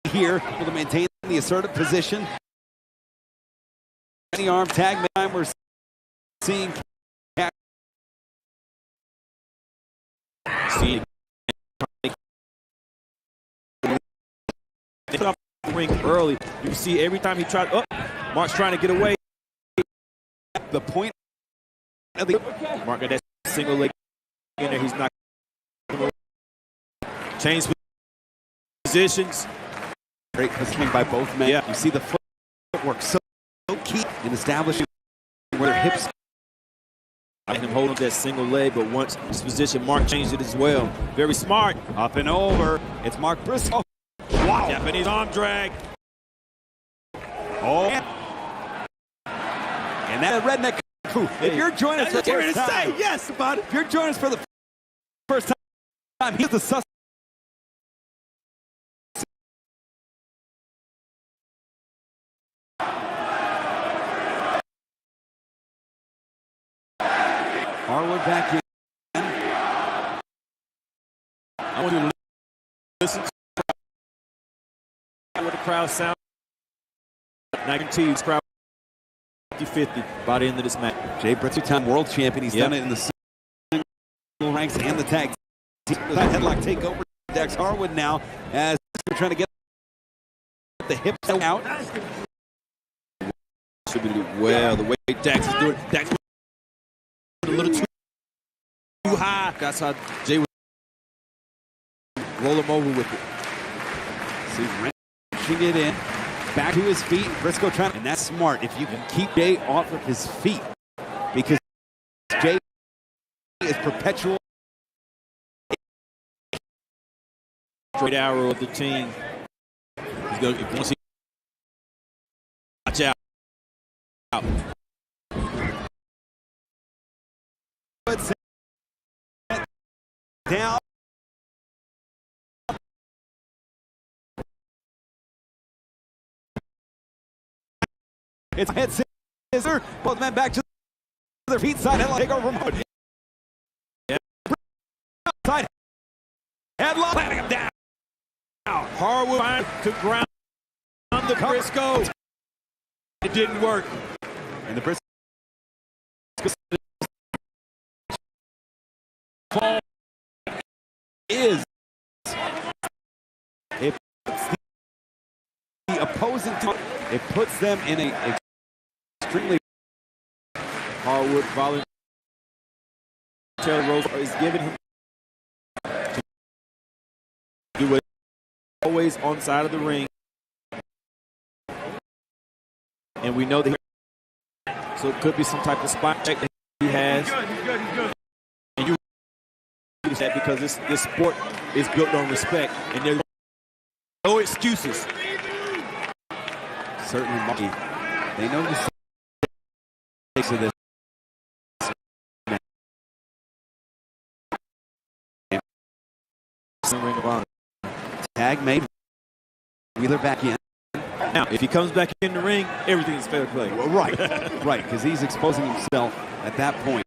Here, able to maintain the assertive position. Any arm tag time we're seeing. See, put off the ring early. You see every time he tried. Oh, Mark's trying to get away. The point of the Mark got that single leg in there. He's not change positions. Great positioning by both men. Yeah. You see the footwork so key in establishing where their hips. I him hold on that single leg, but once his position, Mark changed it as well. Very smart. Up and over. It's Mark Briscoe. Wow. Japanese arm drag. Oh. And that redneck. If you're joining us for the first time, yes, about it. If you're joining us for the first time, he's the suspect. Harwood back in. I want you to listen to what the crowd sounds. Now you can see this crowd 50-50 by the end of this match. Jay Briscoe, two-time world champion. He's done it in the single ranks and the tag team. That headlock takeover. Dax Harwood now as we're trying to get the hips out. Should be doing well. The way Dax is doing, Dax a little too high. That's how Jay would roll him over with it. See, wrenching it in. Back to his feet. Briscoe trying, and that's smart if you can keep Jay off of his feet, because Jay is perpetual. Straight arrow of the team. He's going to see. Watch out. Down. It's head scissor. Both men back to their feet. Side headlock. Take over remote. Yeah. Side headlock. Planting him down. Harwood trying to ground the Briscoe. It didn't work. And the Briscoe is it puts the opposing team, it puts them in a extremely Harwood volunteer role is giving him to do it always on the side of the ring, and we know that so it could be some type of spot check that he has. to that because this sport is built on respect, and there's no excuses. Certainly, Marky. They know the stakes of this. Ring of Honor. Tag made. Wheeler back in. Now, if he comes back in the ring, everything is fair play. Well, right, right, because he's exposing himself at that point.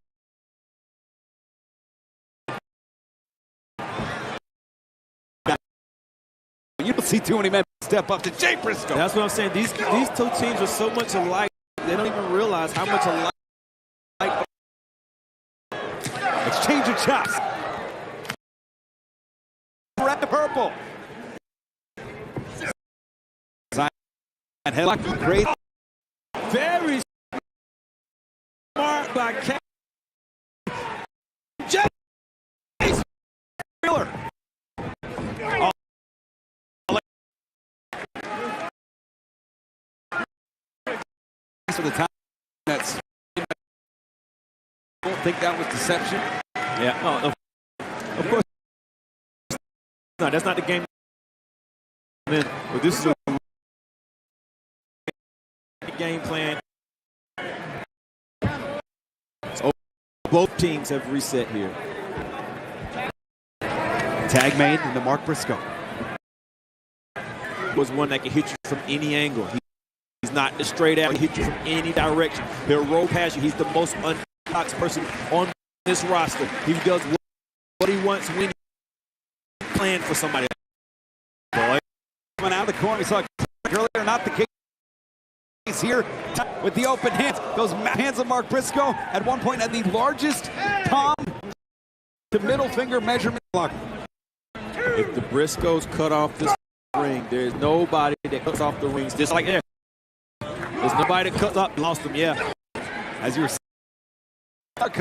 You don't see too many men step up to Jay Briscoe. That's what I'm saying. These two teams are so much alike, they don't even realize how much alike. Exchange of chops. Red to purple. Headlock, great. Very smart by Jay Wheeler. For the time, that's. I don't think that was deception. Yeah, no, of course. No, that's not the game. But this is a game plan. So both teams have reset here. Tag made into Mark Briscoe. Was one that can hit you from any angle. He's not straight out. He hit you from any direction. He'll roll past you. He's the most unorthodox person on this roster. He does what he wants when he plans for somebody. Boy, coming out of the corner, we saw earlier, not the case. He's here with the open hands. Those hands of Mark Briscoe at one point had the largest palm to middle finger measurement block. If the Briscoes cut off this ring, there's nobody that cuts off the rings just like that. There's nobody that cuts up, lost them, yeah. As you were saying,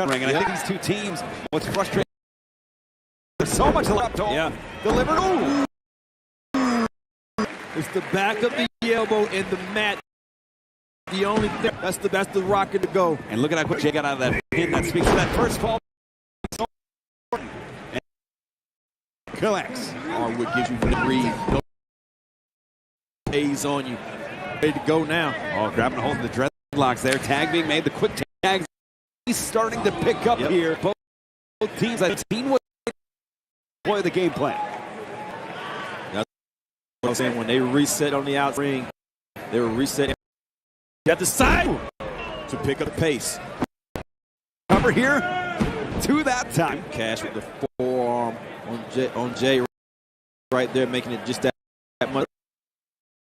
ring, and I think these two teams, what's frustrating, there's so much left to deliver. Ooh. It's the back of the elbow and the mat. The only thing, that's the rocket to go. And look at how quick Jay got out of that pin. That speaks to that first fall. Collects. Hardwood gives you the breathe. Pays on you. Ready to go now. Oh, grabbing a hold of the dreadlocks there. Tag being made. The quick tags. He's starting to pick up here. Both teams, a team would deploy the game plan. That's what I'm saying. When they reset on the outside ring, they were resetting at the side to pick up the pace. Cover here to that time. Cash with the forearm on Jay right there, making it just that much.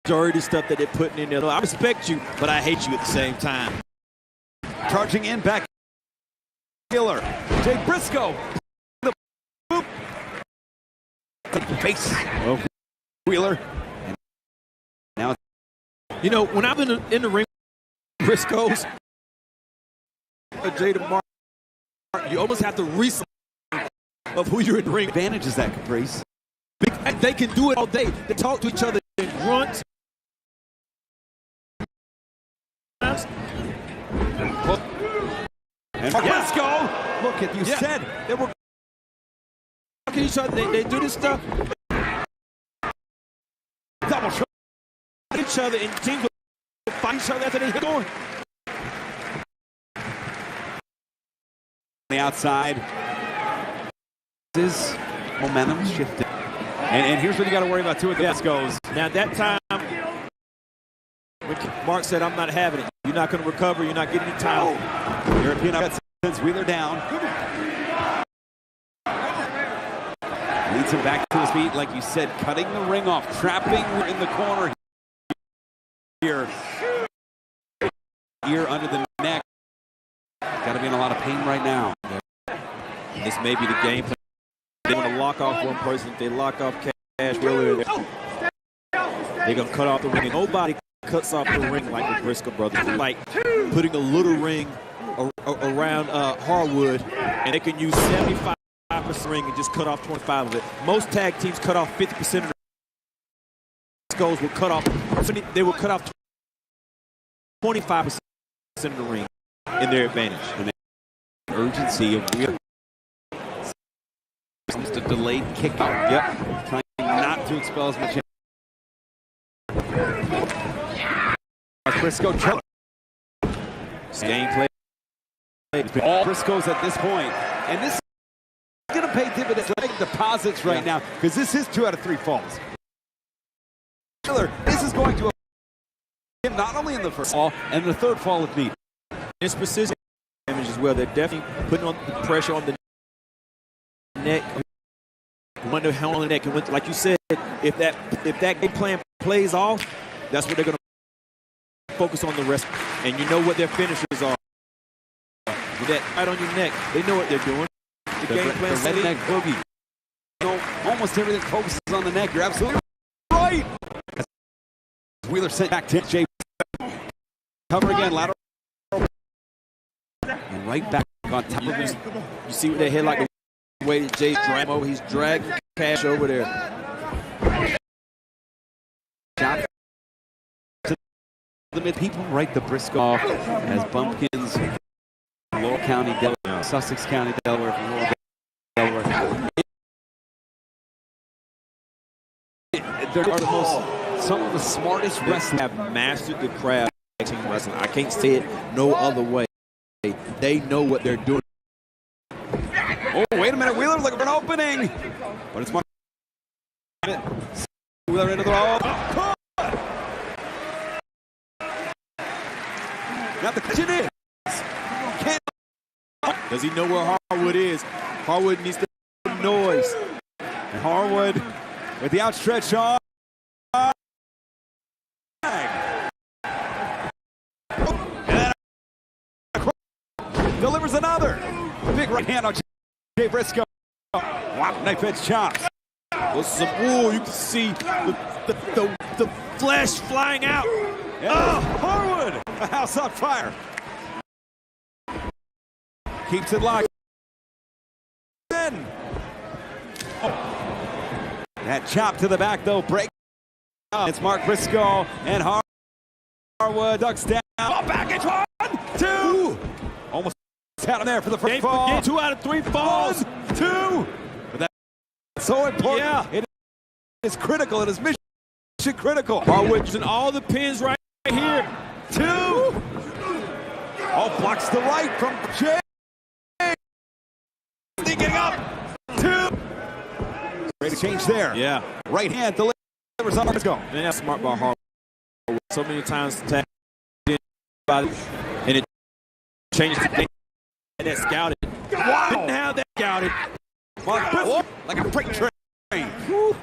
Dirty stuff that they're putting in there. I respect you, but I hate you at the same time. Charging in back. Killer. Jay Briscoe. The boop. Take the face of Wheeler. And now, you know, when I've been in the ring, Briscoes, Jay DeMar, you almost have to reset of who you're in the ring. Advantage is that, Caprice. They can do it all day. They talk to each other and grunt. And Briscoe, look at you said they were talking to each other. They do this stuff. Double shot each other and teams will fight each other after they hit going. The outside. This momentum shifting. And here's what you got to worry about too with the Briscoes. Now that time, when Mark said, "I'm not having it. You're not going to recover. You're not getting any time." European sends Wheeler down. Leads him back to his feet, like you said, cutting the ring off, trapping in the corner here. Ear under the neck. Got to be in a lot of pain right now. This may be the game plan. They want to lock off one person. If they lock off Cash Wheeler, they're going to cut off the ring. Nobody cuts off the ring like the Briscoe brothers. They're like putting a little ring around Hardwood, and they can use 75% ring and just cut off 25 of it. Most tag teams cut off 50% of the Briscoes will cut off. They will cut off 25% of the ring in their advantage. And the urgency of Wheeler. It's the delayed kick out. Yep. Trying not to expel as much. Briscoe choke. Gameplay. All Briscoes at this point. And this is going to pay dividends, like deposits right now, because this is 2 out of 3 falls. This is going to him not only in the first fall and the third fall if needed. It's precision damage as well. They're definitely putting on the pressure on the neck. Wonder how on the neck. And like you said, if that game plan plays off, that's what they're going to focus on the rest. And you know what their finishers are. With that right on your neck, they know what they're doing. The game plan the red neck boogie. You know, almost everything focuses on the neck. You're absolutely right. Wheeler sent back to Jay. Cover again, lateral. And right back on top of him. You see what they hit like the way that Jay Dramo, he's dragging Cash over there. Shot to the mid. People write the Briscoe as bumpkins. Lower County, Delaware, Sussex County, Delaware, from Lower Delaware. They're some of the smartest wrestlers have mastered the craft of team wrestling. I can't say it no other way. They know what they're doing. Oh, wait a minute. Wheeler looking for an opening. But it's Mark. Wheeler into the roll. Now the question is, does he know where Harwood is? Harwood needs to make noise. And Harwood with the outstretched arm. Delivers another. Big right hand on Jay Briscoe. Wow, knife edge chops. This is you can see the flesh flying out. Yeah. Oh, Harwood! A house on fire. Keeps it locked. Then. Oh. That chop to the back, though, break. It's Mark Briscoe and Harwood ducks down. Oh, back it's 1, 2. Almost out of there for the first fall. 2 out of 3 falls. 1, 2. But that's so important. Yeah. It is critical. It is mission critical. Harwood's in all the pins right here. 2. Oh, blocks the right from Jay. Getting up. 2. Great change there. Yeah. Right hand delivers on Briscoe. Man, that's smart by Harwood. So many times tagged in by and it changes the game. And that scouted. Wow. Didn't have that scouted. Mark Briscoe like a freight train. Woo.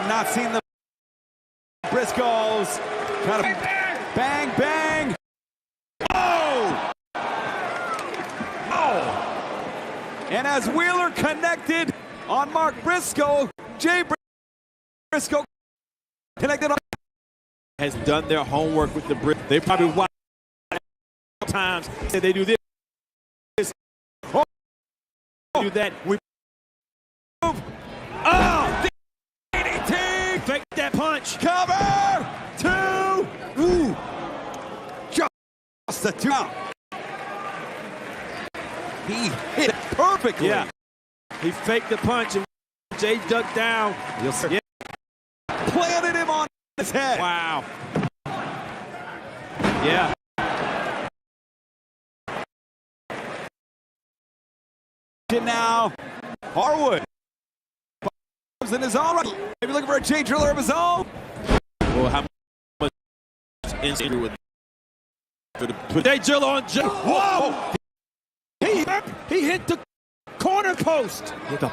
Not seen the Briscoes trying to bang, bang. Oh! Oh! And as Wheeler connected on Mark Briscoe, Jay Briscoe connected on. Has done their homework with the Brit. They probably watched times. Said they do this. Oh. Do that. We move. Oh! DDT! Fake that punch. Cover! 2! Ooh! Just the 2 out. He hit it perfectly. Yeah. He faked the punch and Jay ducked down. You'll see. Yeah. Planted him on his head. Wow. Yeah. Now, Harwood. In his own right. Maybe looking for a Jay Driller of his own. Well, how much injury with Jay Driller on Jay? Whoa! He hit the corner post. Hit the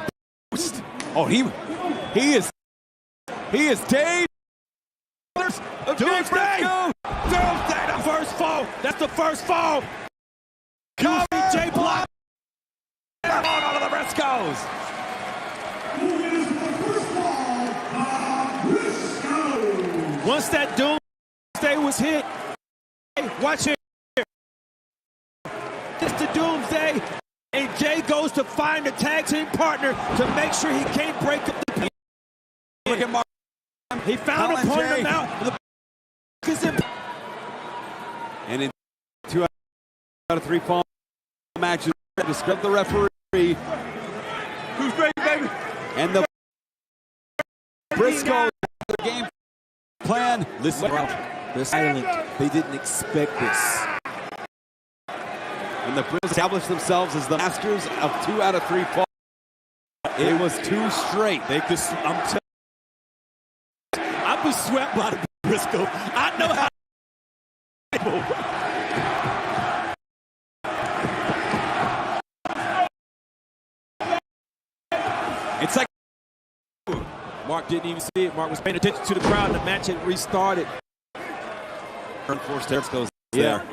post. Oh, he is Dave. Doomsday! Doomsday, the first fall. That's the first fall. Cover. Jay block. All of the Briscoes. Once that Doomsday was hit, hey, watch here. It's the Doomsday, and Jay goes to find a tag team partner to make sure he can't break up the pin. Look at Mark. He found a point him out. And in 2 out of 3 fall matches. Describe the referee. Who's great, baby? And the Briscoe game plan. Listen, they're silent. They didn't expect this. And the Briscoes established themselves as the masters of 2 out of 3 fall. It was 2 straight. They could. I've been swept by the Briscoe. I know how. It's like Mark didn't even see it. Mark was paying attention to the crowd, and the match had restarted. Unforced Briscoes there.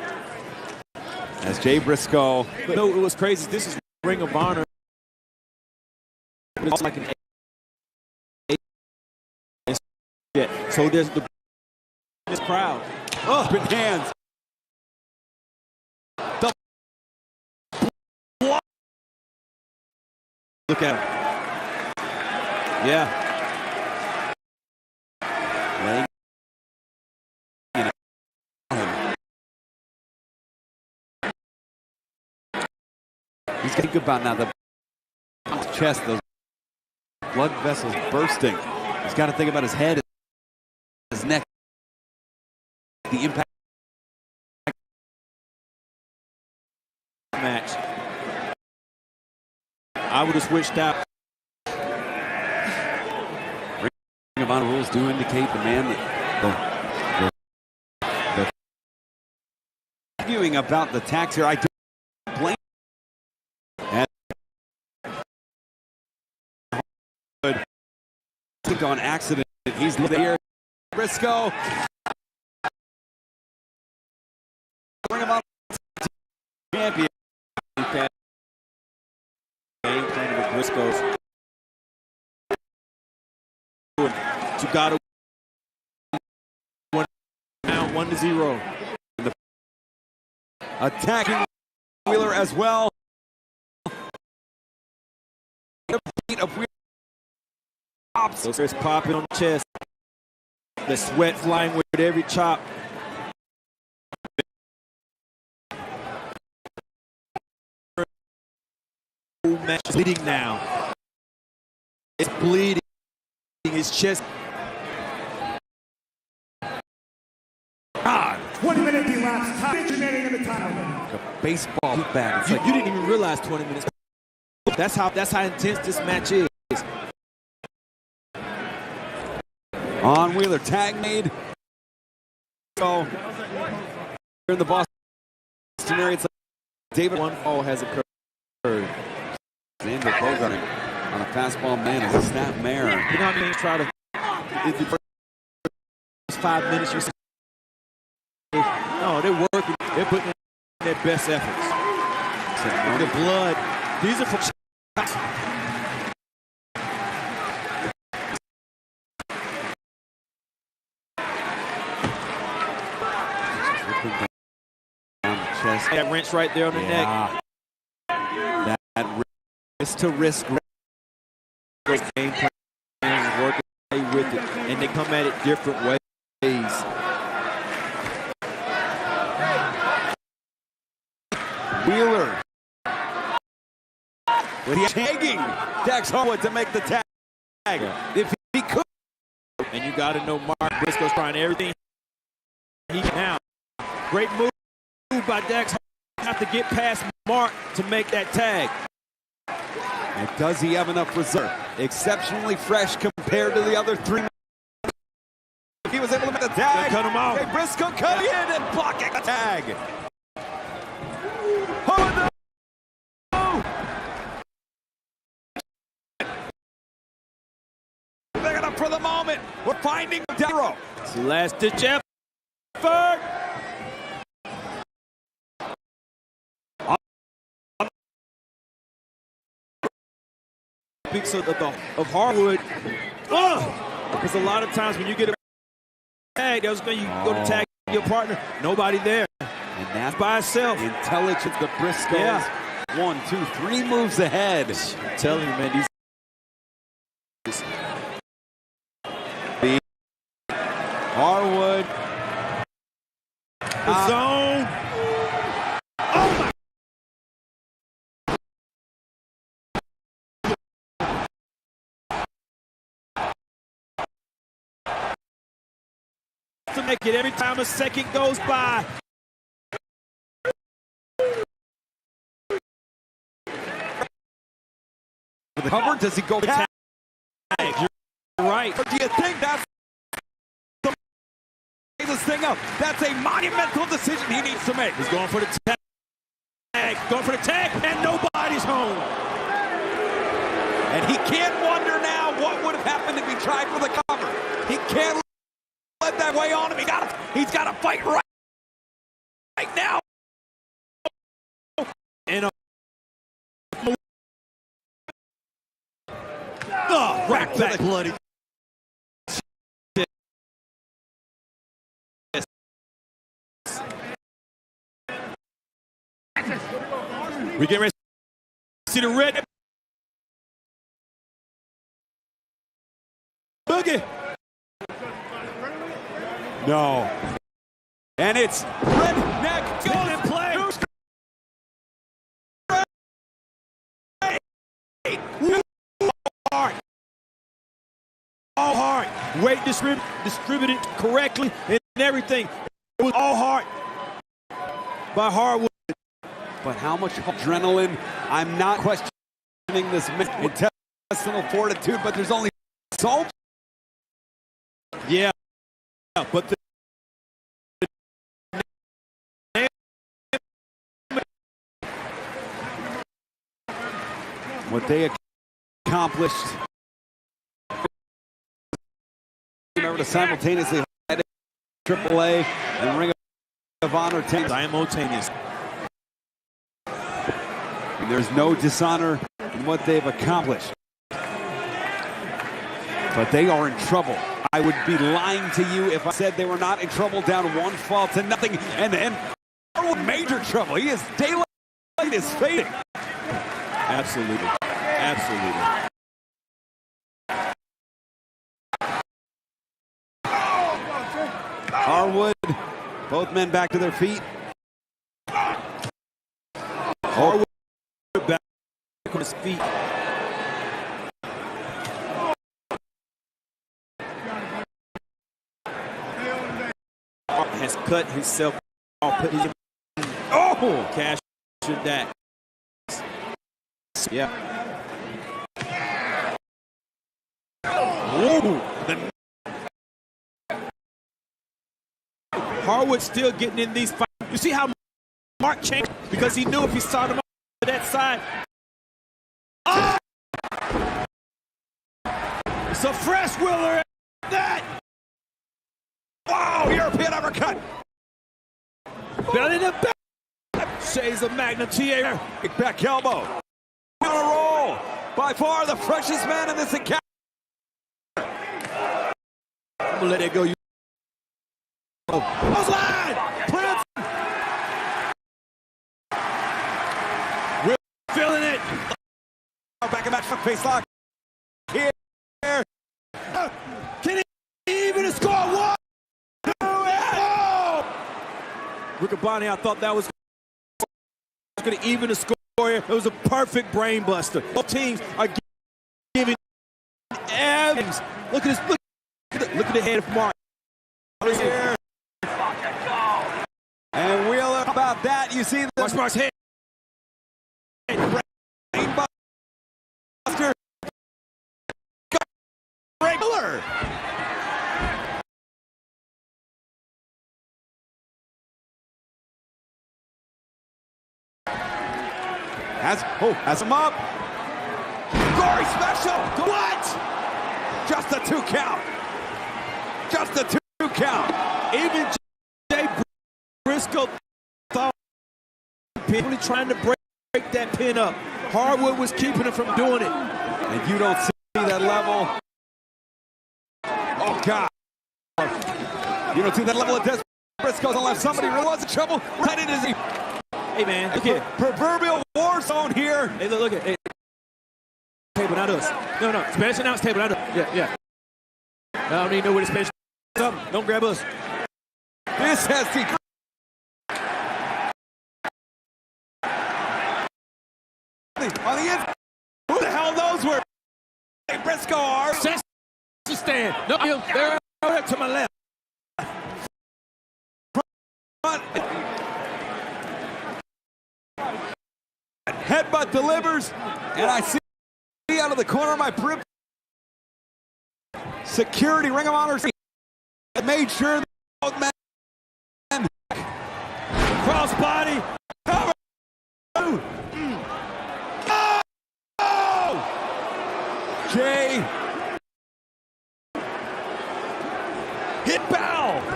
As Jay Briscoe. But no, it was crazy. This is Ring of Honor. It's like an so there's this crowd. Open hands. Look at him. Yeah. He's got to think about now the chest, those blood vessels bursting. He's got to think about his head, his neck, the impact. Match. I would have switched out. Ring of Honor rules do indicate the man that arguing about the tax here. I don't blame on accident. He's there. Briscoe. Ring of Honor champion. Game plan with Briscoes. You got to win now 1-0. Attacking Wheeler as well. Those are popping on the chest. The sweat flying with every chop. Match is bleeding now. It's bleeding. His chest. God. 20-minute elapsed. Time remaining in the title. A baseball bat. You didn't even realize 20 minutes. That's how intense this match is. On Wheeler, tag made. So here in the Boston area, it's like David. One fall has occurred. Xander Bogarting on a fastball man is a snap mare. You know how many try to. If the first 5 minutes, you're saying, no, they're working. They're putting in their best efforts. The blood. These are from. That wrench right there on the neck. That wrist to wrist. Game plan is working with it, and they come at it different ways. Wheeler with the tagging Dax Harwood to make the tag. If he could. And you got to know Mark Briscoe's trying everything he can now. Great move by Dax. Have to get past Mark to make that tag. And does he have enough reserve? Exceptionally fresh compared to the other 3. He was able to make the tag. Cut him out. Jay Briscoe coming in and blocking the tag. Oh, no. Picking up for the moment. We're finding Darrow. It's the last ditch effort. Speaks of Harwood. Because a lot of times when you get a tag, that's when you go to tag your partner. Nobody there. And that's by itself. Intelligence, the Briscoes. Yeah. 1, 2, 3 moves ahead. I'm telling you, man, these. Harwood. The zone. Oh my to make it every time a second goes by. For the cover, does he go tag? You're right. Or do you think that's this thing up? That's a monumental decision he needs to make. He's going for the tag. Going for the tag, and nobody's home. And he can't wonder now what would have happened if he tried for the cover. He can't let that weigh on him. He's got to fight right now. And right back, bloody. We get ready to see the red boogie. No. And it's redneck Goes in play. All heart. Weight distributed correctly and everything. It was all heart by Hardwood. But how much adrenaline? I'm not questioning this intestinal fortitude, but there's only so. Yeah, but what they accomplished. Remember to simultaneously had AAA and Ring of Honor teams simultaneous. There's no dishonor in what they've accomplished. But they are in trouble. I would be lying to you if I said they were not in trouble, down 1-0. And major trouble. He is daylight is fading. Absolutely. Absolutely. Harwood, both men back to their feet. Harwood back on his feet. Has cut himself off. Put his cash that. Yeah. Harwood still getting in these fights. You see how Mark changed because he knew if he saw them on that side. Oh! It's a fresh Wheeler at that. Wow, European uppercut. Belly to back. Shades of Magnum TA. Big back elbow. On a roll. By far the freshest man in this encounter. I'm gonna let it go. Line. Prince. We're feeling it. Back and back face lock. Here. Can he even score one? Riccaboni, I thought that was going to even the score here. It was a perfect brain buster. Both teams are giving Evans. Look at this. Look at the head of Mark. Here. And Wheeler, about that, you see watch Mark's head. Brain buster. Regular. Has him up. Gory special. What? Just a 2 count. Just a 2 count. Even Jay Briscoe thought only trying to break that pin up. Harwood was keeping him from doing it. And you don't see that level. Oh, God. You don't see that level of Des Briscoe's unless somebody really was in trouble. Right in his... Hey, man, look at proverbial war zone here. Hey, look at it. Table, not us. No, Spanish announce table, not us. Yeah. I don't even know where the Spanish is. Don't grab us. This has the... On the end. Who the hell knows where Briscoe are? Stand. No, they're to my left. Headbutt delivers, and I see out of the corner of my periphery. Security, Ring of Honor made sure that both men crossbody. Cover. Oh! Jay hit Bell.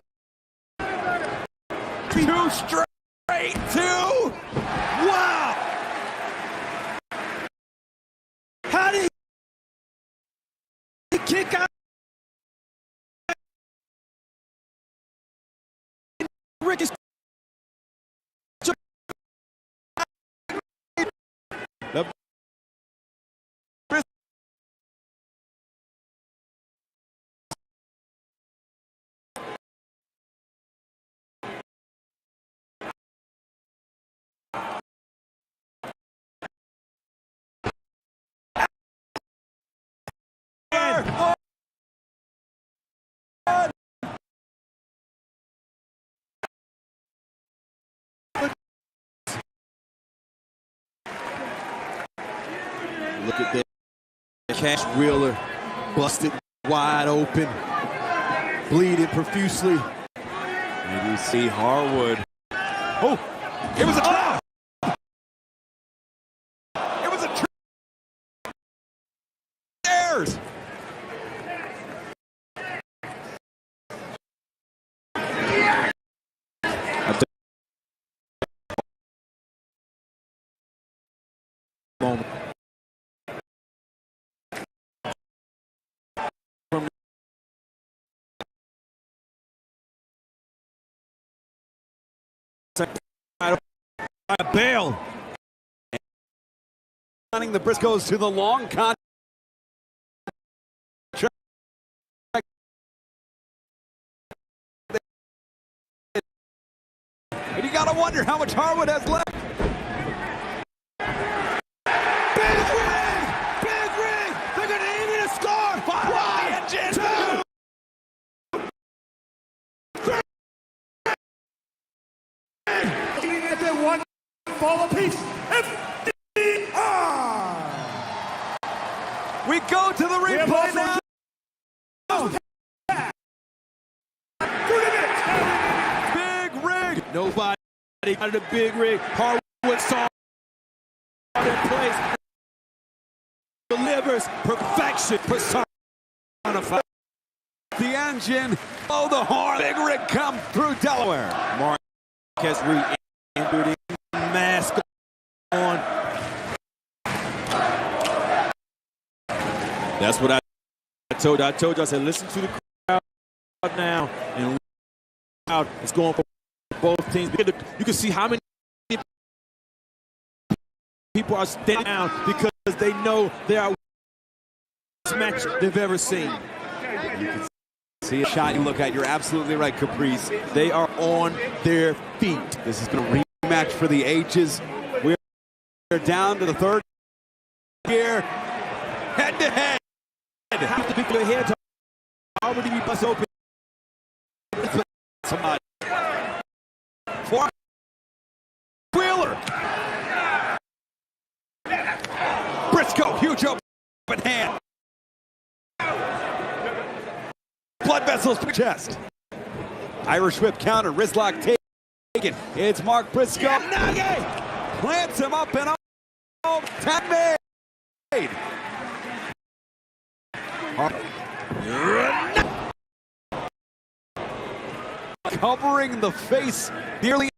2 straight, 2. Wow! How did he kick out? Rick is the Look at that. Cash Wheeler busted wide open, bleeding profusely. And you see Harwood. Oh, it was a trap. It was a trap. Stairs. Moment. Bail. Running the Briscoes to the long contract. And you gotta wonder how much Harwood has left. Big ring! Big ring! They're gonna aim it a score! 1, 2, 3. One fall apiece. We go to the replay now. Big rig. Nobody out of the big rig. Harwood saw in place. Delivers perfection. Personified. The engine. Oh, the horn. Big rig come through Delaware. Marquez re-entered in. Mask on. That's what I told you. I said, listen to the crowd now. And crowd is going for both teams. You can see how many people are standing down because they know they are the best match they've ever seen. You can see a shot you look at. You're absolutely right, Caprice. They are on their feet. This is going to rematch for the ages. We're down to the third gear. Head to head. Have to pick your head to already be bust open. Somebody. For Wheeler. Briscoe, huge open hand. Blood vessels per chest. Irish whip counter, wrist lock taken. It's Mark Briscoe. Nage plants him up and out. Tap made. Covering the face nearly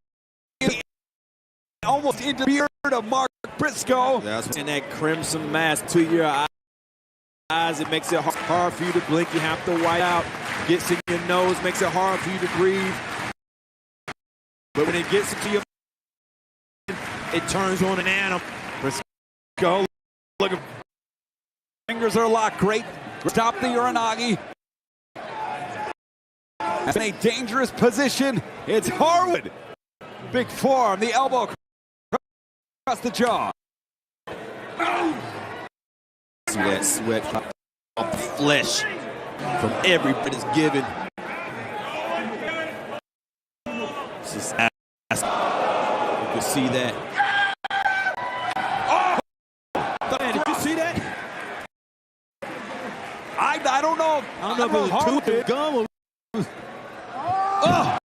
almost into the beard of Mark Briscoe. That's in that crimson mask to your eyes. It makes it hard for you to blink. You have to white out. Gets in your nose, makes it hard for you to breathe. But when it gets into your it turns on an animal. Briscoe, look at fingers are locked. Great. Stop the Uranagi. That's in a dangerous position. It's Harwood. Big forearm, the elbow across the jaw. See that sweat off the flesh from every bit is given. Just ask. You can see that. Oh! Man, did you see that? I don't know. I don't know if it was tooth or gum or... Oh!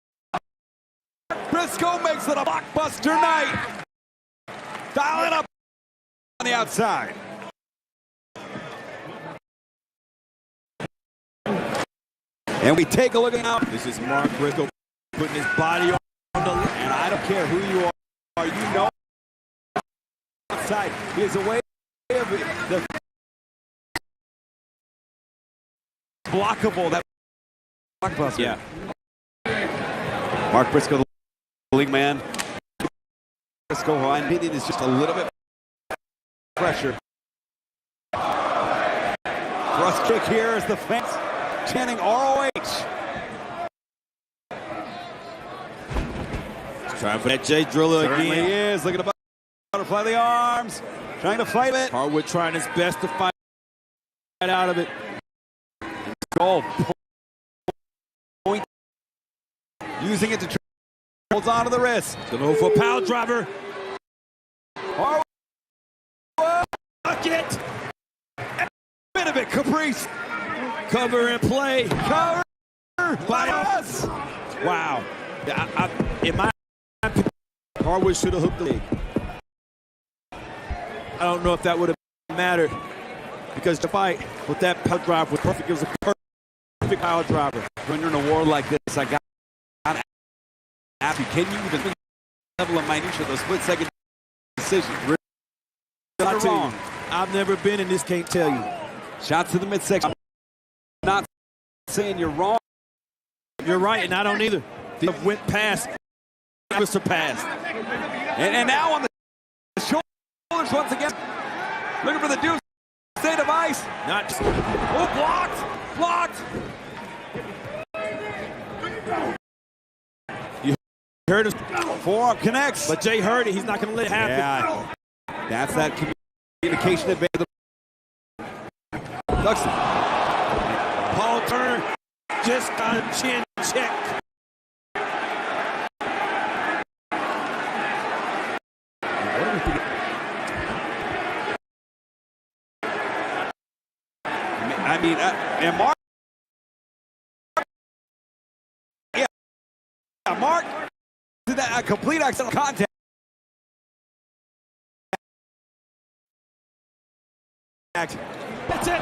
Briscoe makes it a blockbuster night. Dial it up on the outside. And we take a look at now. This is Mark Briscoe putting his body on the... And I don't care who you are. You know outside. He is a way of the blockable. That blockbuster. Yeah. Mark Briscoe, the league man. Briscoe, line hitting is just a little bit pressure. Thrust kick here as the fence chanting ROH. Trying for that Jay Driller Certainly again. He is. Look at the butterfly of the arms. Trying to fight it. Harwood trying his best to fight out of it. Goal. Point. Using it to holds on to the wrist. Gonna go for a power driver. Harwood. Bucket. Bit of it. Caprice. Cover and play. Cover by us. Wow. In my opinion, Harwood should have hooked the leg. I don't know if that would have mattered because the fight with that power drive was perfect. It was a perfect power driver. When you're in a war like this, I got to ask you, can you even level of minutia of those split-second decisions? Not wrong. I've never been in this, can't tell you. Shots to the midsection. Not saying you're wrong. You're right, and I don't either. They went past, surpassed. And now on the shoulders once again. Looking for the deuce. State of ice. Not just, oh, blocked. Blocked. You heard his forearm connects. But Jay heard it. He's not going to let it happen. Yeah, that's that communication advantage. Paul Turner just got a chin check. I mean, and Mark. Yeah, Mark did that a complete accidental contact. That's it.